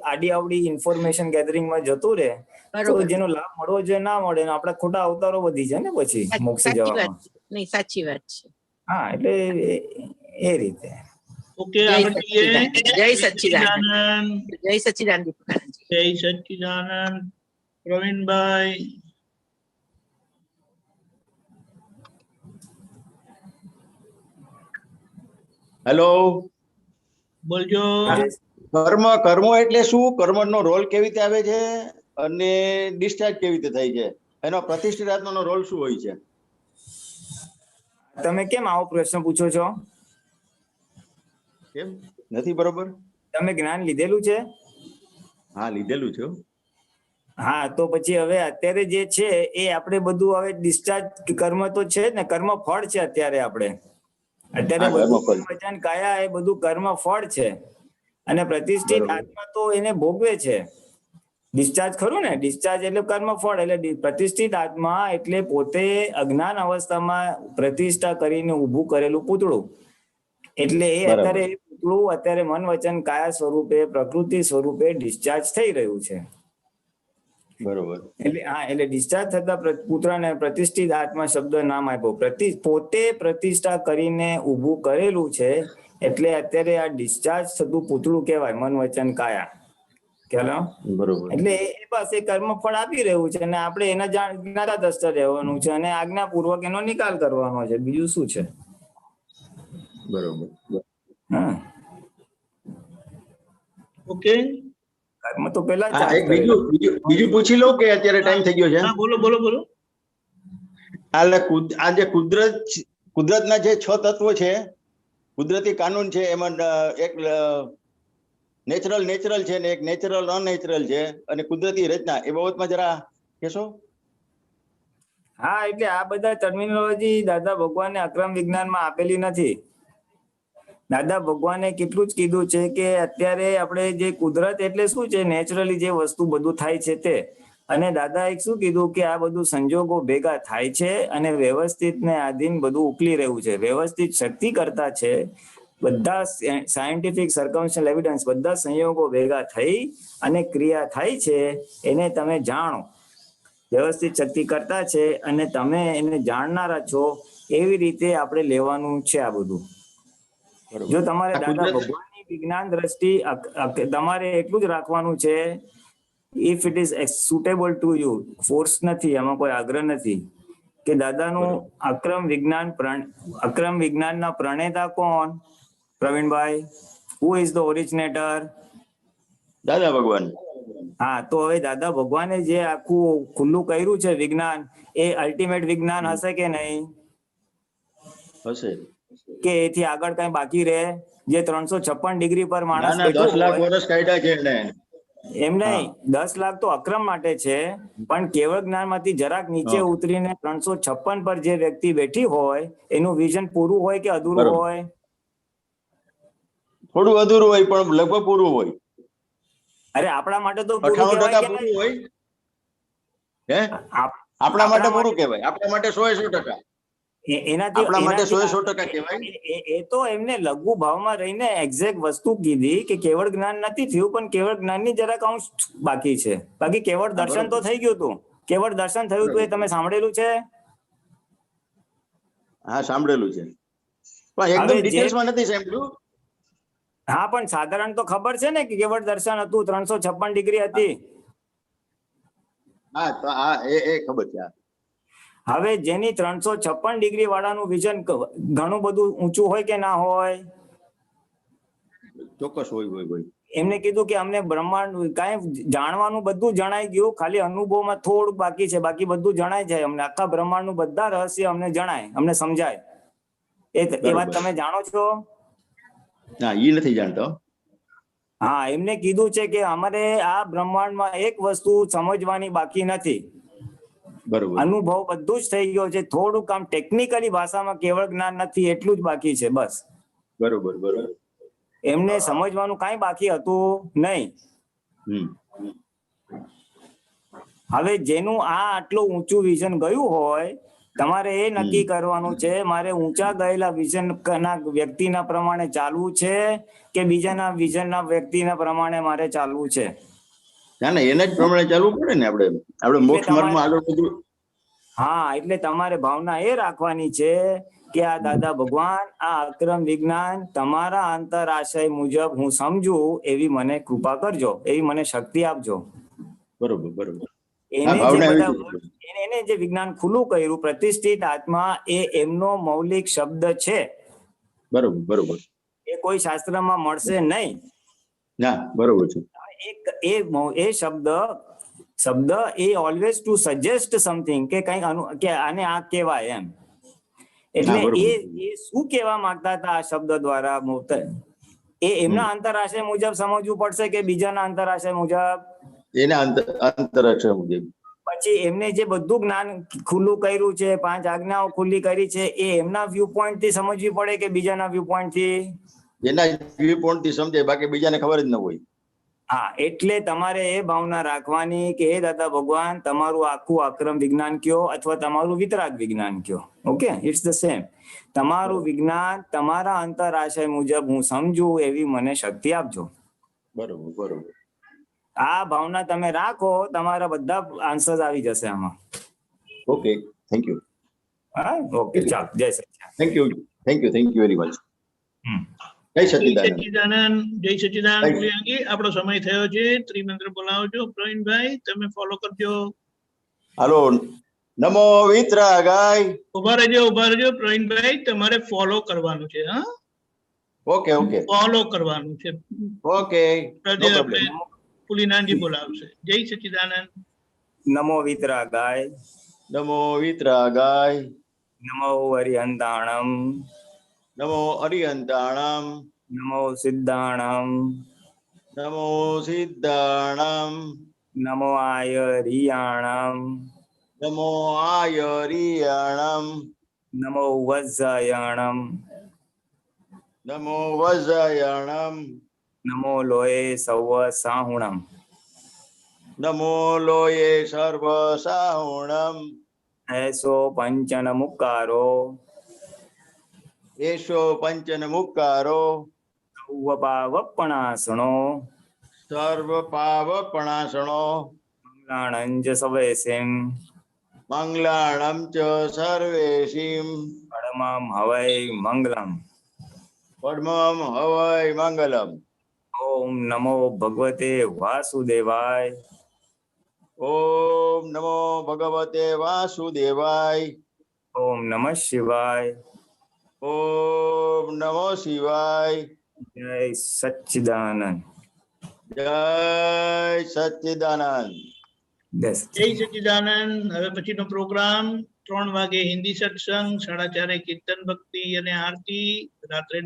આડી ઇન્ફોર્મેશન ગેધરિંગમાં જતું રહે તો જેનો લાભ મળવો જોઈએ ના મળે, આપડા ખોટા અવતારો વધી જાય ને પછી મોક્ષ જવામાં. નહીં સાચી વાત છે. હા એટલે એ રીતે. ઓકે, જય સચ્ચિદાનંદ. જય સચ્ચિદાનંદ. જય સચ્ચિદાનંદ. પ્રવીણભાઈ. હેલો, બોલજો. કર્મ એટલે શું, કર્મનો રોલ કેવી રીતે આવે છે અને ડિસ્ચાર્જ કેવી રીતે થાય છે, એનો પ્રતિષ્ઠિત આત્માનો રોલ શું હોય છે? તમે કેમ આવો પ્રશ્ન પૂછો છો? કેમ નથી બરોબર? તમે જ્ઞાન લીધેલું છે? હા લીધેલું છે. હા તો પછી હવે અત્યારે જે છે એ આપણે બધું હવે ડિસ્ચાર્જ કર્મ તો છે ને, કર્મ ફળ છે અત્યારે બધું વચન કાયા એ બધું કર્મ ફળ છે, અને પ્રતિષ્ઠિત આત્મા તો એને ભોગવે છે. ડિસ્ચાર્જ ખરું ને, ડિસ્ચાર્જ એટલે કર્મ ફળ, એટલે પ્રતિષ્ઠિત આત્મા એટલે પોતે અજ્ઞાન અવસ્થામાં પ્રતિષ્ઠા કરીને ઉભું કરેલું પૂતળું. એટલે એ અત્યારે મન વચન કાયા સ્વરૂપે પ્રકૃતિ સ્વરૂપે ડિસ્ચાર્જ થઈ રહ્યું છે. બરોબર. એટલે ડિસ્ચાર્જ થતા પુત્રને પ્રતિષ્ઠિત આત્મા શબ્દ નામ આપ્યો. પોતે પ્રતિષ્ઠા કરીને ઉભું કરેલું છે એટલે અત્યારે આ ડિસ્ચાર્જ થતું પૂતળું કહેવાય, મન વચન કાયા. ખ્યાલ? બરોબર. એટલે એ બસ એ કર્મફળ આપી રહ્યું છે અને આપણે એના જ્ઞાતા દ્રષ્ટા રહેવાનું છે અને આજ્ઞાપૂર્વક એનો નિકાલ કરવાનો છે, બીજું શું છે? બરોબર. હા, ઓકે. કર્મ તો પેલા હા, એક બીજું પૂછી લઉં કે અત્યારે ટાઈમ થઈ ગયો છે? હા, બોલો બોલો બોલો. આ જે કુદરતના જે 6 તત્વો છે, કુદરતી કાનૂન છે, એમાં એક નેચરલ છે ને એક નેચરલ અનનેચરલ છે, અને કુદરતી રચના, એ બાબતમાં જરા કહેશો? હા, એટલે આ બધા ટર્મિનોલોજી દાદા ભગવાને અક્રમ વિજ્ઞાનમાં આપેલી નથી. દાદા ભગવાને કેટલું જ કીધું છે કે અત્યારે આપણે જે કુદરત એટલે શું છે, નેચરલી જે વસ્તુ બધું થાય છે તે. અને દાદા એક શું કીધું કે આ બધું સંજોગો ભેગા થાય છે અને વ્યવસ્થિત ને આધીન બધું ઉકલી રહ્યું છે. વ્યવસ્થિત શક્તિ કરતા છે, બધા સાયન્ટિફિક સર્કમસ્ટન્શિયલ એવિડન્સ, બધા સંયોગો ભેગા થઈ અને ક્રિયા થાય છે, એને તમે જાણો. વ્યવસ્થિત શક્તિ કરતા છે અને તમે એને જાણનારા છો, એવી રીતે આપણે લેવાનું છે આ બધું. જો તમારે દાદા ભગવાનની વિજ્ઞાન દ્રષ્ટિ તમારે એટલું જ રાખવાનું છે, if it is suitable to you, force નથી, એમાં કોઈ આગ્રહ નથી, કે દાદાનું અક્રમ વિજ્ઞાનના પ્રણેતા કોણ? Pravinbhai, who is the originator? Dada Bhagwan. હા, તો હવે દાદા ભગવાને જે આખું ખુલ્લું કર્યું છે વિજ્ઞાન, એ અલ્ટિમેટ વિજ્ઞાન હશે કે નહીં? હશે. કે એથી આગળ કઈ બાકી રહે? જે 356 ડિગ્રી પર માણસ 10 લાખ વર્ષ કાઢ્યા છે એને. એમ નહીં, 10 લાખ તો અક્રમ માટે છે, પણ કેવળ જ્ઞાન માંથી જરાક નીચે ઉતરીને 356 પર જે વ્યક્તિ બેઠી હોય, એનું વિઝન પૂરું હોય કે અધૂરું હોય? થોડું અધૂરું હોય, પણ લગભગ પૂરું હોય. અરે આપણા માટે તો 98% પૂરું હોય. હે, આપણા માટે પૂરું કહેવાય, આપણા માટે 100% એનાથી આપણા માટે 100% કહેવાય. એ તો એમને લઘુ ભાવમાં રહીને એક્ઝેક્ટ વસ્તુ કીધી કે કેવળ જ્ઞાન નથી થયું, પણ કેવળ જ્ઞાનની જરાક અંશ બાકી છે. બાકી કેવળ દર્શન તો થઈ ગયું હતું. કેવળ દર્શન થયું હતું, એ તમે સાંભળેલું છે? હા, સાંભળેલું છે, પણ એકદમ ડિટેલ્સમાં નથી સાંભળ્યું. હા, પણ સાધારણ તો ખબર છે ને કે કેવળ દર્શન હતું, 356 ડિગ્રી હતી. હા, તો આ એ ખબર છે. હવે જેની 356 ડિગ્રી વાળાનું વિઝન ઘણું બધું ઊંચું હોય કે ના હોય? ચોક્કસ હોય. એમને કીધું કે અમને બ્રહ્માંડ કાંઈ જાણવાનું બધું જણાઈ ગયું, ખાલી અનુભવમાં થોડુંક બાકી છે, બાકી બધું જણાઈ જાય અમને. આખા બ્રહ્માંડનું બધા રહસ્ય અમને જણાય, અમને સમજાય. એ વાત તમે જાણો છો? ના, એ નથી જાણતો. હા, એમને કીધું છે કે અમારે આ બ્રહ્માંડમાં એક વસ્તુ સમજવાની બાકી નથી. બરોબર. અનુભવ બધું જ થઈ ગયો છે, થોડુંક આમ ટેકનિકલી ભાષામાં કેવળ જ્ઞાન નથી, એટલું જ બાકી છે બસ. બરોબર. એમને સમજવાનું કાંઈ બાકી હતું નહીં. હવે જેનું આ આટલું ઊંચું વિઝન ગયું હોય, તમારે એ નક્કી કરવાનું છે, મારે ઊંચા ગયેલા વિઝન ના વ્યક્તિના પ્રમાણે ચાલવું છે કે બીજાના વિઝનના વ્યક્તિના પ્રમાણે મારે ચાલવું છે? ના, એના જ પ્રમાણે ચાલવું પડે ને. આપણે મોક્ષ માર્ગમાં આગળ વધવું. હા, એટલે તમારે ભાવના એ રાખવાની છે કે આ દાદા ભગવાન, આ અક્રમ વિજ્ઞાન તમારા અંતર આશય મુજબ હું સમજુ એવી મને કૃપા કરજો, એવી મને શક્તિ આપજો. બરોબર. એને જે વિજ્ઞાન ખુલ્લું કર્યું, પ્રતિષ્ઠિત આત્મા, એ એમનો મૌલિક શબ્દ છે. બરોબર. એ કોઈ શાસ્ત્રમાં મળશે નહીં. ના, બરોબર છે. એ શબ્દ એ ઓલવેઝ ટુ સજેસ્ટ સમથિંગ, કે કઈક કે આને આ કહેવાય એમ. એટલે એ શું કહેવા માંગતા હતા આ શબ્દ દ્વારા, એ એમના અંતરાશય મુજબ સમજવું પડશે કે બીજાના અંતરાશય મુજબ? એના અંતરાશય મુજબ. પછી એમને જે બધું જ્ઞાન ખુલ્લું કર્યું છે, 5 આજ્ઞાઓ ખુલ્લી કરી છે, એ એમના વ્યૂ પોઈન્ટ થી સમજવી પડે કે બીજાના વ્યૂ પોઈન્ટ થી? એના વ્યૂ પોઈન્ટ થી સમજે, બાકી બીજાને ખબર જ ન હોય. હા, એટલે તમારે એ ભાવના રાખવાની કે હે દાદા ભગવાન, તમારું આખું અક્રમ વિજ્ઞાન કયો અથવા તમારું વિતરાગ વિજ્ઞાન કયો, ઓકે, ઇટ્સ ધ સેમ. તમારું વિજ્ઞાન તમારા અંતરાશય મુજબ હું સમજુ એવી મને શક્તિ આપજો. બરોબર. આ ભાવના તમે રાખો, તમારા બધા આન્સર્સ આવી જશે આમાં. Okay, thank you. હા, ઓકે, ચાલો, જય સચ્ચિદાનંદ. Thank you very much. જય સચિદાનંદ. જય સચિદાનંદ જય. પુલિયાંગી. આપણો સમય થયો છે. ત્રિમંત્ર બોલાવજો. પ્રવીણભાઈ તમે ફોલો કરજો. હાલો. નમો વિતરાગાય. ઉભા રહેજો પ્રવીણભાઈ, તમારે ફોલો કરવાનું છે. હા, ઓકે ઓકે ફોલો કરવાનું છે. ઓકે. આપણે પુલિનાનજી બોલાવશે. જય સચિદાનંદ. નમો વિતરાગાય. નમો વિતરાગાય. નમો હરિહંતાણમ. નમો અરિહંતાણમ. નમો સિદ્ધાણમ. નમો સિદ્ધાણમ. નમો આયરિયાણમ. નમો આયરિયાણમ. નમો વજ્રયાણમ. નમો વજ્રયાણમ. નમો લોય સૌ સાહુણમ. નમો લોયે સર્વ સાહુણમ. એસો પંચન મુકારો. એશો પંચન મુક્કારો. સૌ પાવપણાસણો. સર્વ પાવપણાસણો. મંગલાણંજ સવેસિમ. મંગલાણમ ચ સર્વેશિમ. પરમમ હવૈ મંગલમ. પરમમ હવૈ મંગલમ. ઓમ નમો ભગવતે વાસુદેવાય. ઓમ નમો ભગવતે વાસુદેવાય. ઓમ નમઃ શિવાય. ઓમ નમો શિવાય. જય સચ્ચિદાનંદ. જય સચ્ચિદાનંદ. બસ. જય સચિદાનંદ. હવે પછીનો પ્રોગ્રામ 3 વાગે હિન્દી સત્સંગ, 4:30 કીર્તન ભક્તિ અને આરતી, રાત્રે